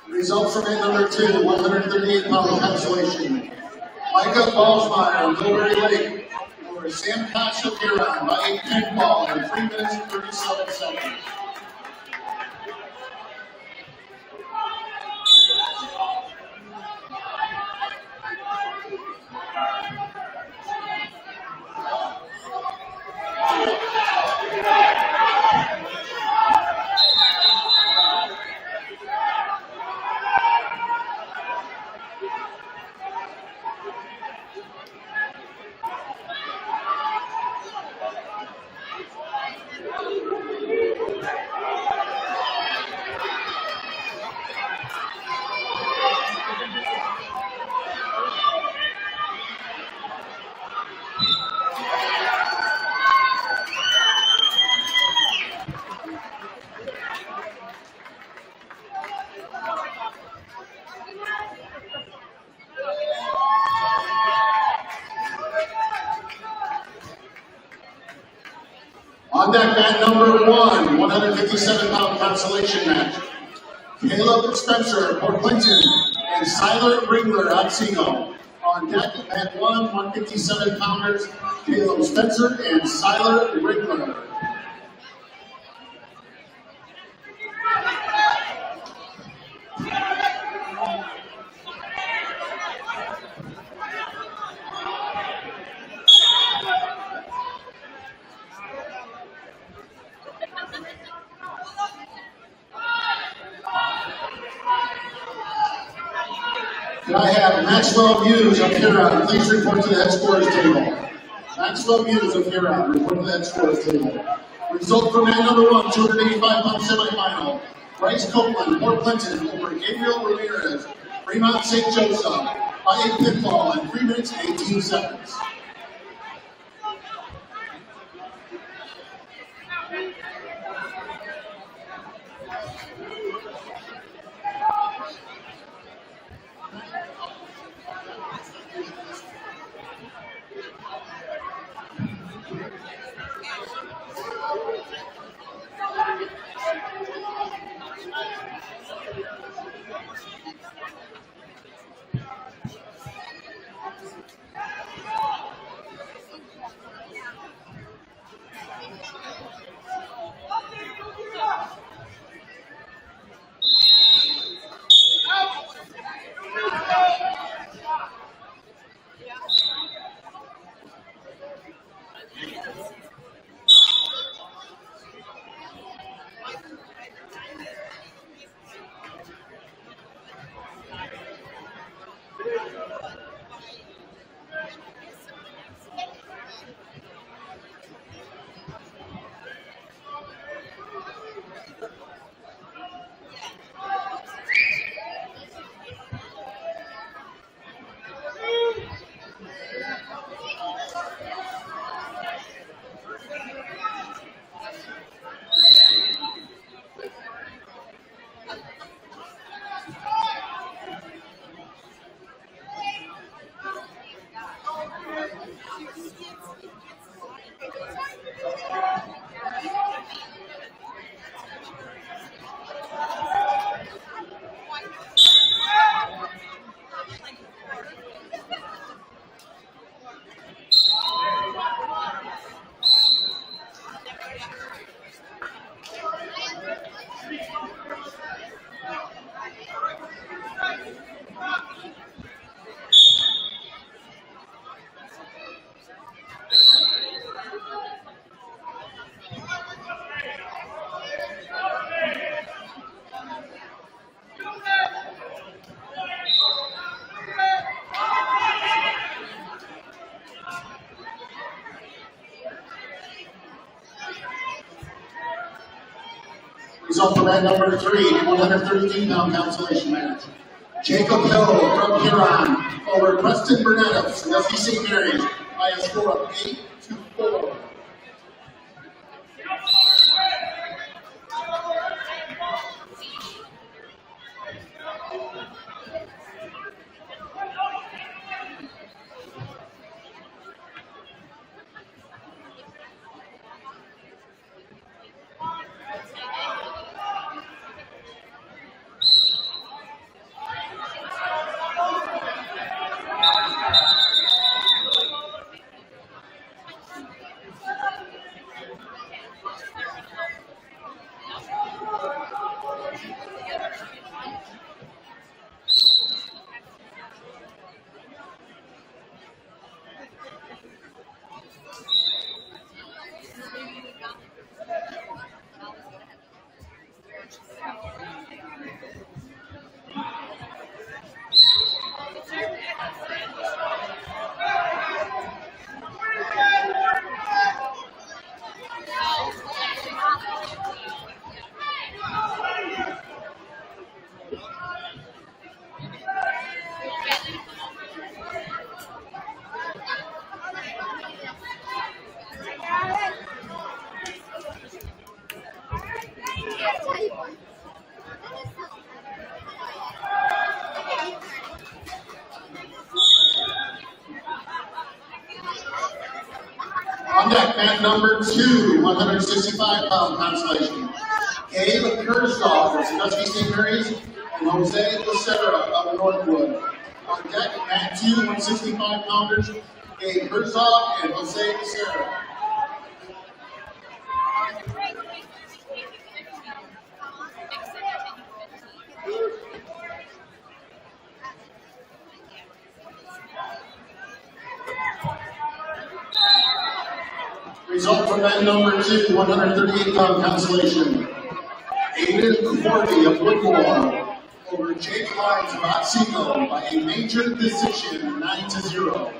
Results from mat number 2, 138-pound consolation. Micah Ballsmeyer, Millbury Lake, over Sam Koch of Huron by 8 pinfall in 3 minutes and 37 seconds. On deck, mat number 1, 157-pound consolation match. Caleb Spencer, Port Clinton, and Siler Ringler, Otsego. On deck, mat 1, 157-pounders, Caleb Spencer and Siler Ringler. Can I have Maxwell Muse of Huron please report to the head scorers table? Maxwell Muse of Huron, report to the head scorers table. Result from mat number 1, 285-pound semifinal. Bryce Copeland, Port Clinton, over Gabriel Ramirez, Fremont St. Joseph, by 8 pinfall in 3 minutes and 18 seconds. Result for mat number 3, 132-pound consolation match. Jacob Hill from Huron over Preston Burnett of Sandusky St. Mary's by a score of 8-4. On deck, mat number 2, 165-pound consolation. Gabe Kershaw of Sandusky St. Mary's and Jose Becerra of Northwood. On deck, mat 2, 165-pounders, Gabe Kershaw and Jose Becerra. Result from mat number 2, 138-pound consolation. Aiden Cordy of Woodmore over Jake Lyons of Otsego by a major decision, 9-0.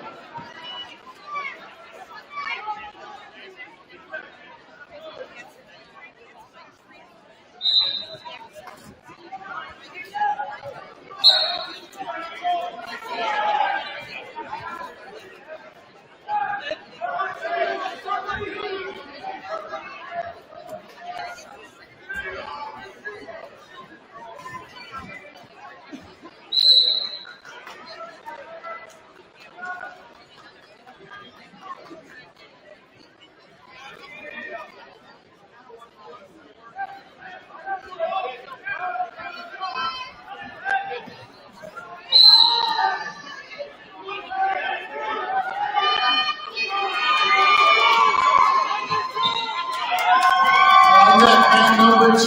Number 2,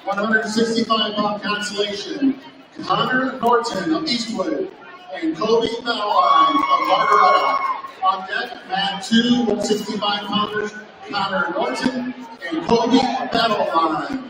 165-pound consolation, Connor Norton of Eastwood and Kobe Madeline of Margaretta. On deck, mat 2, 165-pounders, Connor Norton and Kobe Madeline.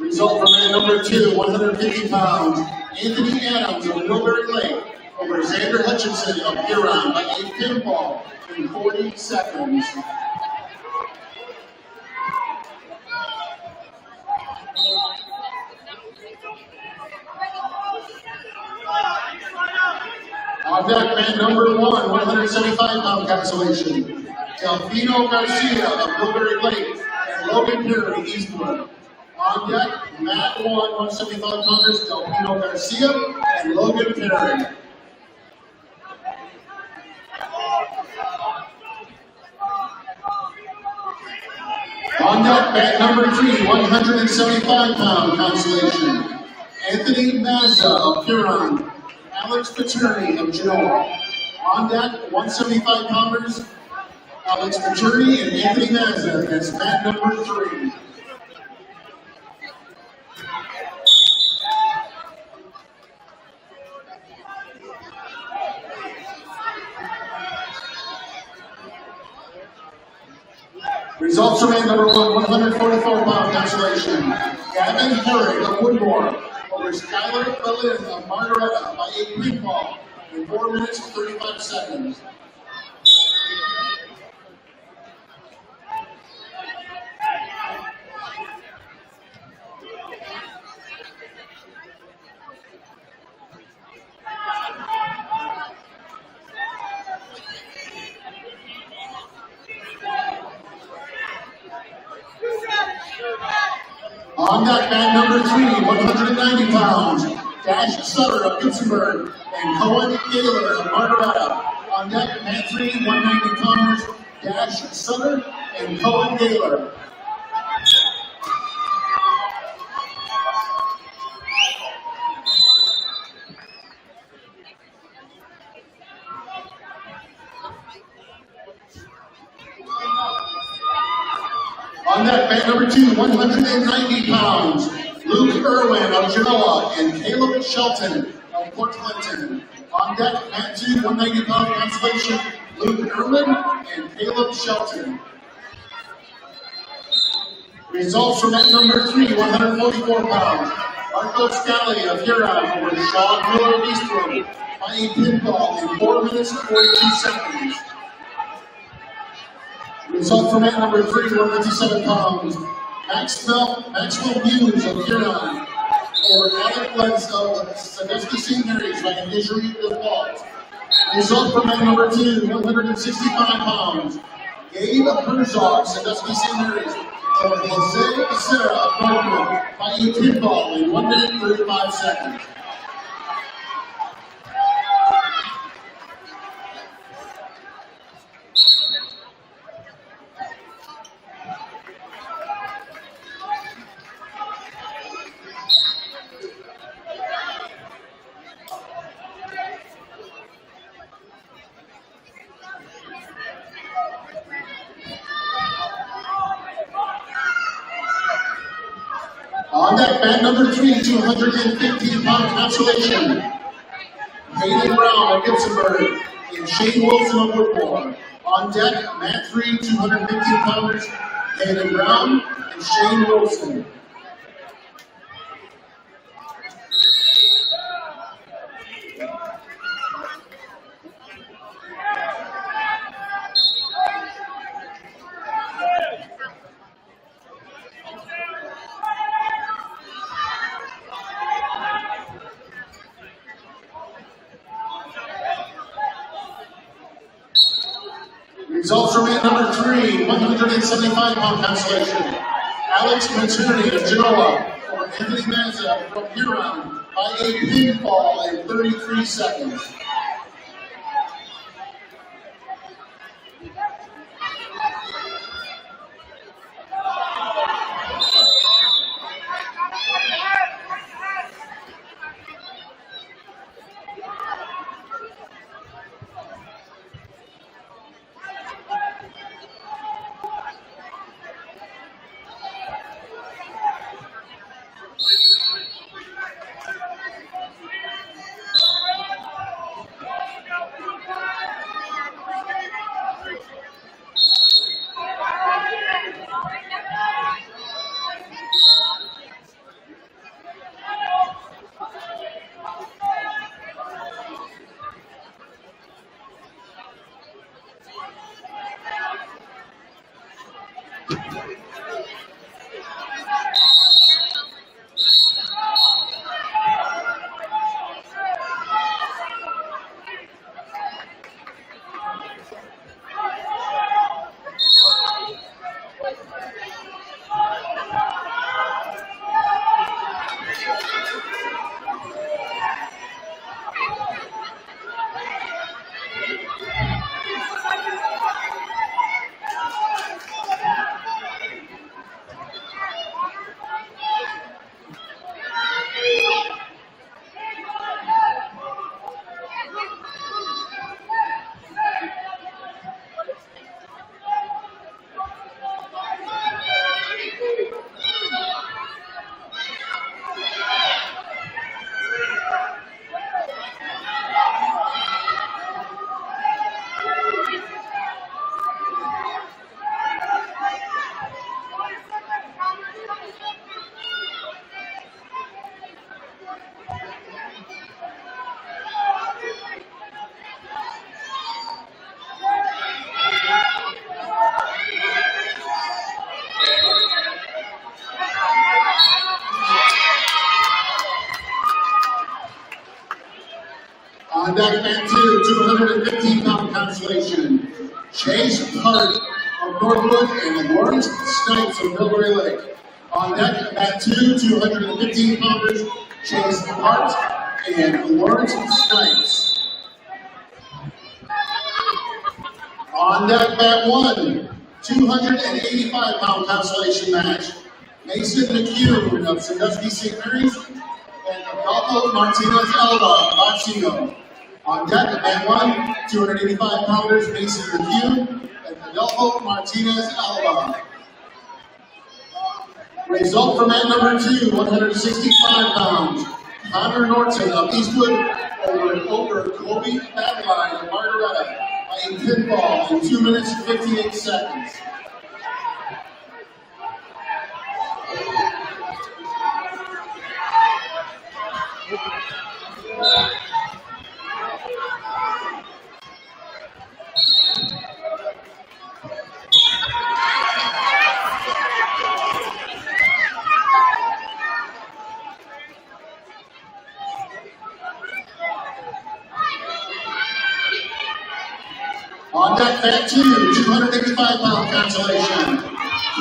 Result from mat number 2, 150 pounds, Anthony Adams of Millbury Lake over Xander Hutchinson of Huron by a pinfall in 40 seconds. On deck, mat number 1, 175-pound consolation, Delfino Garcia of Millbury Lake and Logan Perry, Eastwood. On deck, mat 1, 175-pounders, Delfino Garcia and Logan Perry. On deck, mat number 3, 175-pound consolation, Anthony Mazza of Huron, Alex Paterni of Genoa. On deck, 175-pounders, Alex Paterni and Anthony Mazza against mat number 3. Results from number 144-pound consolation. Gavin Herrick of Woodmore over Skylar Berlin of Margaretta by a pinfall in 4 minutes and 35 seconds. On deck, man number 3, 190 pounds, Dash Sutter of Gibsonburg and Cohen Gaylor of Margaretta. On deck, man 3, 190 pounders, Dash Sutter and Cohen Gaylor. On deck, man number 2, 190 pounds, Luke Irwin of Genoa and Caleb Shelton of Port Clinton. On deck, man 2, 190-pound consolation, Luke Irwin and Caleb Shelton. Results from at number 3, 144 pounds, Marco Scally of Huron over Sean Miller of Eastwood by a pinfall in 4 minutes and 42 seconds. Result from at number 3, 157 pounds, Maxwell Hughes of Huron over Alec Lentz of Sandusky St. Mary's by an injury default. Result from at number 2, 165 pounds, Gabe Herzog, Sandusky St. Mary's over Jose Becerra of Northwood by a pinfall in 1 minute and 35 seconds. On deck, man number 3, 215-pound consolation, Hayden Brown of Gibsonburg and Shane Wilson of Woodmore. On deck, man 3, 215-pounders, Hayden Brown and Shane Wilson. Results from at number 3, 175-pound consolation, Alex Maternity of Genoa over Anthony Mazza from Huron by a pinfall in 33 seconds. On deck, mat 2, 215-pound constellation. Chase Hart of Northwood and Lawrence Snipes of Millbury Lake. On deck, mat 2, 215-pounders. Chase Hart and Lawrence Snipes. On deck, mat 1, 285-pound constellation match. Mason McCune of Sandusky St. Mary's and Adolfo Martinez Elba, Boxino. On deck, mat 1, 285-pounders, Mason McCune and Adolfo Martinez Elba. Result for mat number 2, 165 pounds. Connor Norton of Eastwood over Kobe Madeline of Margaretta by a pinfall in 2 minutes and 58 seconds. On deck, mat 2, 285-pound consolation.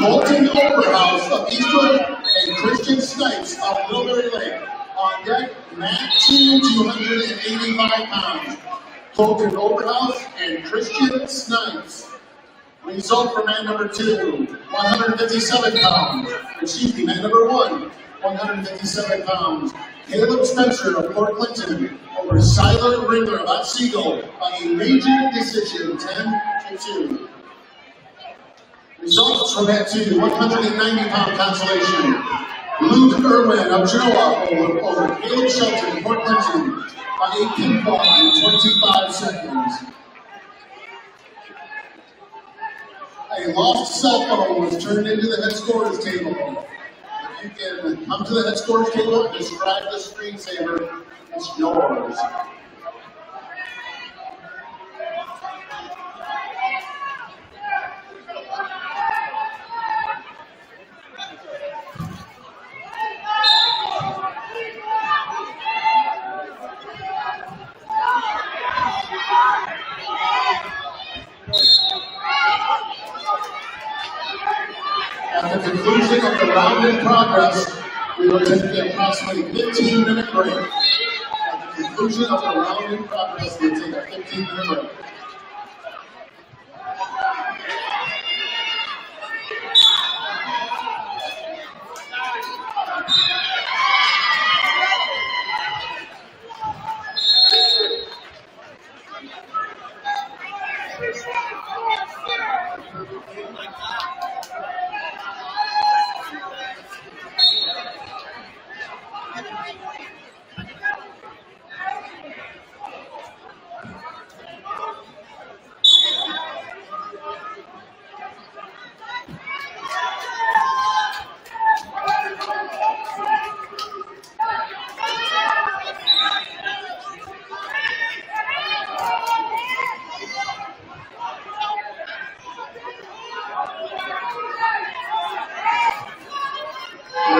Colton Oberhaus of Eastwood and Christian Snipes of Millbury Lake. On deck, mat 2, 285 pounds. Colton Oberhaus and Christian Snipes. Result for mat number 2, 157 pounds. Excuse me, mat number 1, 157 pounds. Caleb Spencer of Port Clinton over Siler Ringler of Otsego by a major decision, 10-2. Results from mat 2, 190-pound consolation. Luke Irwin of Genoa over Caleb Shelton of Port Clinton by a pinfall in 25 seconds. A lost cell phone was turned into the head scorer's table. If you can come to the head scorer's table and describe the screensaver, it's yours. At the conclusion of the round in progress, we will take the approximately 15-minute break. At the conclusion of the round in progress, we will take a 15-minute break.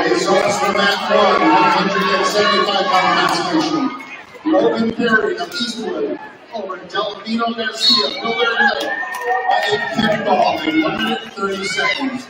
Results from mat 1, 175-pound consolation. Logan Perry of Eastwood over Delfino Garcia of Millbury Lake by a pinfall in 1 minute 30 seconds.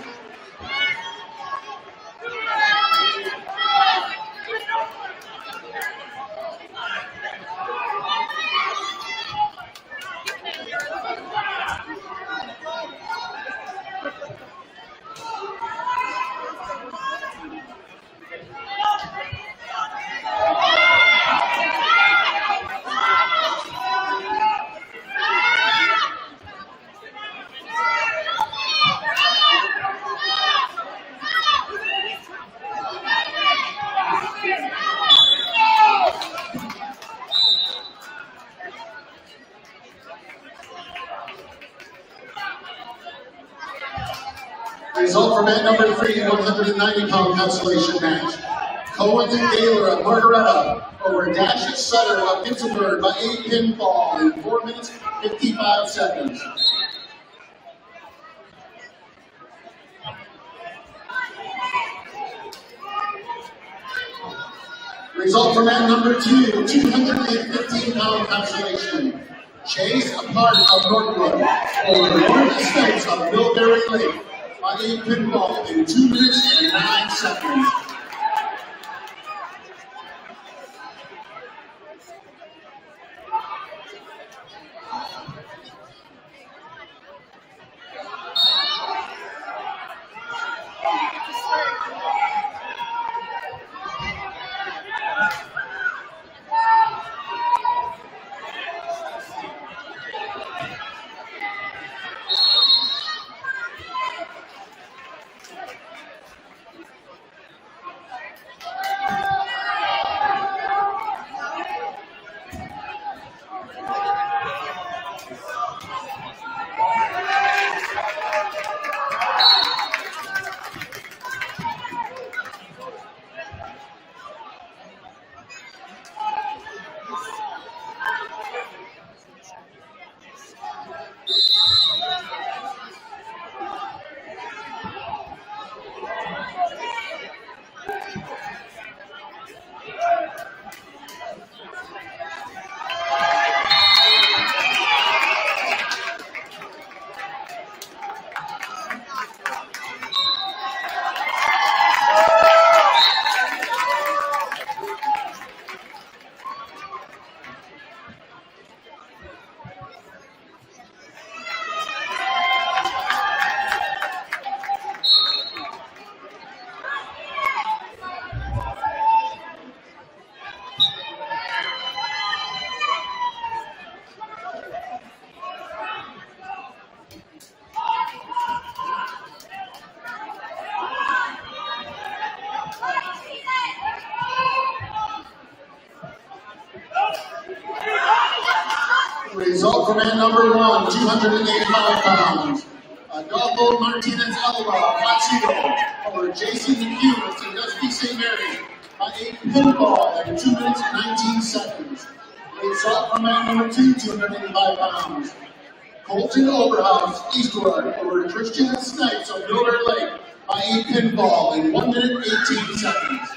Result for mat number 3, 190-pound consolation match. Cohen and Gaylor of Margaretta over Dash Sutter of Gibsonburg by a pinfall in 4 minutes, 55 seconds. Result for mat number 2, 215-pound consolation. Chase, a part of Northwood, over the North Estates of Millbury Lake by a pinfall in 2 minutes and 9 seconds. Result for man number 1, 285 pounds. Adolfo Martinez Alva, Placido, over J.C. McHugh of Sandusky St. Mary's by a pinfall in 2 minutes and 19 seconds. Result for man number 2, 285 pounds. Colton Overhouse, Eastwood, over Christian Snipes of Millbury Lake by a pinfall in 1 minute 18 seconds.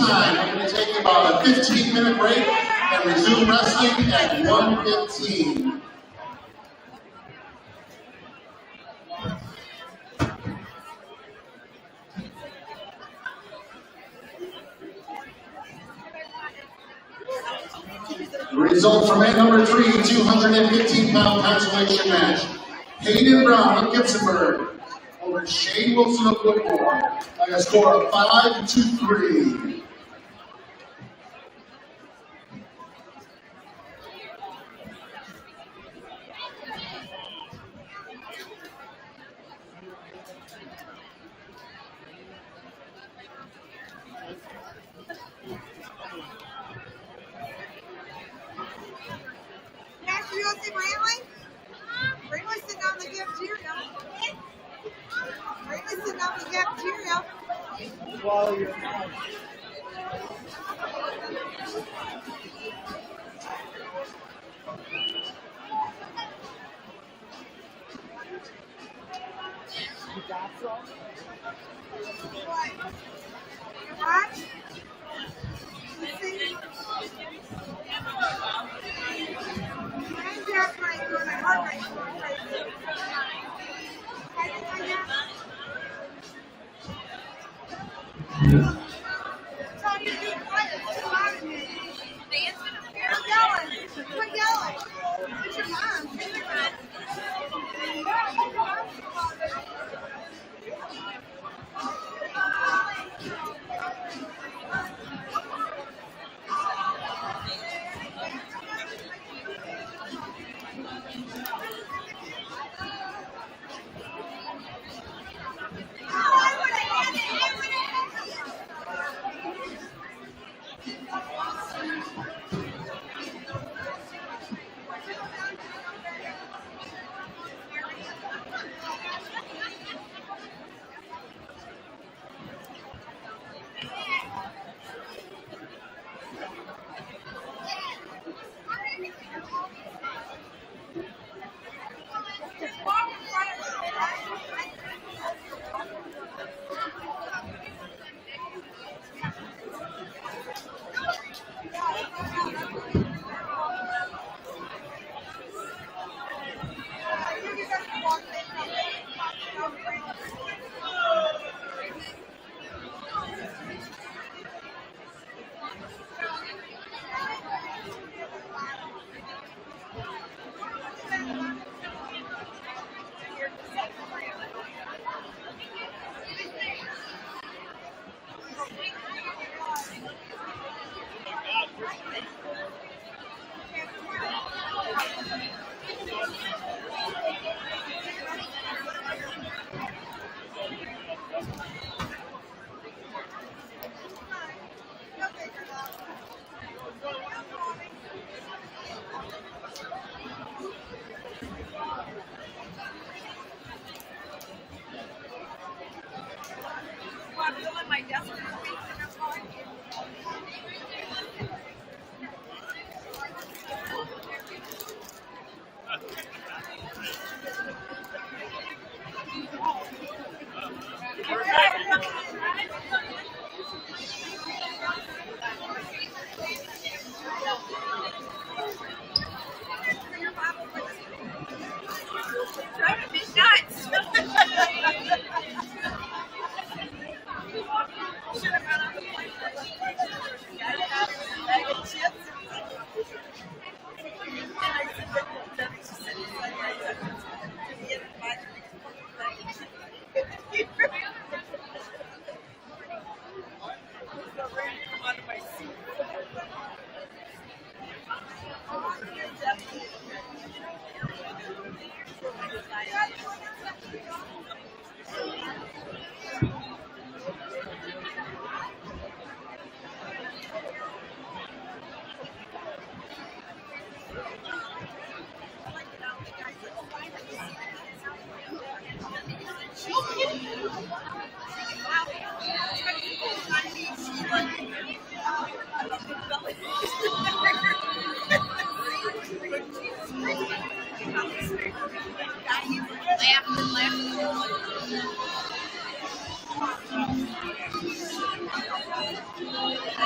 time. We're going to take about a 15-minute break and resume wrestling at 1:15. Result from mat number 3, 215-pound consolation match. Hayden Brown of Gibsonburg over Shane Wilson of Whitmore by a score of 5-3. Master, you want to see Brantley? Brantley's sitting on the cafeteria. Brantley's sitting on the cafeteria. Swallow your mouth. You got some? What? What? Let's see. I'm just trying to do my heart rate going crazy. Can you do that? Tony, you're doing quiet. It's too loud in here. Quit yelling. Quit yelling. It's your mom. It's your mom. Driving me nuts. Should have gone on the plane. Got it out of a bag of chips. And I said, but Debbie, she said, it's like I said, to get a bag of chips. So ready to come out of my seat. Laugh.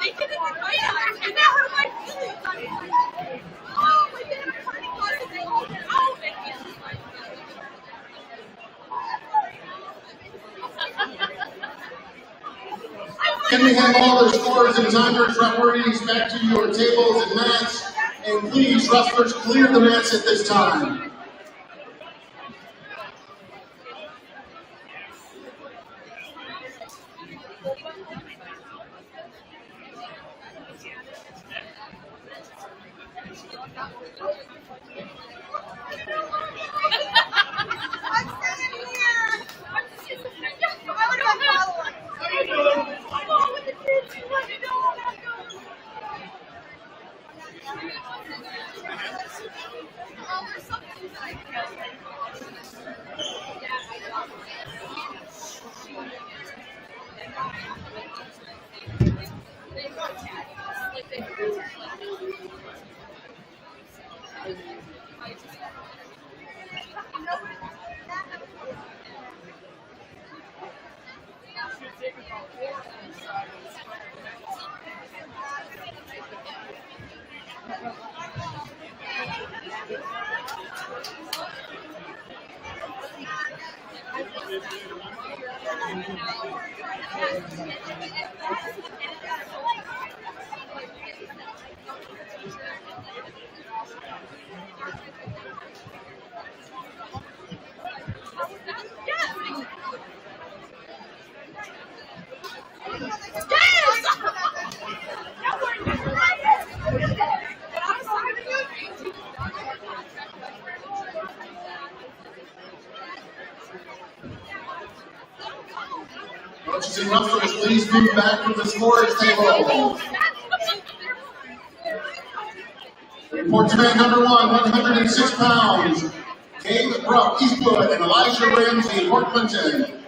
They didn't invite us, and that hurt my feelings. Oh, we did a party card and they all went out. Can we have all the scores and timers, referees back to your tables and mats? And please, wrestlers, clear the mats at this time. I'm standing here. I would have followed. How you doing? Oh, with the kids, you let me know how that goes. Oh, there's something that I can. Coaches and wrestlers, please move back from the scorer's table. Report to man number 1, 106 pounds. Gabe Bruck, Eastwood, and Elijah Ramsey, Port Clinton.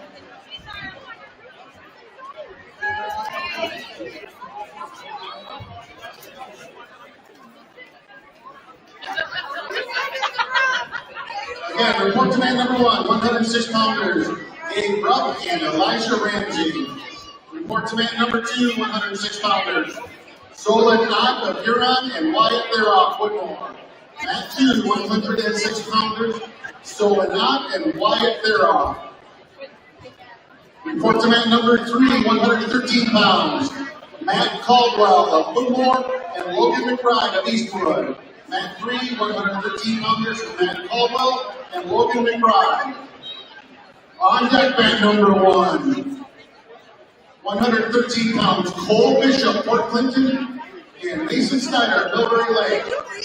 Again, report to man number 1, 106 pounders. Gabe Bruck and Elijah Ramsey. Report to man number 2, 106 pounders. Solon Ott of Huron and Wyatt Theroff, Whitmore. Mat 2, 106 pounders. Solon Ott and Wyatt Theroff. Report to man number 3, 113 pounds. Matt Caldwell of Woodmore and Logan McBride of Eastwood. Mat 3, 113-pounders from Matt Caldwell and Logan McBride. On deck, mat number 1, 113 pounds, Cole Bishop, Port Clinton, and Mason Snyder, Millbury Lake.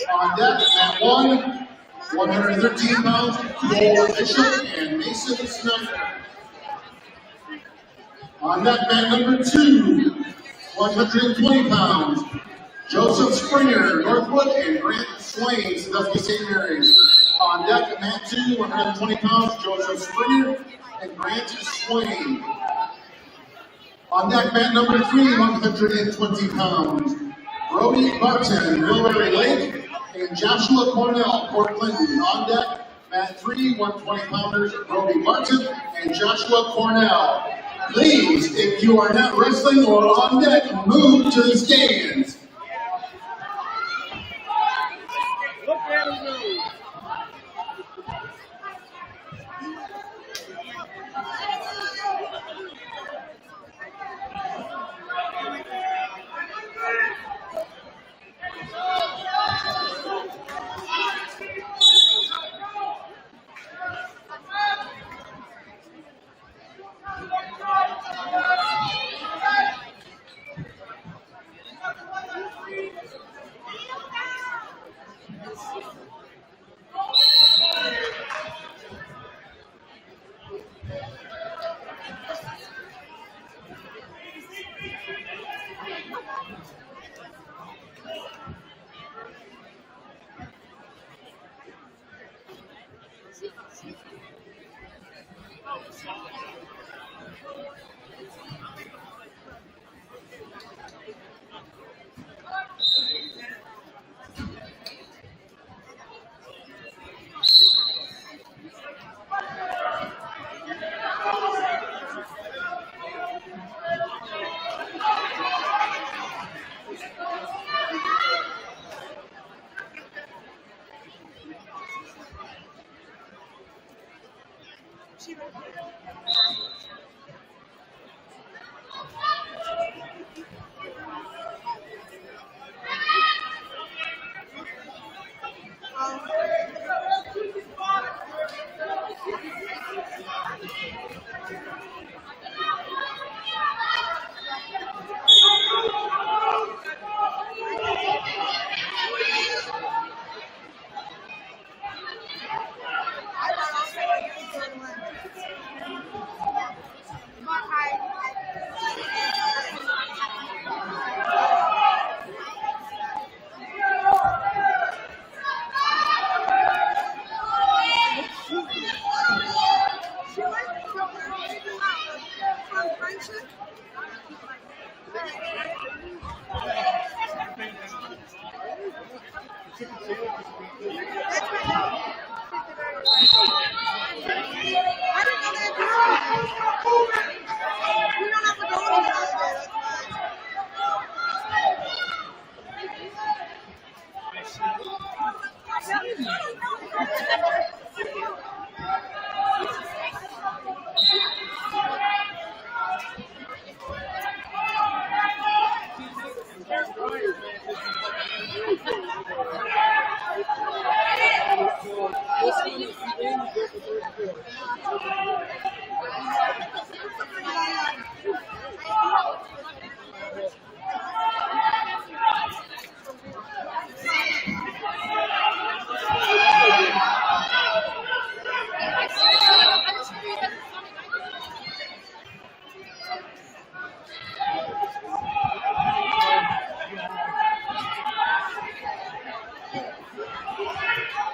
On deck, mat 1, 113 pounds, Cole Bishop and Mason Snyder. On deck, mat number 2, 120 pounds, Joseph Springer, Northwood, and Grant Swain, Sandusky St. Mary's. On deck, mat 2, 120 pounds, Joseph Springer and Grant Swain. On deck, mat number 3, 120 pounds, Brody Barton, Millbury Lake, and Joshua Cornell, Port Clinton. On deck, mat 3, 120-pounders, Brody Barton and Joshua Cornell. Please, if you are not wrestling or on deck, move to the stands. Look at him move.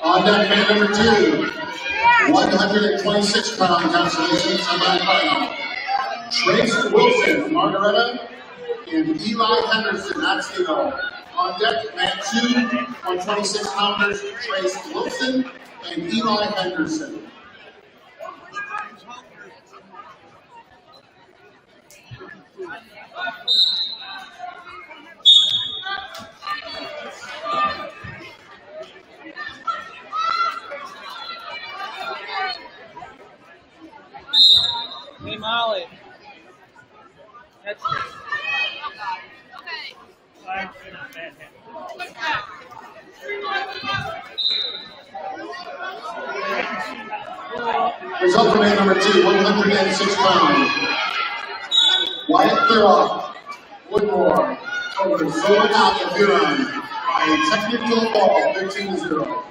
On deck, mat number 2, 126-pound consolation semifinal. Trace Wilson from Margaretta and Eli Henderson, Otsego. On deck, mat 2, 126-pounders, Trace Wilson and Eli Henderson. Hey, Molly. That's it. Result from number 2, 106 pounds. Wyatt Thurlock, Woodmore, over Zoe out of Huron by a technical ball, 15-0.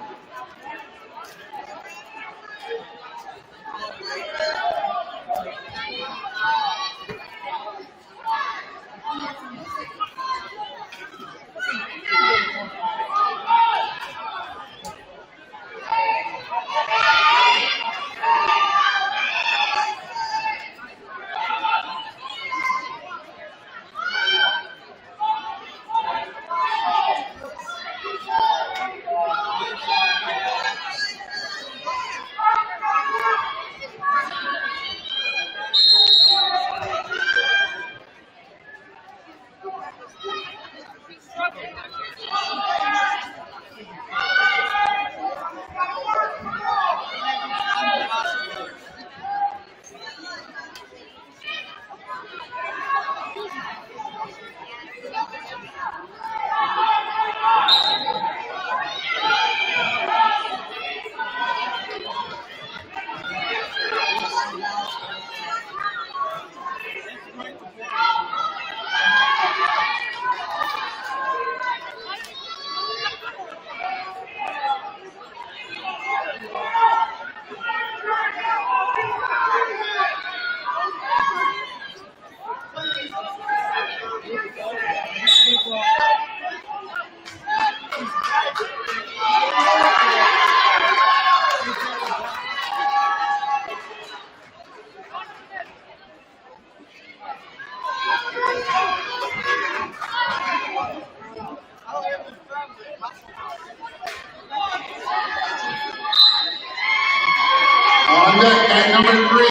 On deck at number 3,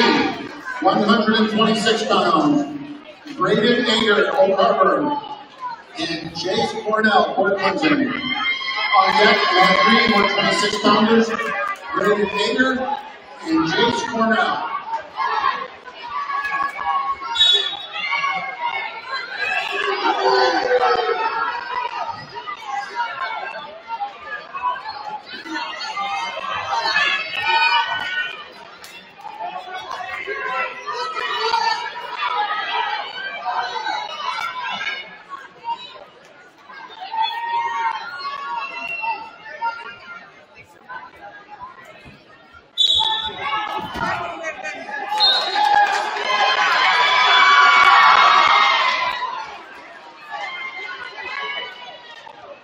126 pounds, Braden Ager, Old Harbor, and Jace Cornell, Port Clinton. On deck at 3, 126 pounders, Braden Ager and Jace Cornell.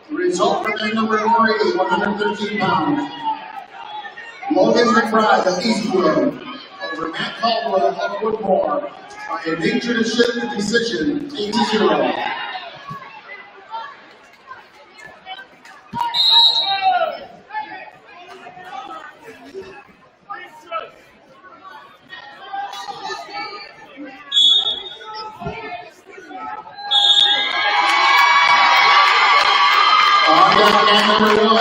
Result for man number 3, 113 pounds. Logan McBride of Eastwood over Matt Caldwell of Woodmore by a nature decision, 8-0. Number 1,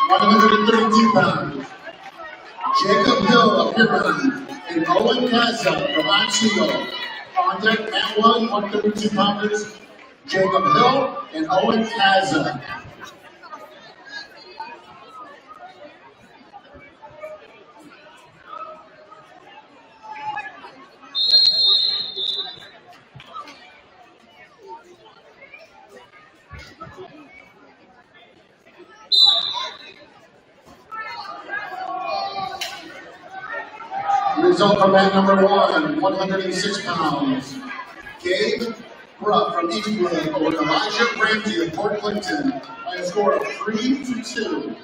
132 pounds. Jacob Hill of Huron and Owen Kaza from Otsego. On deck at 1, 132 pounders. Jacob Hill and Owen Kaza. Result from mat number 1, 106 pounds. Gabe Bruck from Eastwood over Elijah Ramsey of Port Clinton by a score of 3-2.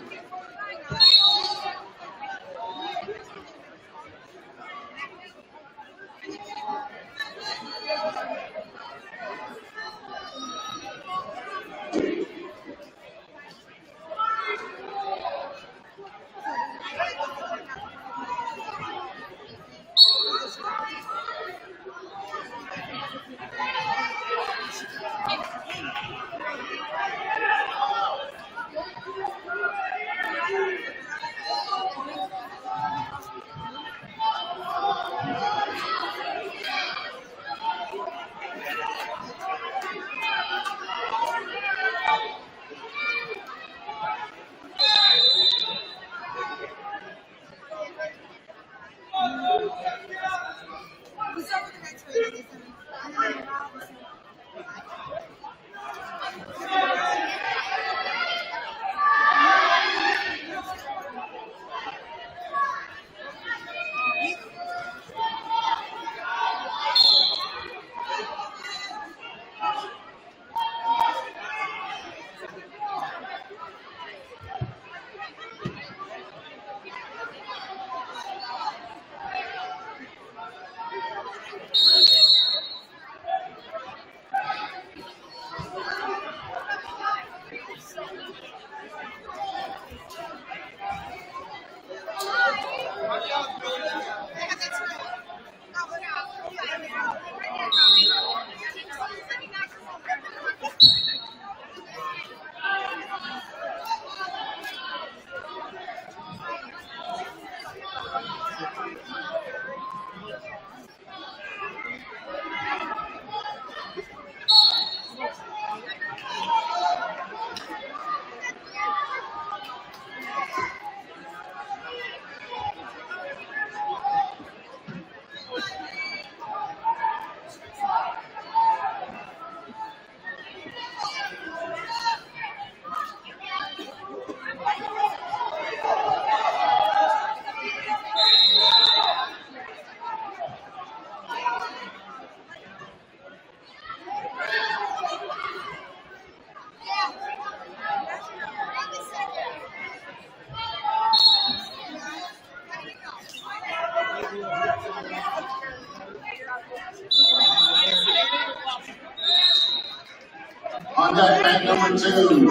On deck, mat number 2,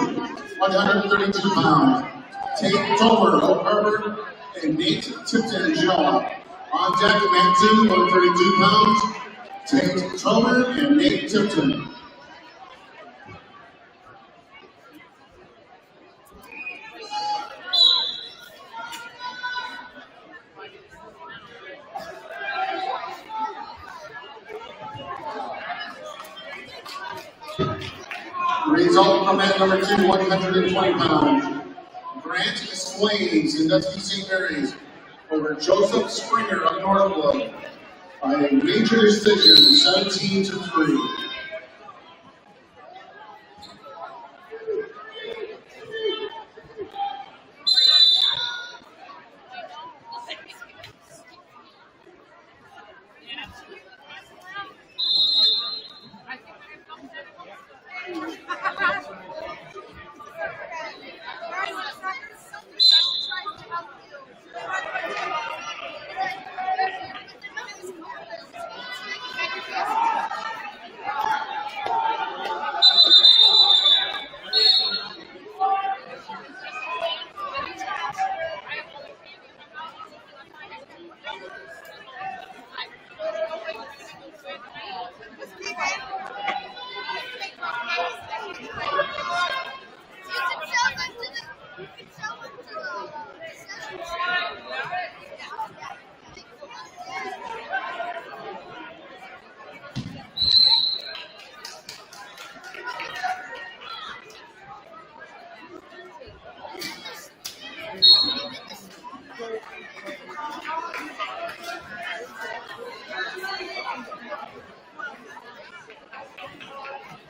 132 pounds. Tate Tomer, Oak Harbor, and Nate Tipton, Genoa. On deck, mat 2, 132 pounds. Tate Tomer and Nate Tipton. Result from mat number 2, 120 pounds. Grant Swains in Dusty St. Mary's over Joseph Springer of Northwood by a major decision, 17-3.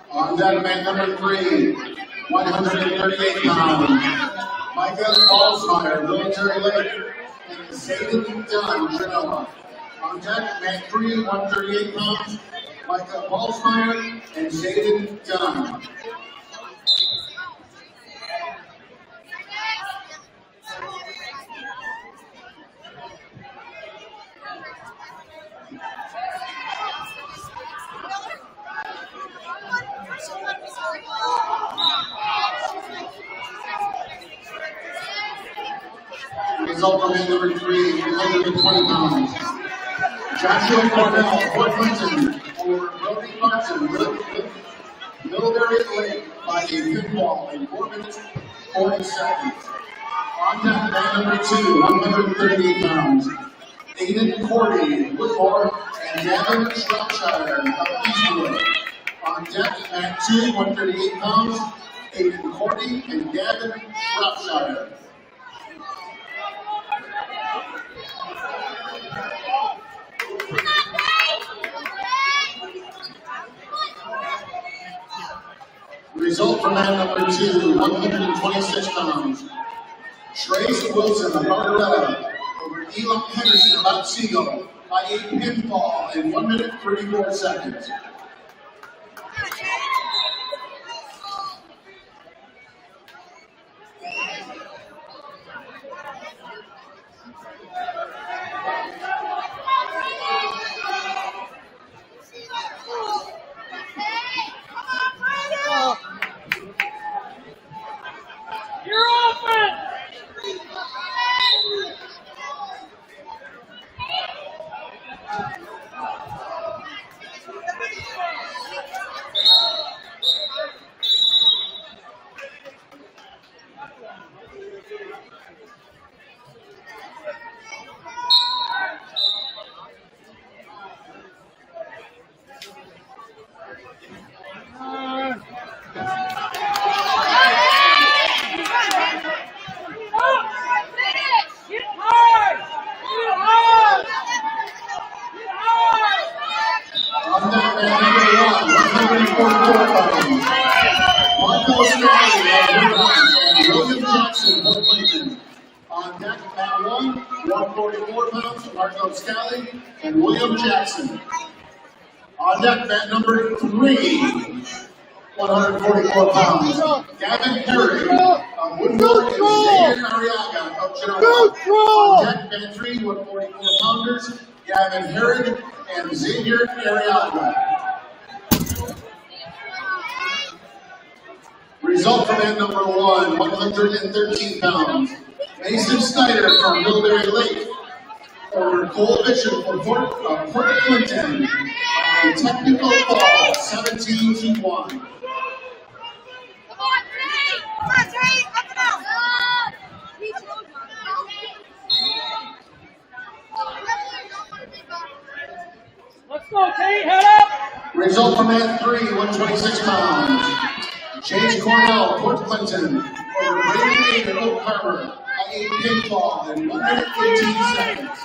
On deck, mat number 3, 138 pounds. Micah Balsmeyer, Military Lake, and Zayden Dunn, Genoa. On deck, mat 3, 138 pounds. Micah Balsmeyer and Zayden Dunn. Result from mat number 3, 120 pounds. Joshua Cornell, Fort Clinton, over Brody Martin, Military Lake by a pinfall in 4 minutes, 40 seconds. On deck, mat number 2, 138 pounds. Aiden Cordy, Woodmore, and Gavin Shropshire of Eastwood. On deck, mat 2, 138 pounds. Aiden Cordy and Gavin Shropshire. Result from mat number 2, 126 pounds. Trace Wilson of Margaretta over Eli Henderson of Mount Siegel by a pinfall in 1 minute, 34 seconds. William Jackson, Fort Clinton. On deck, mat 1, 144 pounds, Marco Scally and William Jackson. On deck, mat number 3, 144 pounds, Gavin Herring of Woodmore and Xavier Arriaga of Genoa. On deck, mat 3, 144 pounders, Gavin Herring and Xavier Arriaga. Result from man number 1, 113 pounds. Mason Snyder from Millbury Lake over Cole Bishop from Port Clinton. Technical fall, 17-1. Come on, Tate! Come on, Tate! Up and out! Let's go, Tate, head up! Result from man 3, 126 pounds. Chase Cornell, Port Clinton, over Brady Reed at Oak Harbor, a pinfall in 1 minute 18 seconds.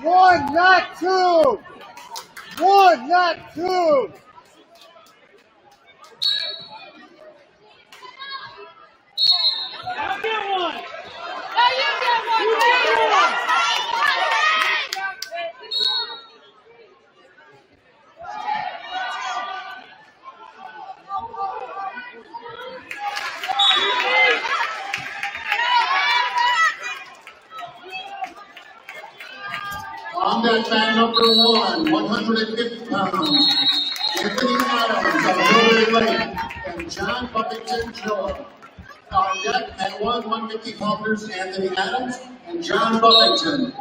One, not two. One, not two. I'll get one! Now you get one, Tate! On that mat number 1, 150 pounds, Anthony Adams of Millbury Lake and John Buffington Joe. On deck at 150 pounders, Anthony Adams and John Buffington.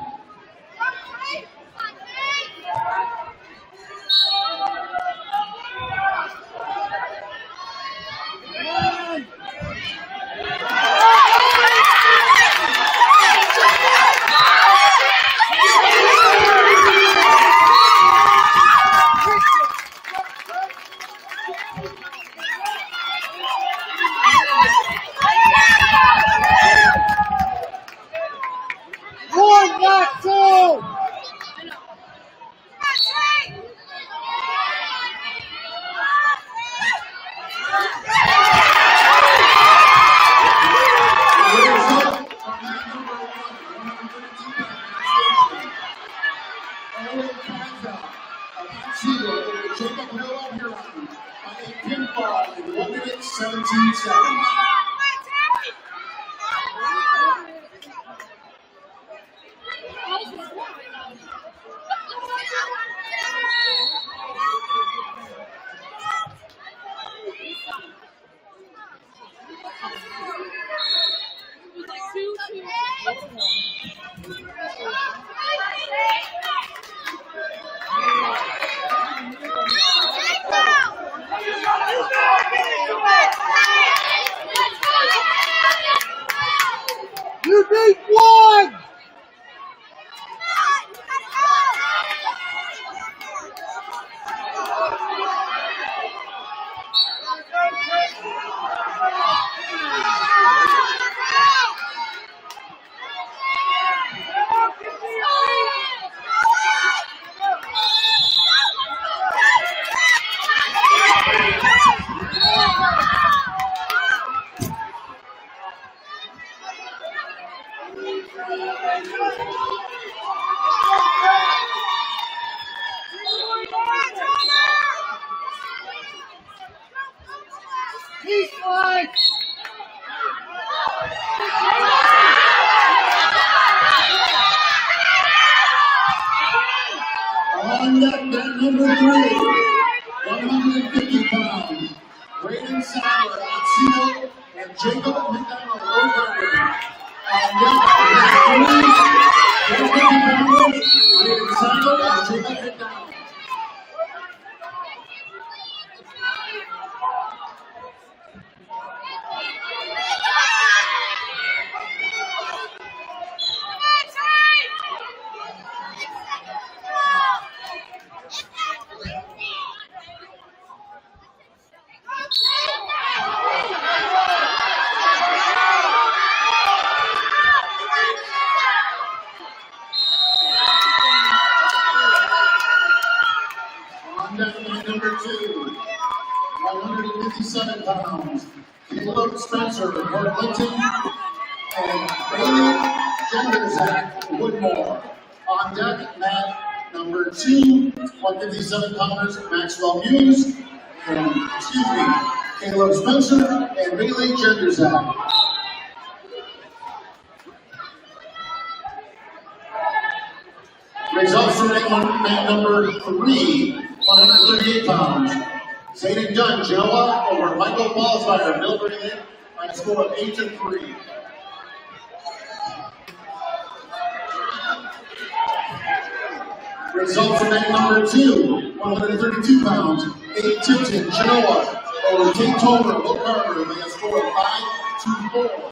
One, not two. Zero over Jacob Hill of Huron by a pinfall in 1 minute 17 seconds. You need one! He's fine! On deck, net number 3, 150 pounds. Braden Sadler, Otsio, and Jacob McDonald, Oberlin. On deck, net 3, 150 pounds. Braden Sadler and Jacob McDonald. On deck, net number 2, 157 pounds. Caleb Spencer, Port Clinton, and Bailey Genderzak, Woodmore. On deck, mat number 2, 157 pounders, Maxwell Hughes, and, Caleb Spencer and Bailey Genderzak. Results for mat number 3, 138 pounds. Zayden Dunn, Genoa over Michael Ballsfire, Millbury Lake, by a score of 8-3. Results for mat number 2, 132 pounds. Abe Tipton, Genoa over Tate Tomer, Will Carter, by a score of 5-4.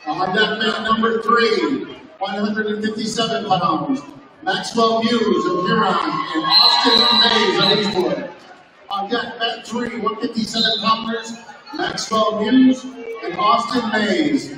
On deck mat number 3, 157 pounds, Maxwell Muse of Huron and Austin Mays of Eastwood. On deck mat 3, 157 pounders, Maxwell Muse and Austin Mays.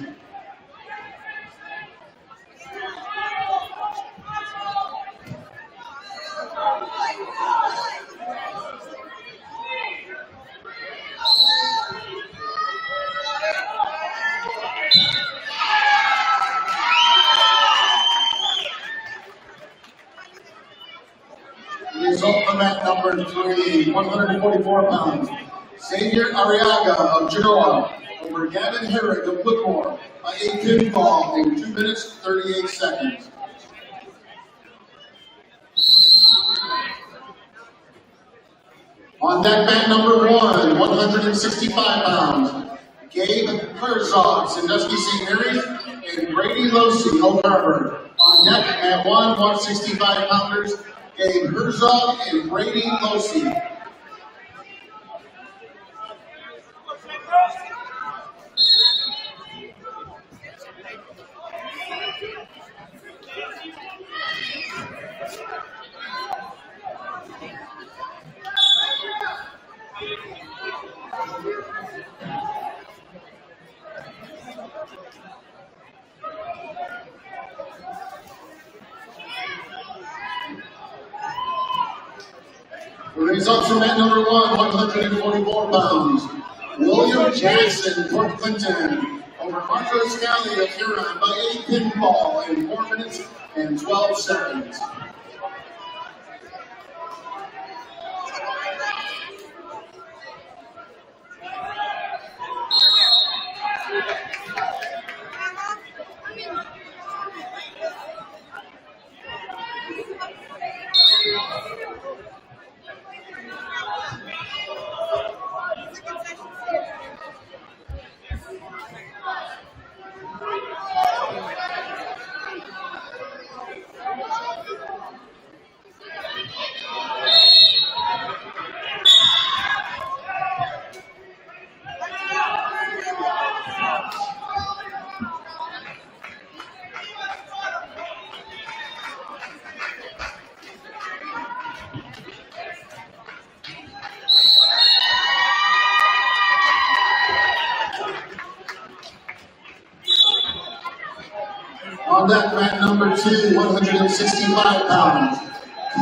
Result from mat number 3, 144 pounds, Xavier Arriaga of Genoa over Gavin Herrick of Whitmore by a pinfall in 2 minutes 38 seconds. On deck mat number 1, 165 pounds, Gabe Herzog, Sandusky St. Mary's, and Brady Losey, Oak Harbor. On deck mat 1, 165 pounders, Gabe Herzog and Brady Losey. The results from mat number 1, 144 pounds. William Jackson, Port Clinton, over Marco Scally of Huron by a pinfall in 4 minutes and 12 seconds. On deck mat number 2, 165 pounds,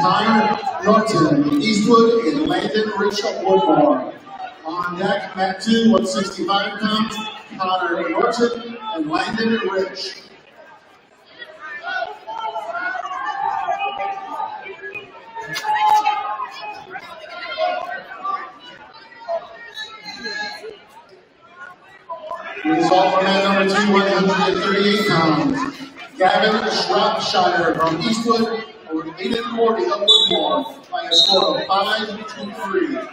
Connor Norton, Eastwood, and Landon Rich of Woodmore. On deck mat 2, 165 pounds, Connor Norton and Landon Rich. Result for mat number 2, 138 pounds. Gavin Shropshire from Eastwood over Aiden Cordy of Woodmore by a score of 5-3.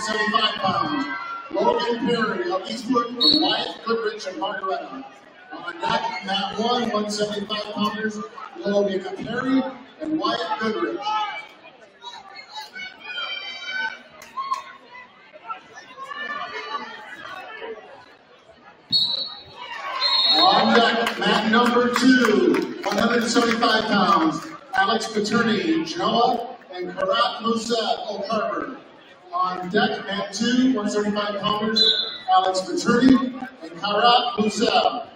175 pounds. Logan Perry of Eastwood and Wyatt Goodrich of Margaretta. On deck, Mat 1, 175 pounders. Logan Perry and Wyatt Goodrich. On deck, mat number 2, 175 pounds. Alex Paterni, Genoa, and Karat Musa O'Carver. On deck, mat 2, 175 pounders. Alex Paterni and Karat Musa.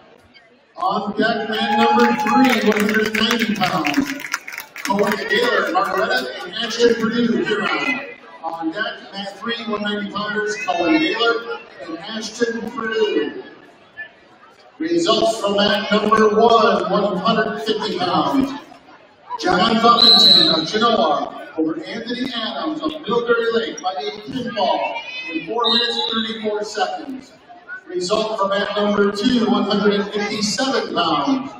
On deck, mat number 3, 190 pounds. Cohen Gaylor, Margaretta, and Ashton Purdue, Huron. On deck, mat 3, 190 pounders. Cohen Gaylor and Ashton Purdue. Results from mat number 1, 150 pounds. John Buffington of Genoa over Anthony Adams of Millbury Lake by a pinfall in 4 minutes 34 seconds. Result from mat number 2, 157 pounds.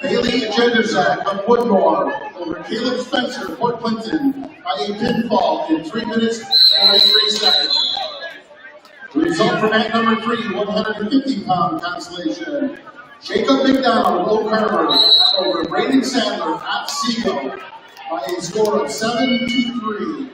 Bailey Jenderzak of Woodmore over Caleb Spencer of Port Clinton by a pinfall in 3 minutes 43 seconds. Result from mat number 3, 150-pound consolation. Jacob McDonald of Oak Harbor over Brayden Sadler at Seagull by a score of 7-3.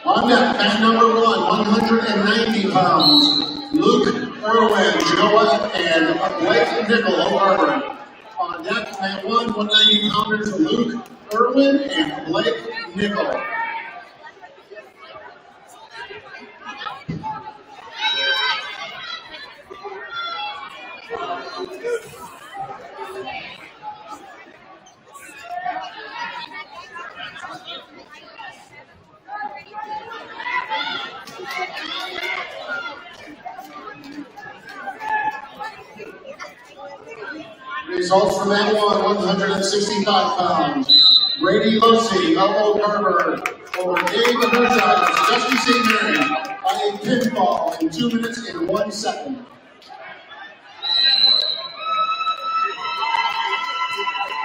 On deck, mat number 1, 190 pounds. Luke Irwin, Genoa, and Blake Nickel, Oak Harbor. On deck, mat 1, 190 pounders. Luke Irwin and Blake Nickel. Results from that 165 pounds. Brady Losey of Oak Harbor over Dave Herzog of Dusty St. Mary by a pinfall in 2 minutes and 1 second.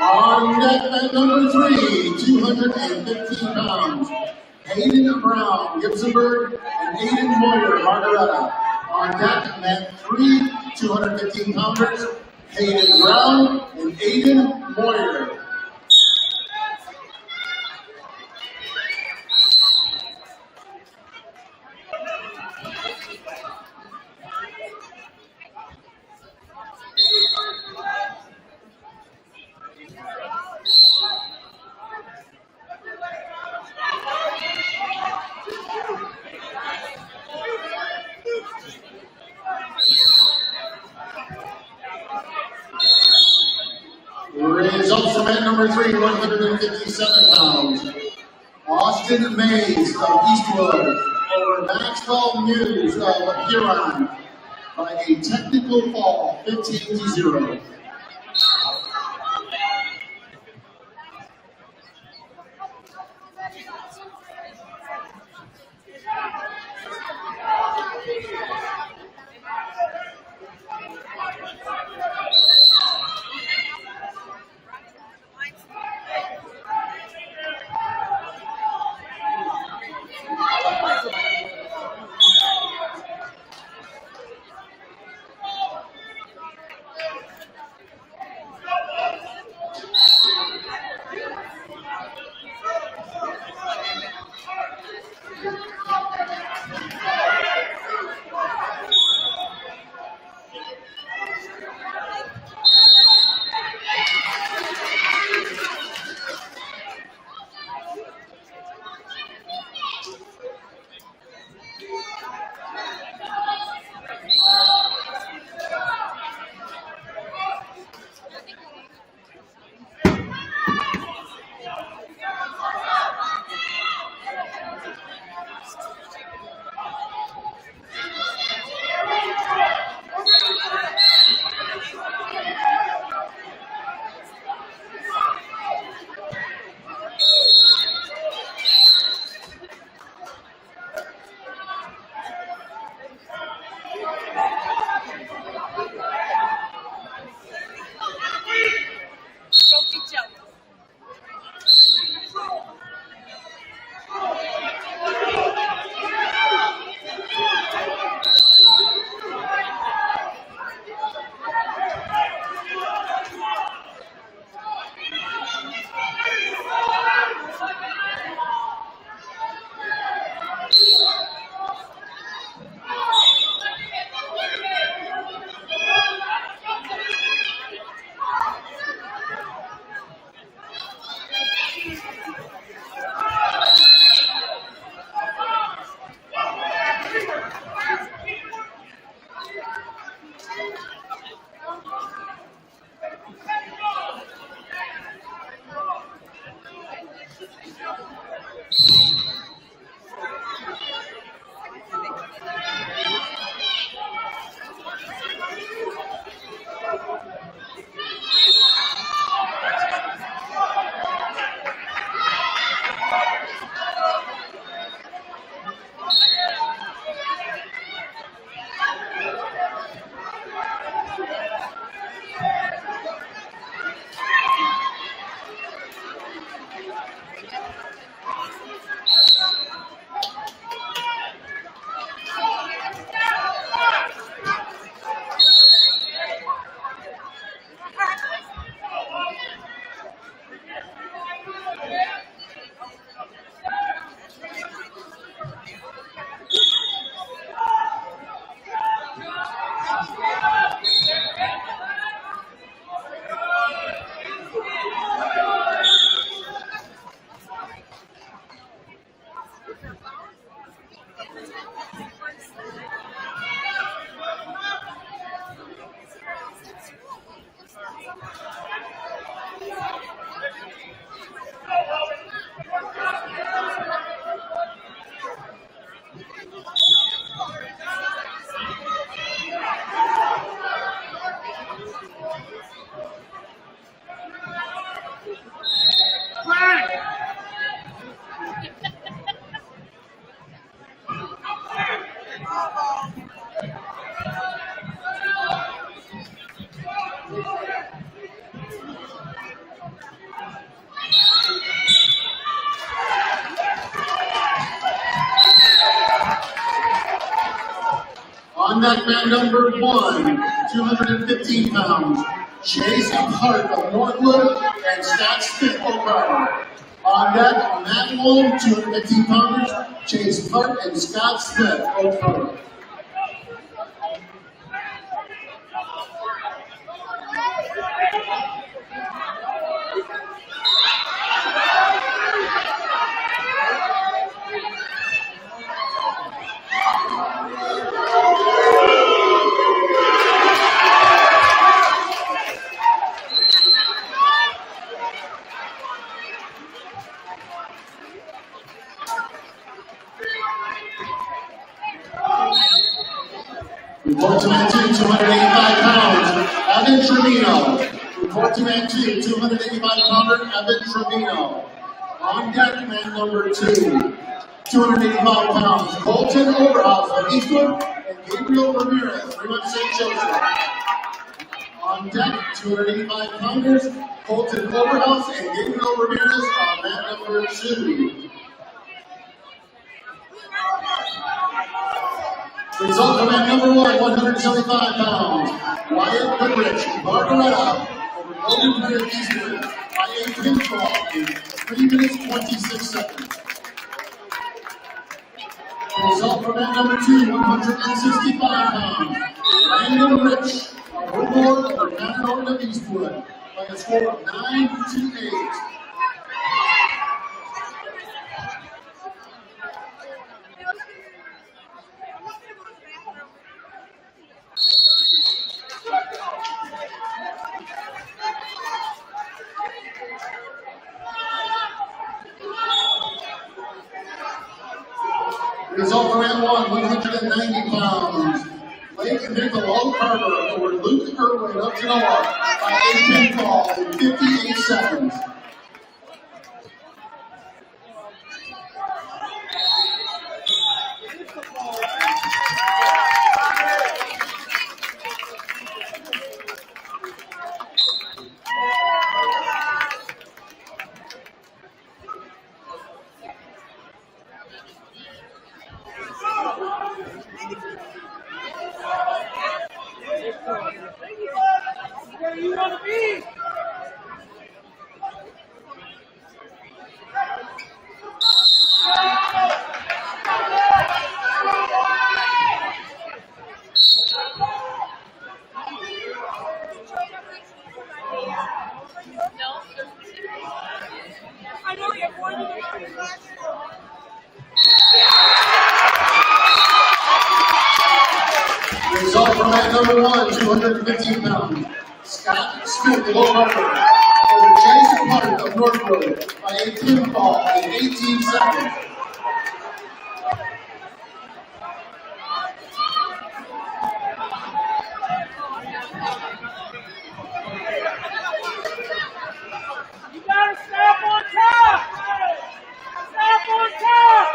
On deck at number 3, 215 pounds. Hayden Brown, Gibsonburg, and Aiden Moyer, Margaretta. On deck at 3, 215 pounders. Hayden Brown and Aiden Moyer. Results from mat number 3, 157 pounds. Austin Mays of Eastwood over Maxwell News of Huron by a technical fall, 15-0. On deck, man number 1, 215 pounds, Chase Hart of Northwood and Scott Smith O'Connor. On deck, mat 1, 215 pounders, Chase Hart and Scott Smith O'Connor. Report to man 2, 285 pounds, Evan Trevino. Report to man 2, 285-pounder, Evan Trevino. On deck, man number 2, 285 pounds, Colton Overhouse of Eastwood and Gabriel Ramirez, Fremont St. Joseph. On deck, 285 pounders, Colton Overhouse and Gabriel Ramirez on mat number 2. Result from mat number 1, 175 pounds, Wyatt Goodrich, Margaretta over Logan Greer Eastwood by a pinfall in 3 minutes 26 seconds. Result from mat number 2, 165 pounds, Brandon Rich, Woodmore over Matt Norton of Eastwood by a score of 9-8. Result from mat 1, 190 pounds. Blake Nickel Carter over Luke Irwin of Genoa by a pinfall in 58 seconds. Where you want to be? I know you're born in Result from mat number 1, 215 pounds. Scott Smith of Oak Harbor over Jason Hunt of Northwood by a pinfall in 18 seconds. You gotta stop on top! Stop on top!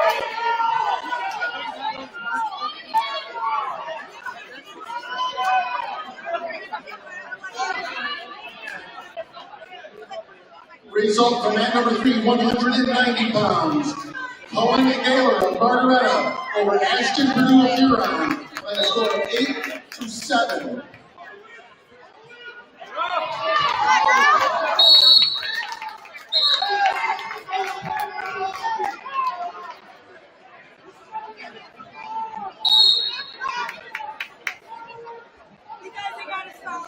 Result from mat number 3, 190 pounds. Cohen Gaylor of Margaretta over Ashton Purdue of Huron by a score of 8-7. You guys are gonna stop.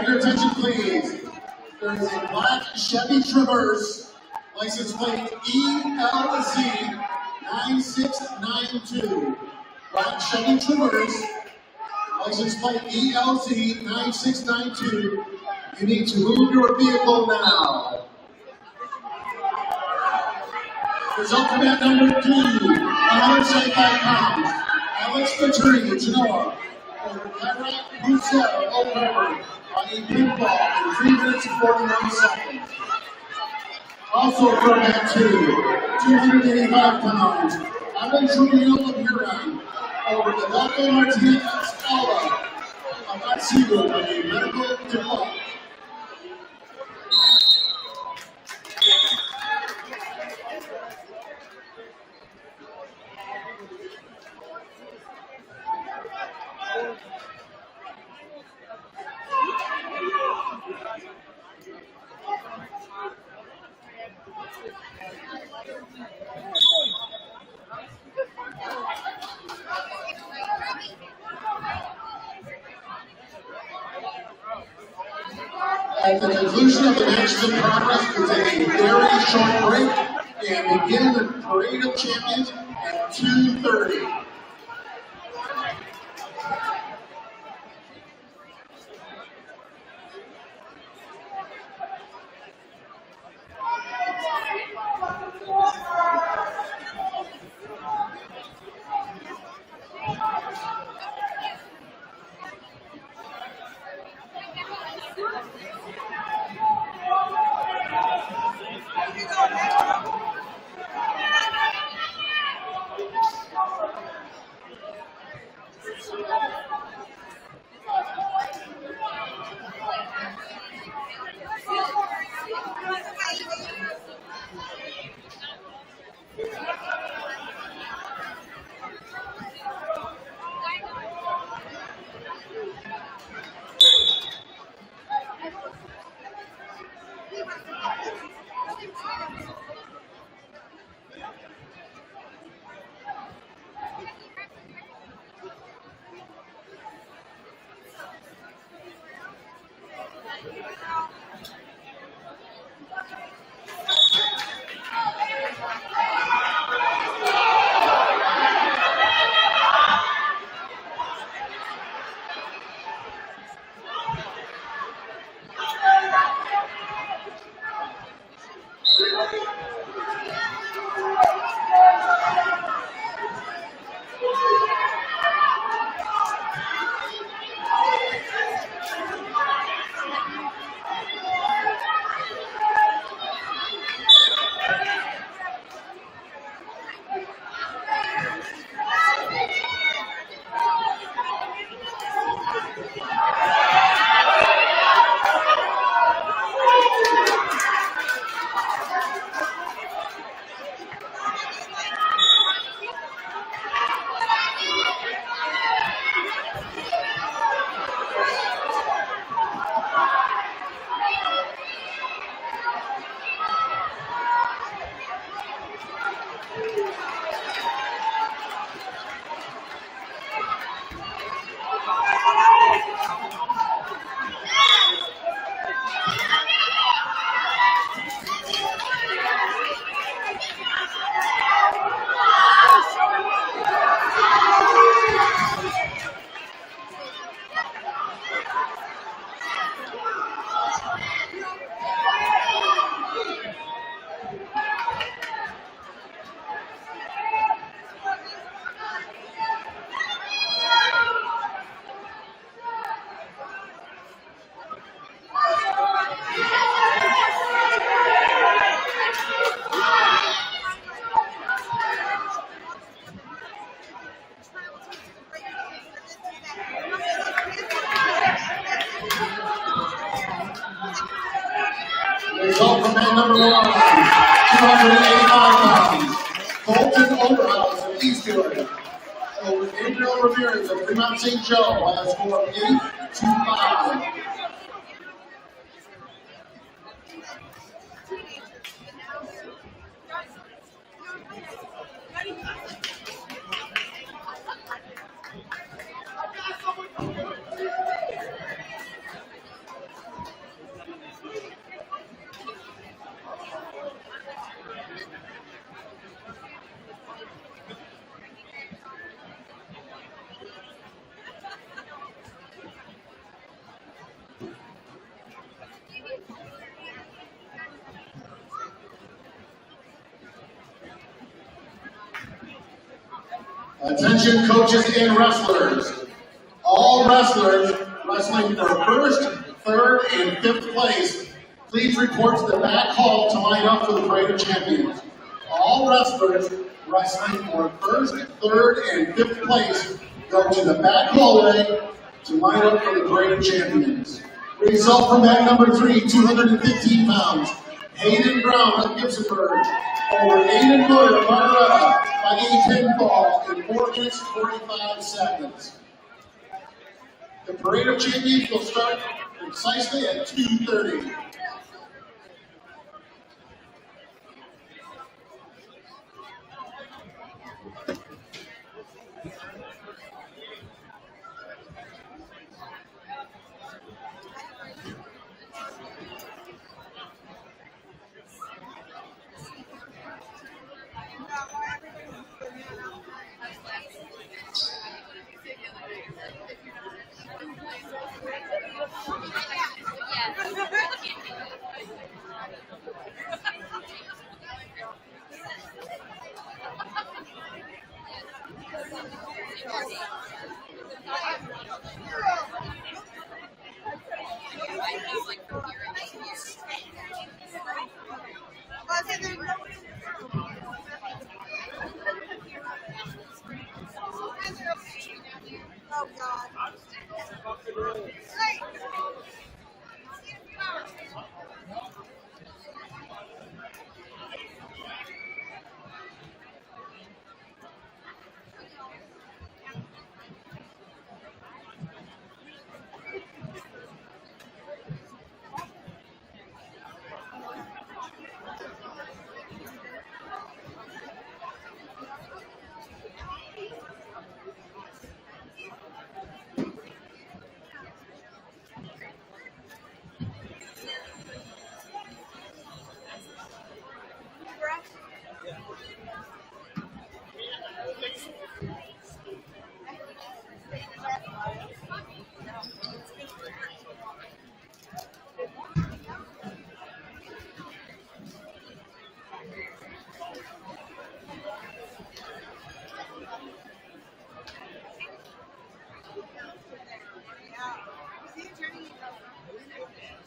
have your attention, please. There is a black Chevy Traverse, license plate ELZ 9692. Black Chevy Traverse, license plate ELZ 9692. You need to move your vehicle now. Result from that number 2, 175 pounds. Alex Petrini, Genoa, over Kyra Roussel, over on a pinfall in 3 minutes and 41 seconds. Also from that 2, 285 pounds. Alan Trujillo of Huron, over Adolfo Martinez Escala of Otsego on a medical default. At the conclusion of the matches in progress, we'll take a very short break and begin the Parade of Champions at 2:30. Result from man number 1, 285 pounds. Colton Overhouse of Eastwood over Gabriel Ramirez of Fremont St. Joe by a score of 8-5. Attention coaches and wrestlers. All wrestlers wrestling for first, third, and fifth place, please report to the back hall to line up for the Parade of Champions. All wrestlers wrestling for first, third, and fifth place, go to the back hallway to line up for the Parade of Champions. Result from mat number 3, 215 pounds. Hayden Brown of Gibsonburg over Aiden Miller of Margaretta by a pinfall in 4 minutes 45 seconds. The Parade of Champions will start precisely at 2:30. Oh God.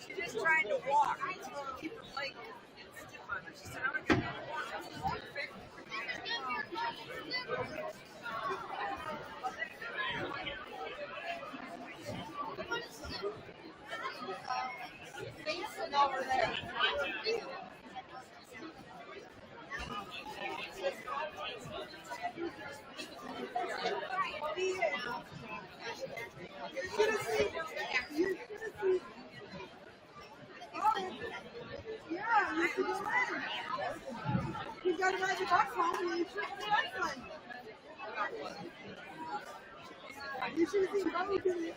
She's just trying to walk. Keep her leg stiff on her. She said, I'm going to walk. Over there. You got to ride your bike home and you should see wrestling. You should have seen Bobby do it.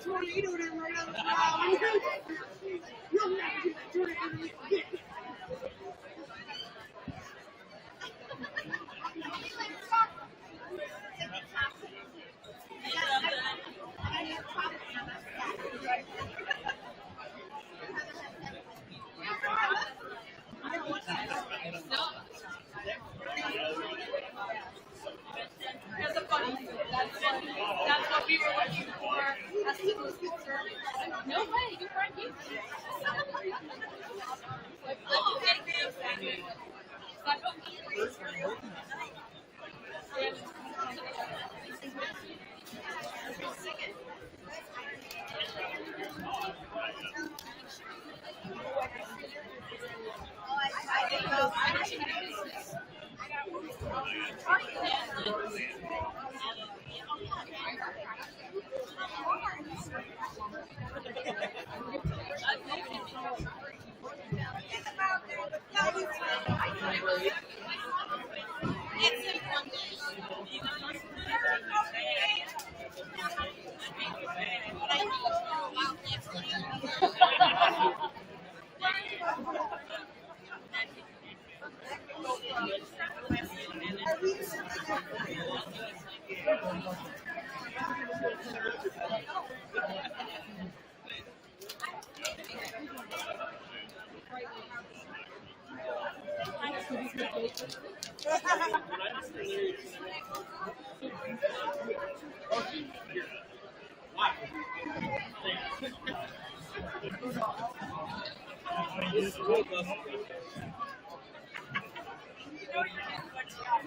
Tornado them right on the ground. You'll never get that tornado again. That's a funny thing. That's what we were looking for as soon as we started. No way, you're right here. Oh, okay. Well,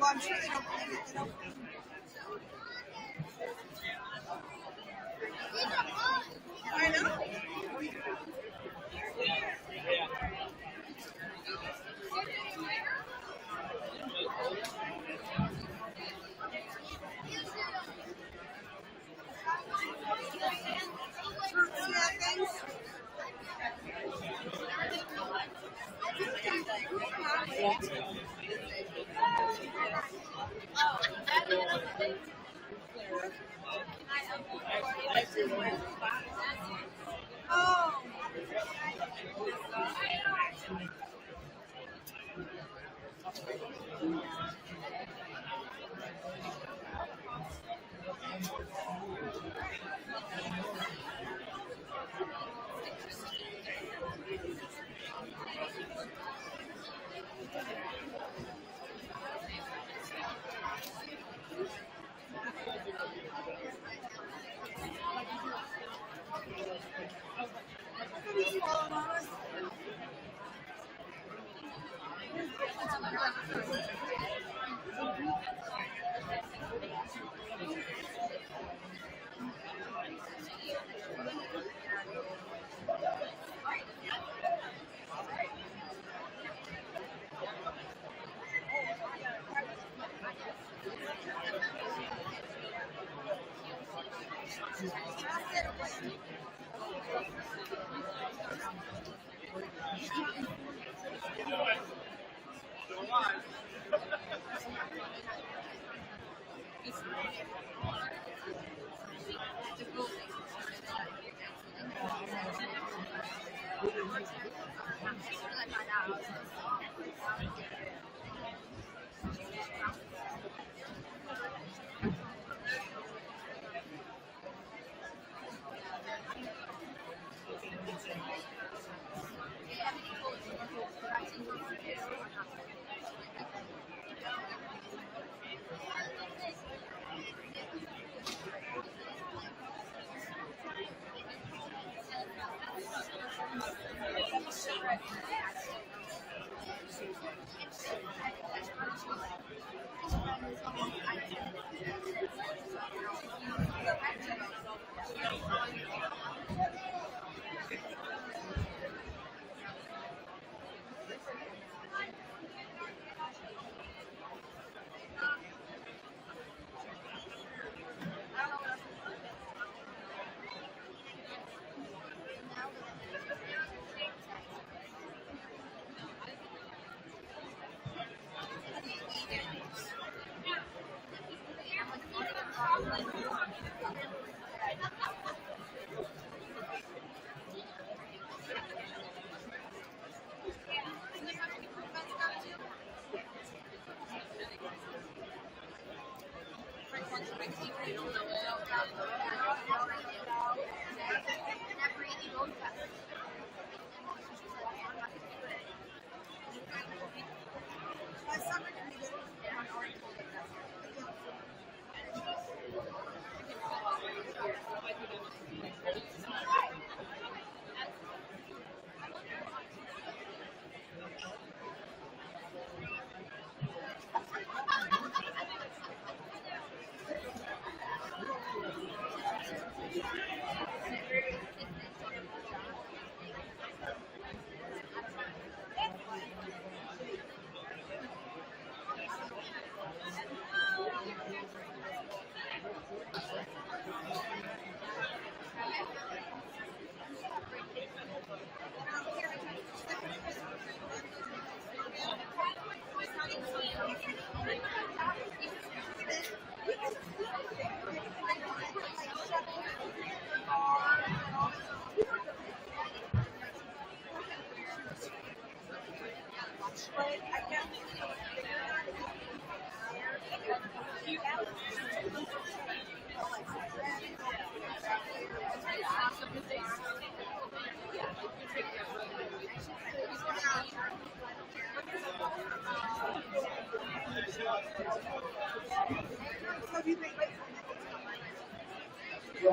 I'm sure they don't believe it. They don't. I know. Yeah, things. Oh.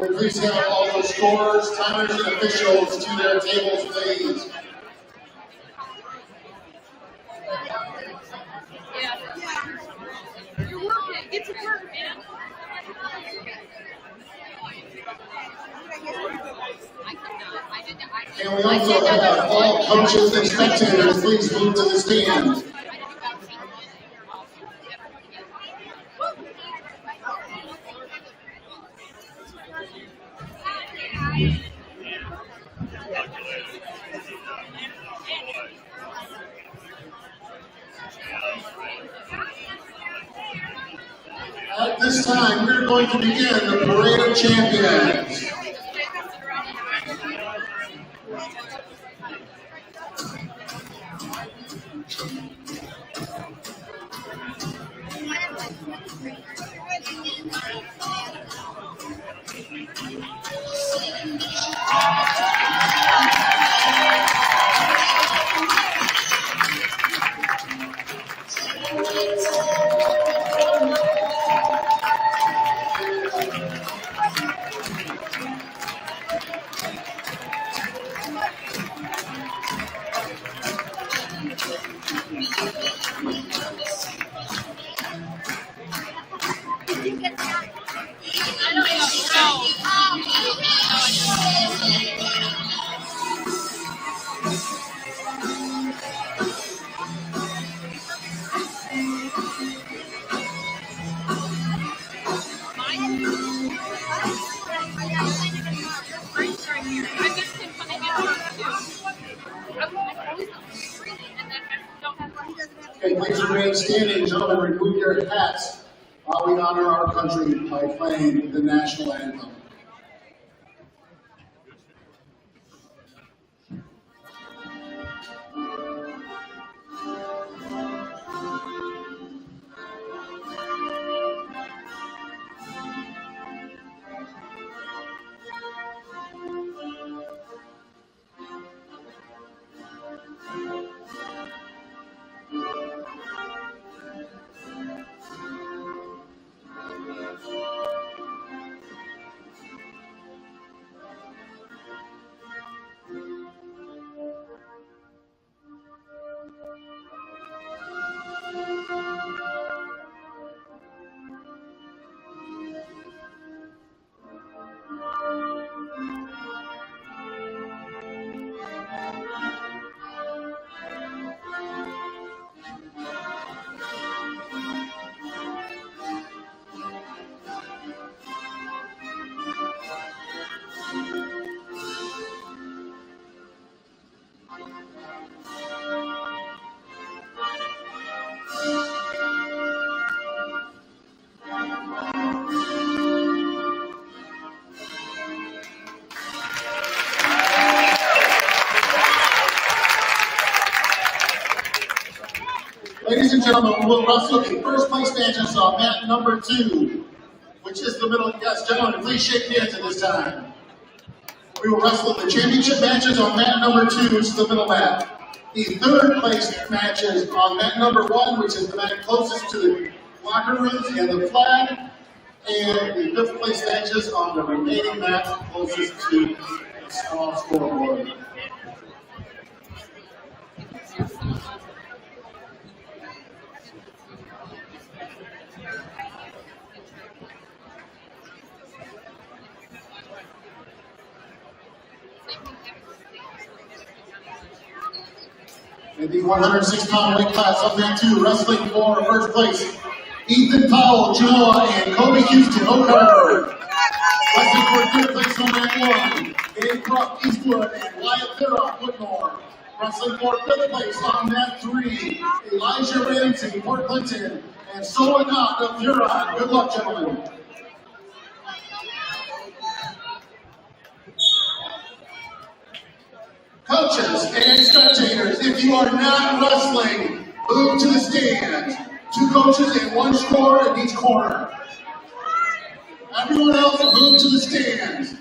Will we please have all the scorers, timers, and officials to their tables, please? You're working. Get to work, man. And we also have all coaches and spectators, please move to the stand. At this time, we're going to begin the Parade of Champions. Okay, please remain standing, gentlemen. Remove your hats while we honor our country by playing the national anthem. Ladies and gentlemen, we will wrestle the first place matches on mat number 2, which is the middle. Yes, gentlemen, please shake hands at this time. We will wrestle the championship matches on mat number 2, which is the middle mat. The third place matches on mat number 1, which is the mat closest to the locker rooms and the flag. And the fifth place matches on the remaining mat closest to the small scoreboard. In the 106-pound weight class on mat 2, wrestling for first place, Ethan Powell, Genoa, and Kobe Houston, O'Carver. Wrestling for third place on mat 1, Dave Croft, Eastwood, and Wyatt Thurrock, Whitmore. Wrestling for fifth place on mat 3, Elijah Ramsey, Port Clinton, and Solon Knott of Huron. Good luck, gentlemen. Coaches and spectators, if you are not wrestling, move to the stands. 2 coaches and 1 scorer in each corner. Everyone else, move to the stands.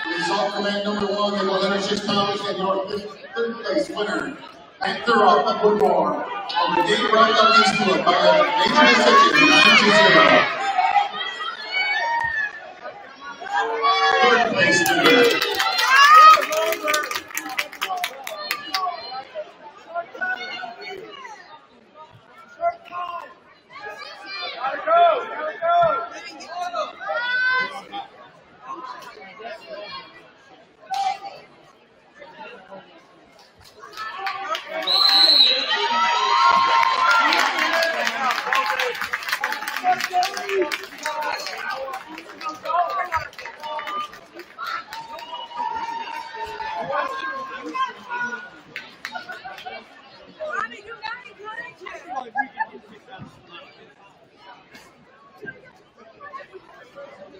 Result from at number 1 at 106 pounds and your third place winner, Matt Thuroff of Woodmore, over Dave Wright of Eastwood by a major decision, 9-0. Third place winner.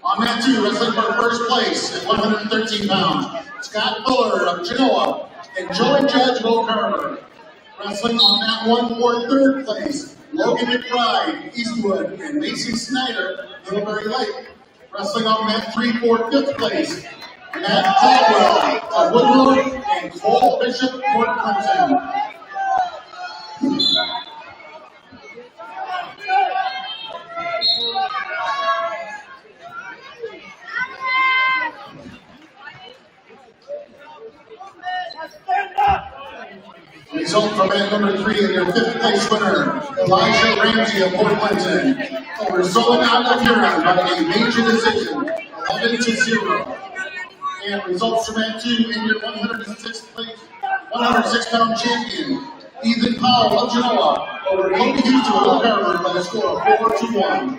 On mat 2, wrestling for first place at 113 pounds, Scott Fuller of Genoa and Joey Judge Will Carver. Wrestling on mat 1 for third place, Logan McBride, Eastwood, and Macy Snyder, Middlebury Lake. Wrestling on mat 3 for fifth place, Matt Caldwell of Woodmore and Cole Bishop, Port Clinton. Result from mat number 3 and your fifth place winner, Elijah Ramsey of Port Clinton, over Solomon of Huron by a major decision, 11-0. And results from mat 2 and your 106 pound champion, Ethan Powell of Genoa, over Kobe Hughes of Will Carver by a score of 4-1. 1,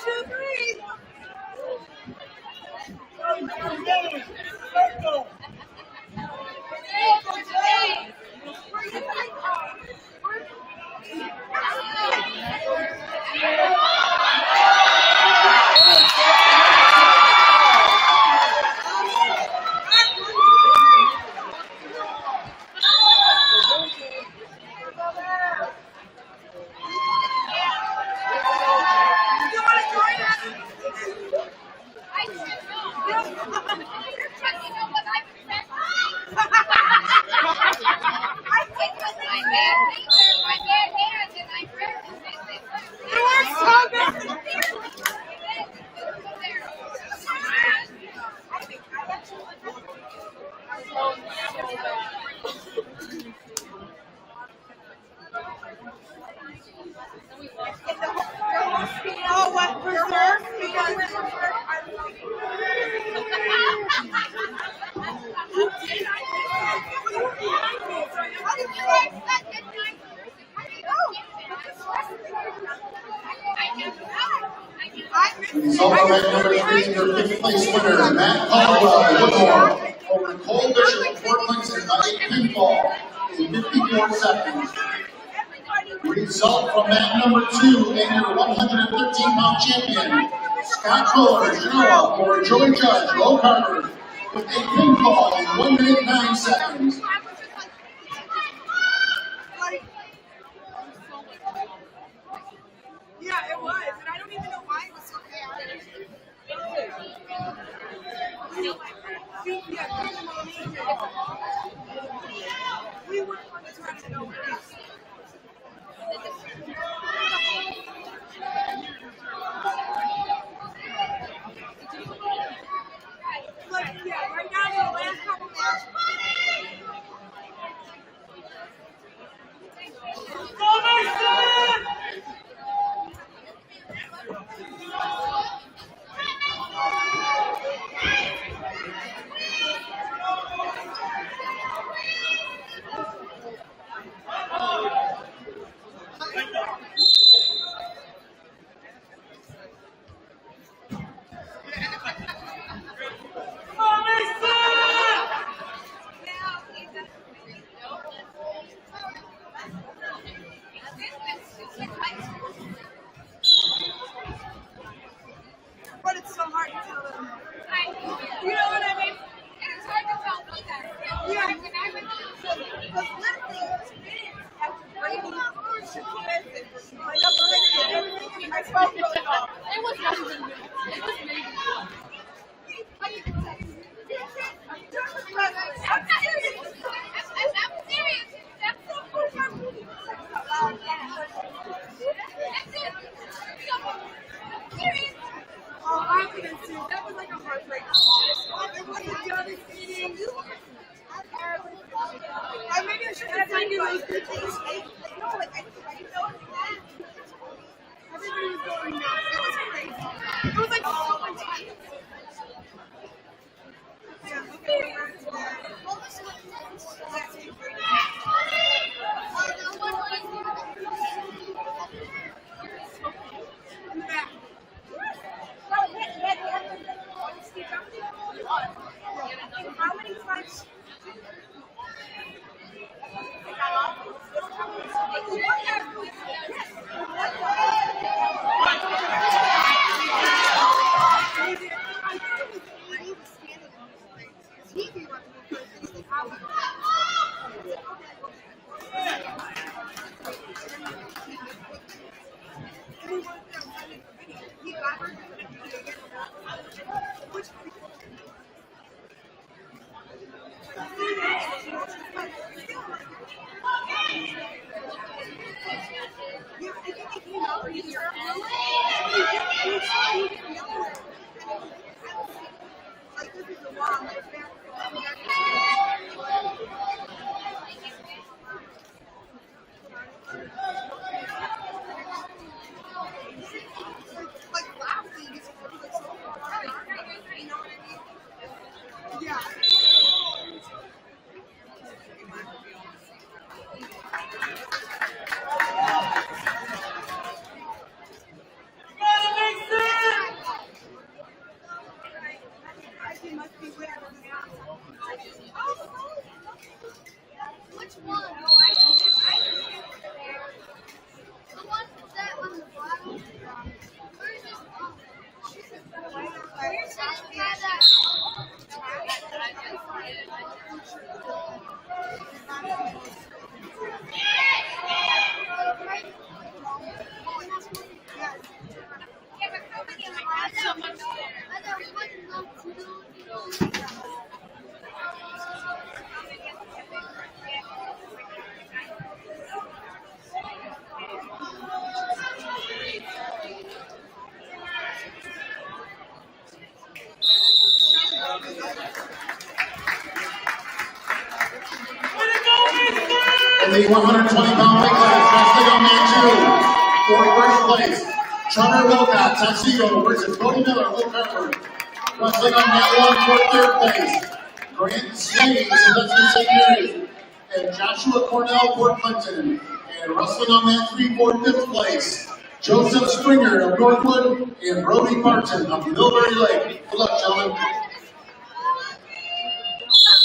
2, 3. Oh, what preserve? Because Result from mat number 3 and your fifth place winner, Matt Caldwell of Woodmore, over Cole Bishop of Port Clinton by a pinfall in 54 seconds. Result from mat number 2 and your 113 pound champion, Scott Fuller of Genoa, over Joey Judge, Will Carver, with a pinfall in 1 minute 9 seconds. yeah, it was, and I don't even know why it was so chaotic. We were on the time to know what it is. Like, yeah, right now in the last couple matches. Go Mason! Yeah, because literally, after Brady shook hands and lined up and everything, I felt really off. It was not even me. It was maybe. I'm serious. I'm serious. That's so cool. Serious. Oh, I'm gonna see. That was like a heartbreak. It wasn't devastating. Maybe I should have signed in those pictures. No, like I know that. Everybody was going nuts. It was crazy. It was like so much fun. Yeah, okay, we're back to that. That's it. In the back. How many times? Yeah. Which one? Oh, I know. The one that on the bottom. Where is this one? We're sitting by that. In the 120-pound weight class, wrestling on mat 2 for first place. Trevor Wilcott, Tuxedo versus Cody Miller, Luke Hartford. Wrestling on mat 1 for third place. Grant Slayton, Sylvester St. Mary's, and Joshua Cornell, Port Clinton. And wrestling on mat 3 for fifth place. Joseph Springer of Northwood and Brody Martin of Millbury Lake. Good luck, gentlemen.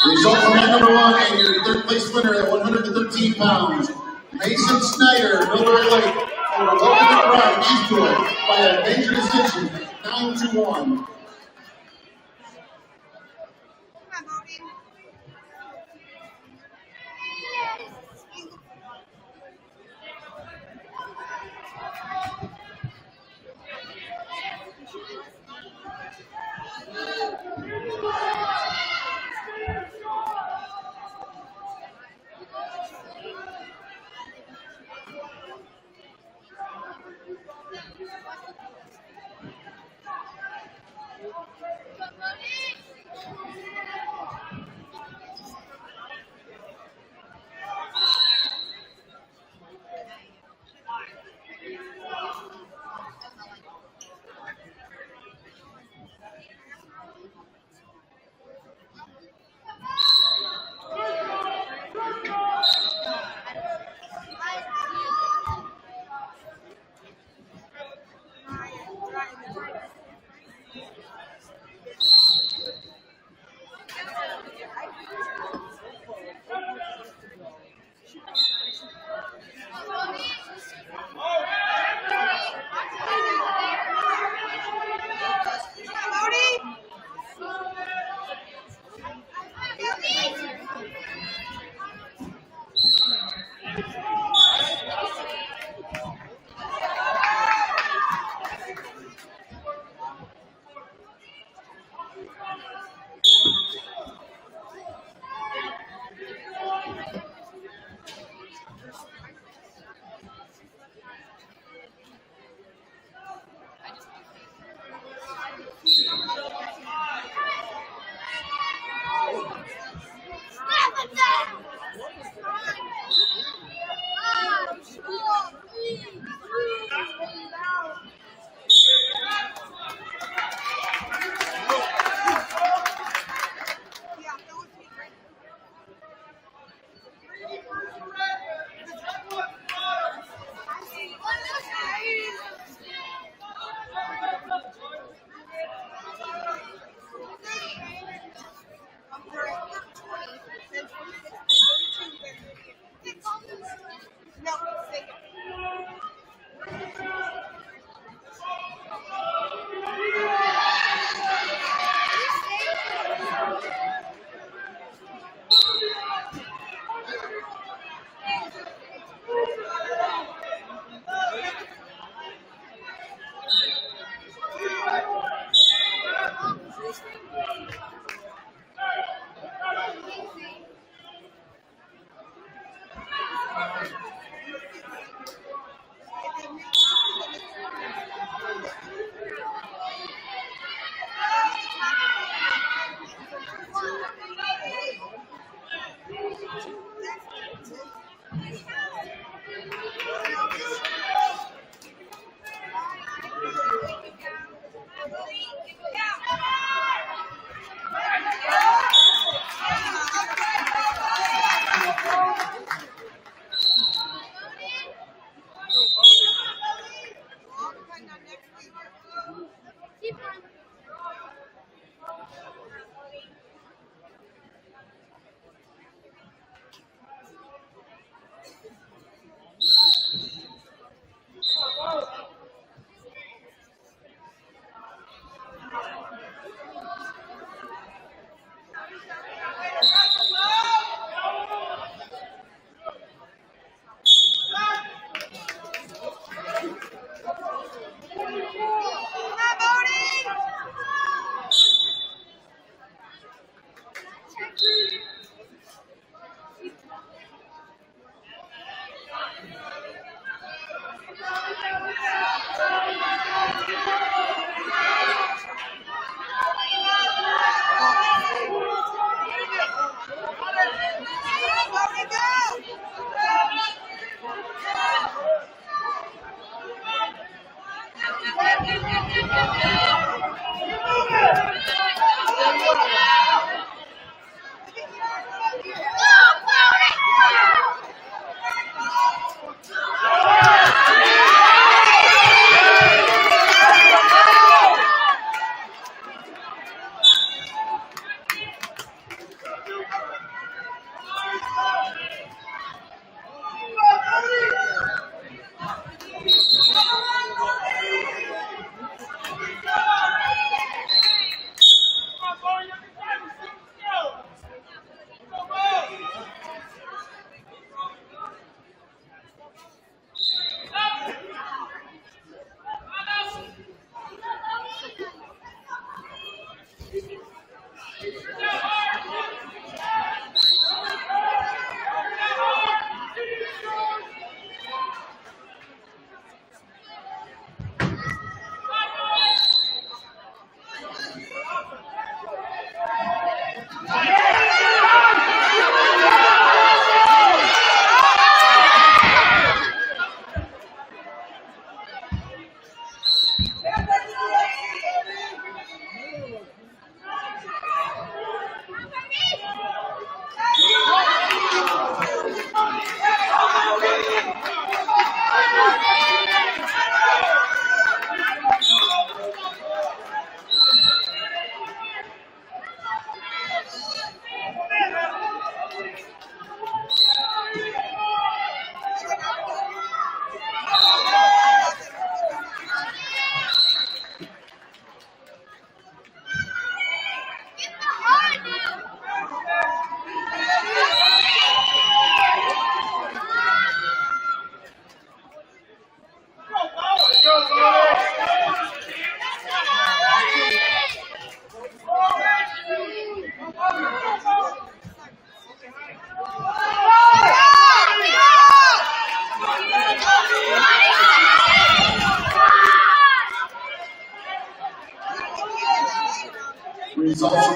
Results from mat number 1 and your third place winner at 113 pounds. Mason Snyder, Millbury Lake, over Logan McBride, Eastwood, by a major decision, 9-1.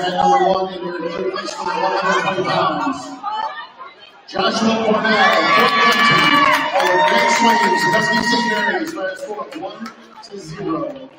mat number 1 in your third place for the 120 pounds. Joshua Cornell, Fort Clinton, over Greg Swain, Sandusky St. Mary's, by a score of 1-0.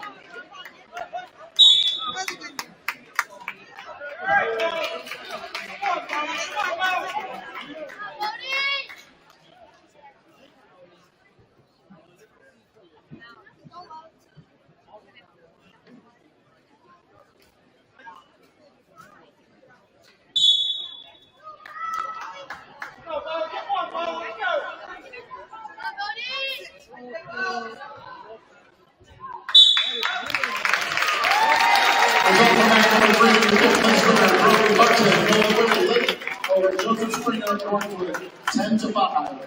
Over Joseph Springer of Northwood, 10-5.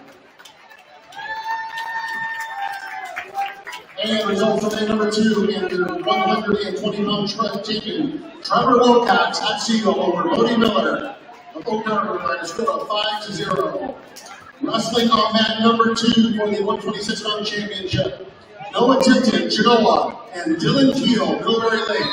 And results from day number 2 in the 120-pound truck champion, Trevor Wilcox at Siegel over Bodie Miller of Oak Harbor by a score of 5-0. Wrestling on mat number 2 for the 126-pound championship, Noah Tipton, Genoa, and Dylan Keel, Middlebury Lake.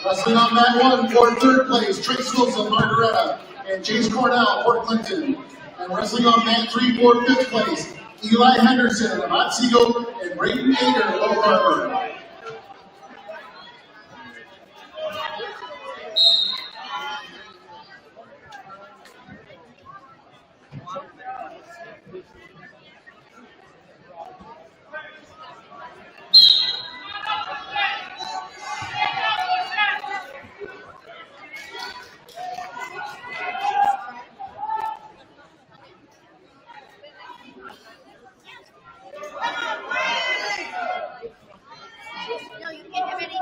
Wrestling on mat 1 for third place, Trace Wilson, Margaretta, and Chase Cornell, Fort Clinton. And wrestling on mat 3 for fifth place, Eli Henderson of Otsego and Braden Ager of Oak Harbor. No, you can't have anything.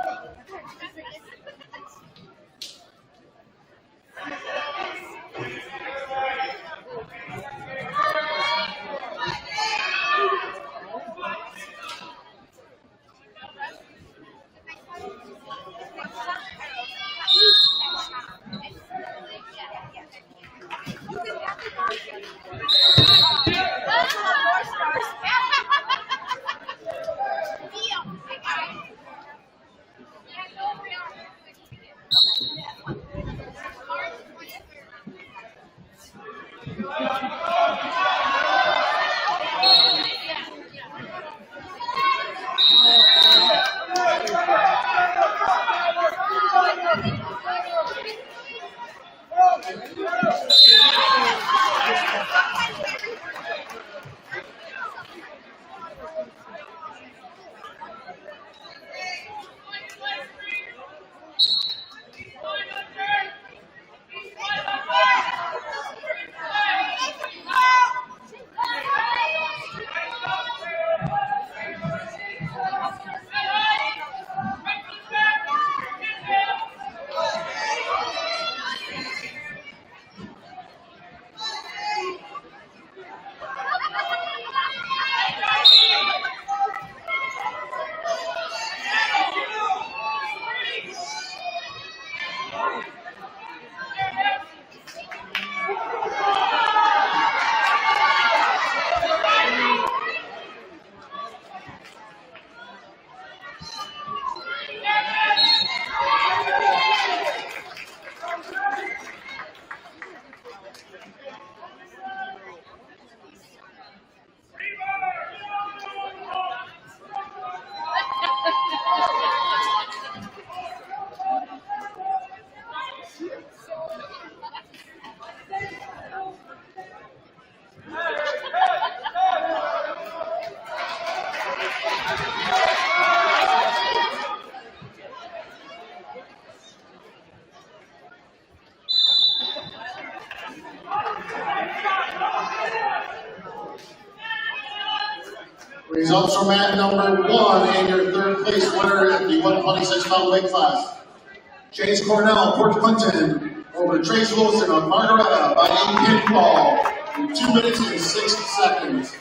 Results from mat number 1 and your third place winner in the 126-pound weight class. Chase Cornell, Fort Clinton, over Trace Wilson of Margaretta by a pinfall in 2 minutes and 6 seconds.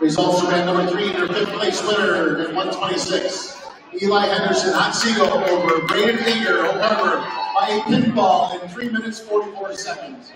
Results from man number 3, your 5th place winner at 126. Eli Henderson, Otsego over Braden Hager, Oak Harbor, by a pinfall in 3 minutes 44 seconds.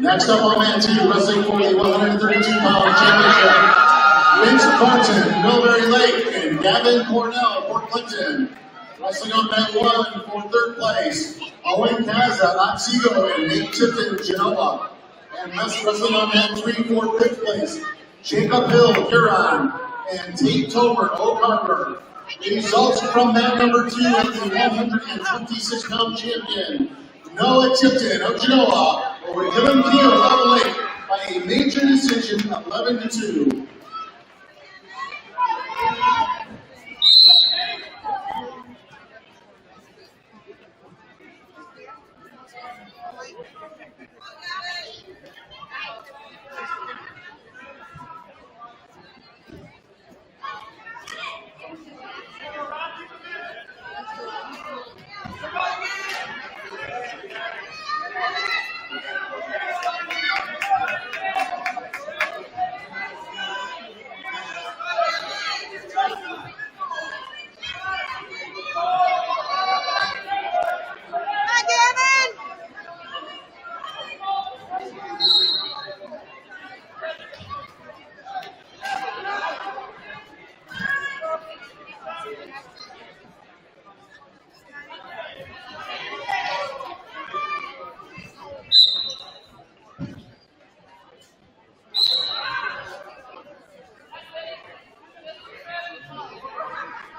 Next up on man 2, wrestling for the 132-pound championship, Vince Thornton, Millbury Lake, and Gavin Cornell, Port Clinton. Wrestling on mat 1 for third place, Owen Kaza, Otsego, and Nate Tipton, Genoa. And wrestling on mat 3 for fifth place, Jacob Hill, Huron, and Tate Tomer, Oak Harbor. Results from mat number 2 is the 126-pound champion, Noah Tipton of Genoa, over Dylan Keel of Lake by a major decision, 11-2.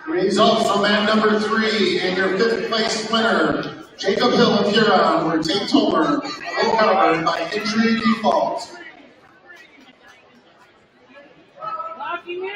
Results from mat number 3 and your fifth place winner, Jacob Hill of Huron, over Tate Tomer of Oak Harbor by injury default. Locking in.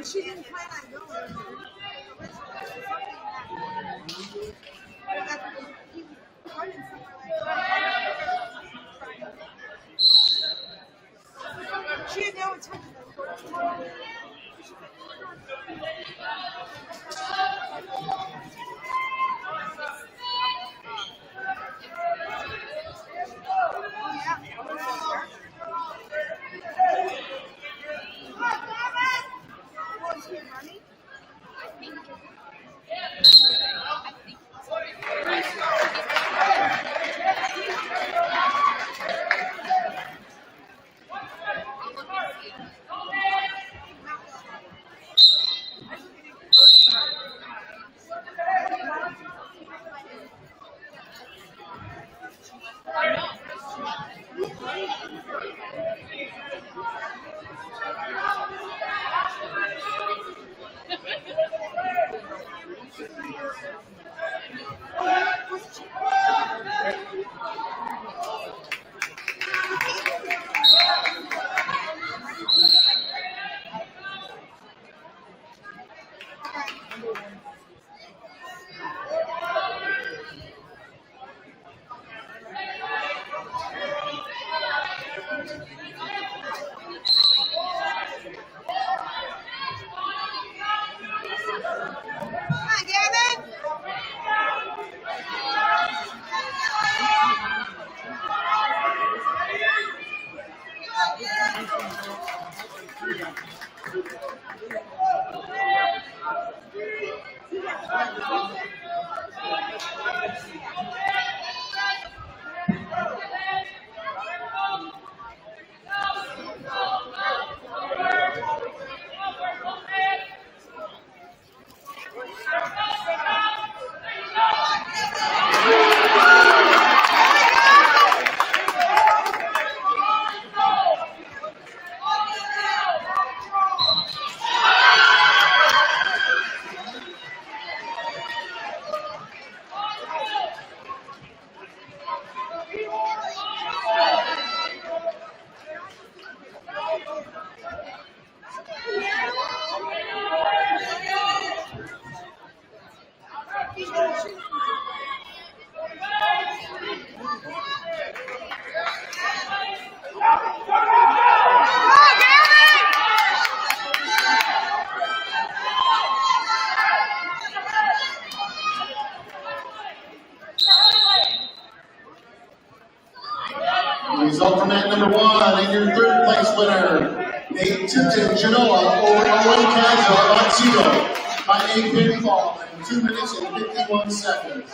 She didn't plan on going. She didn't know what time it was. class winner, Nate Tipton Genoa over Owen Kaza of Otsego by a pinfall in 2 minutes and 51 seconds.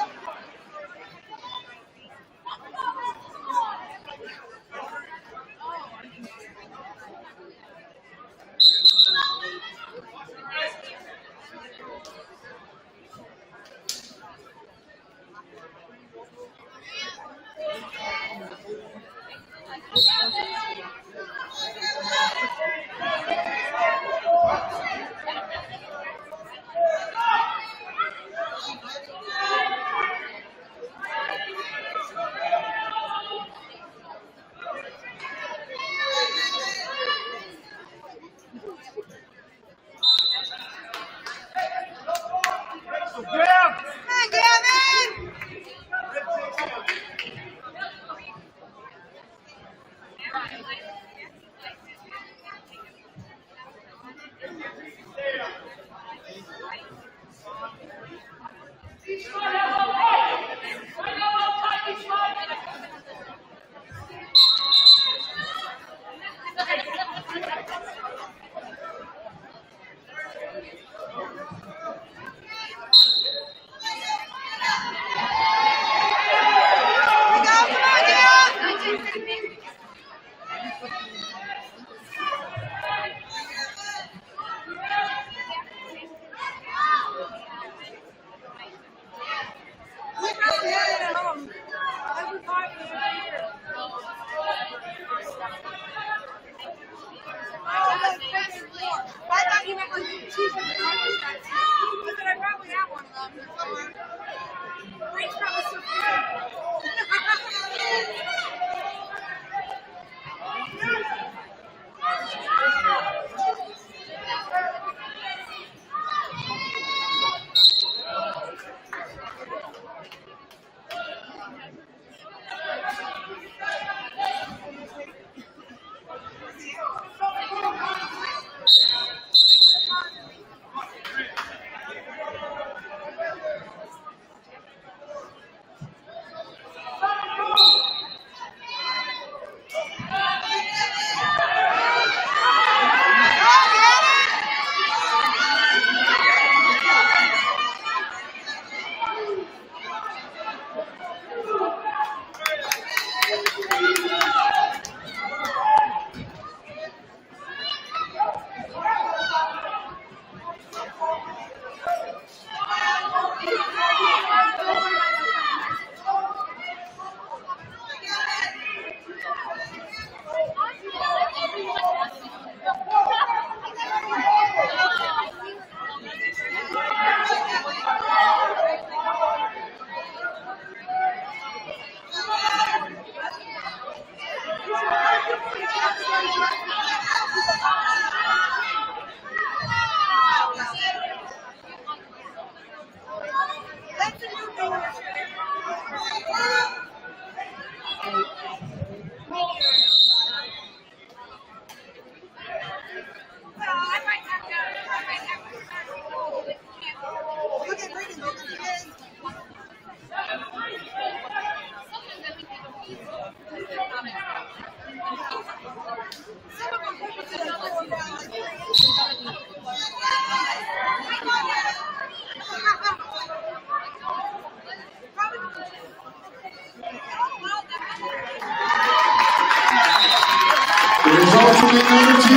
Number 2,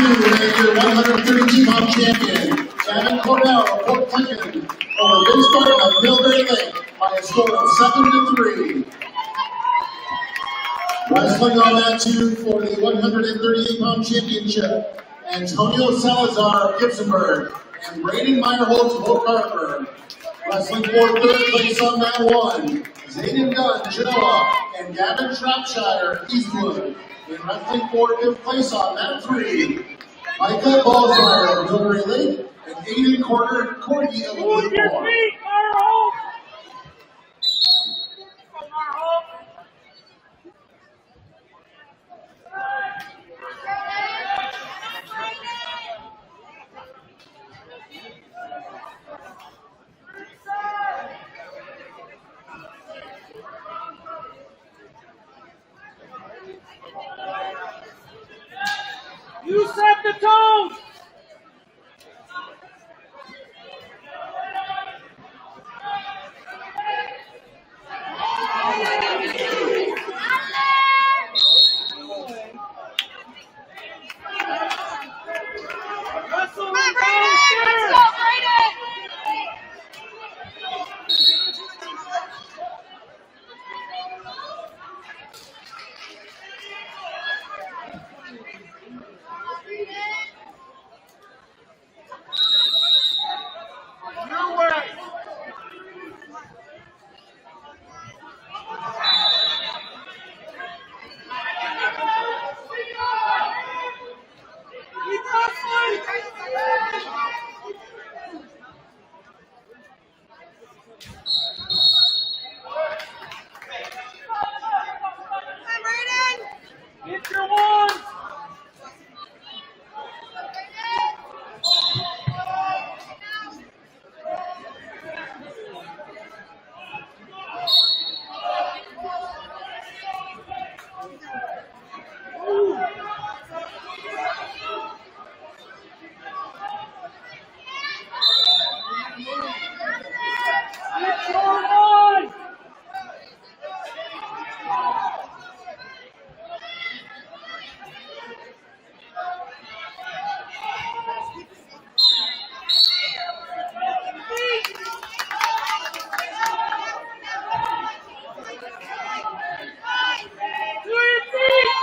your 132-pound champion, Gavin Cornell of Port Clinton, over Vince Barton of Millbury Lake by a score of 7-3. Wrestling on that 2 for the 138-pound championship, Antonio Salazar of Gibsonburg and Braden Meyerholtz of Oak Harbor. Wrestling for third place on that 1, Zayden Gunn, Genoa, and Gavin Shropshire, Eastwood. In wrestling for fifth place on that 3, Micah Balzar of Millbury Lake and Aiden Cordy of Move your Woodmore. feet, Marholt! Marholt! You set the tone. Wrestle Come on, and Brayden! Let's go, Brayden! your way. Keep wrestling. Come on, Brayden! Get your one. Get your one. To your feet.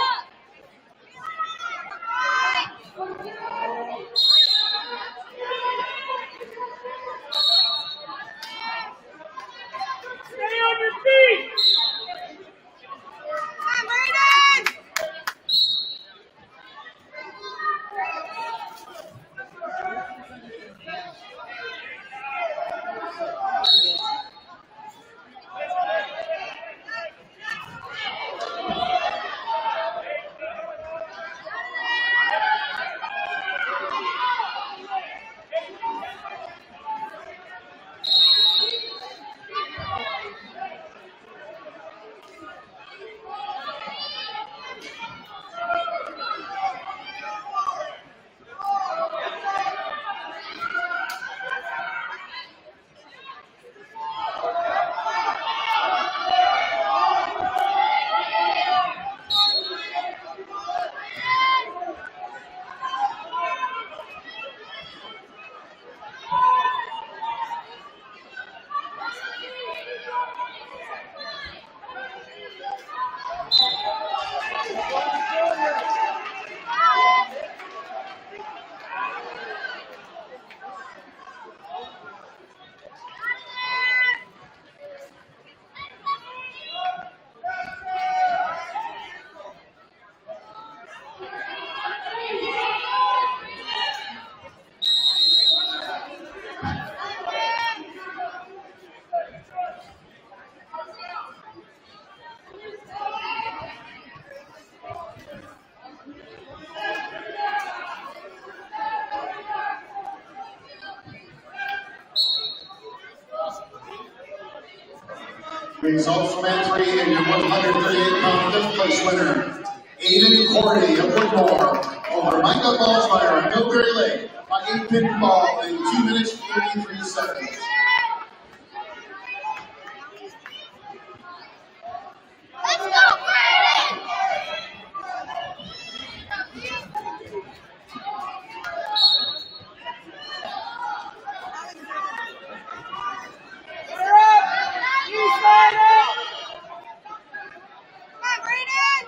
Stay on your feet. Come on, Brayden! Results from Mat 3 and your 138-pound fifth place winner, Aiden Cordy of Woodmore over Micah Ballsmeyer of Millbury Lake by 8 pinfall in 2 minutes 33 seconds. Let's go, Brayden! They're up. You side up. Come on, Brayden!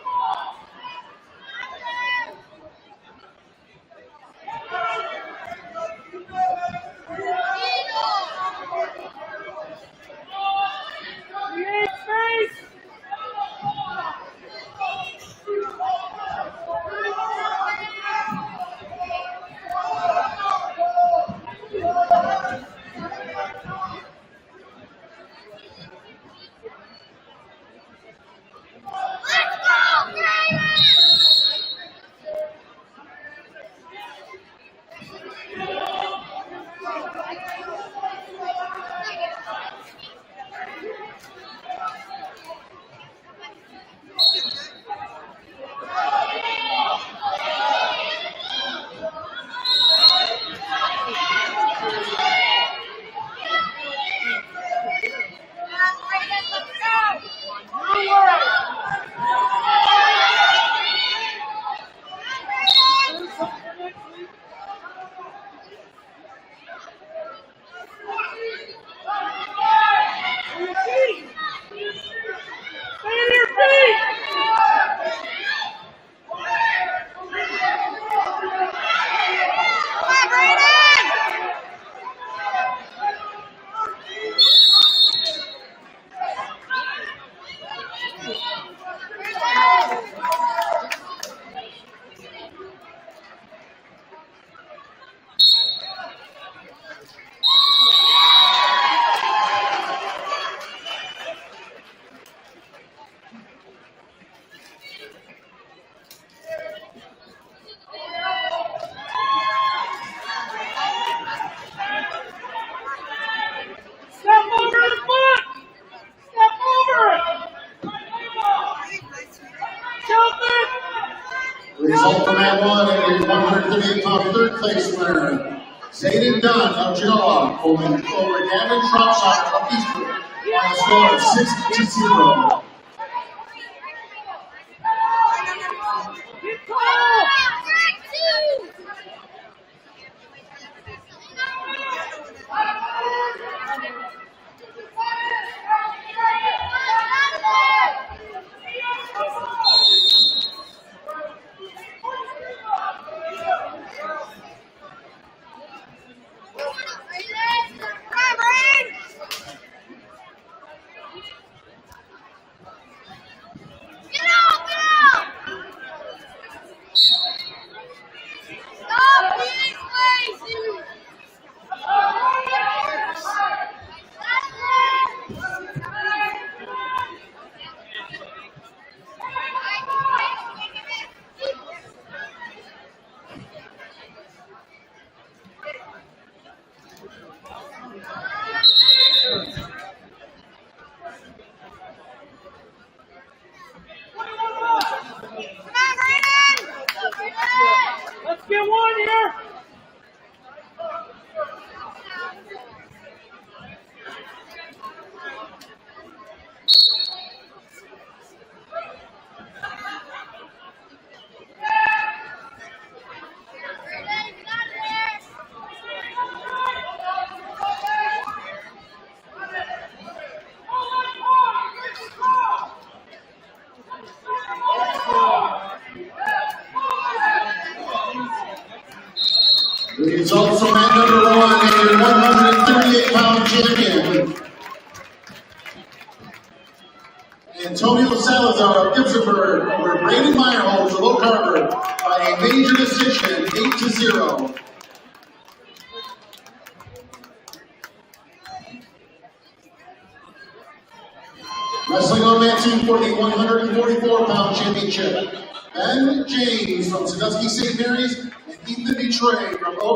138-pound third place winner, Zayden Dunn of Genoa over Gavin Shropshire of Eastwood on a score of 6-0. Let's get one here. The results from at number 1 and your 138-pound champion, Antonio Salazar of Gibsonburg over Brandon Meyerholz of Oak Harbor by a major decision, 8-0. Wrestling on mat 2 for the 144-pound championship, Ben James from Sandusky St. Mary's and Ethan Detroit from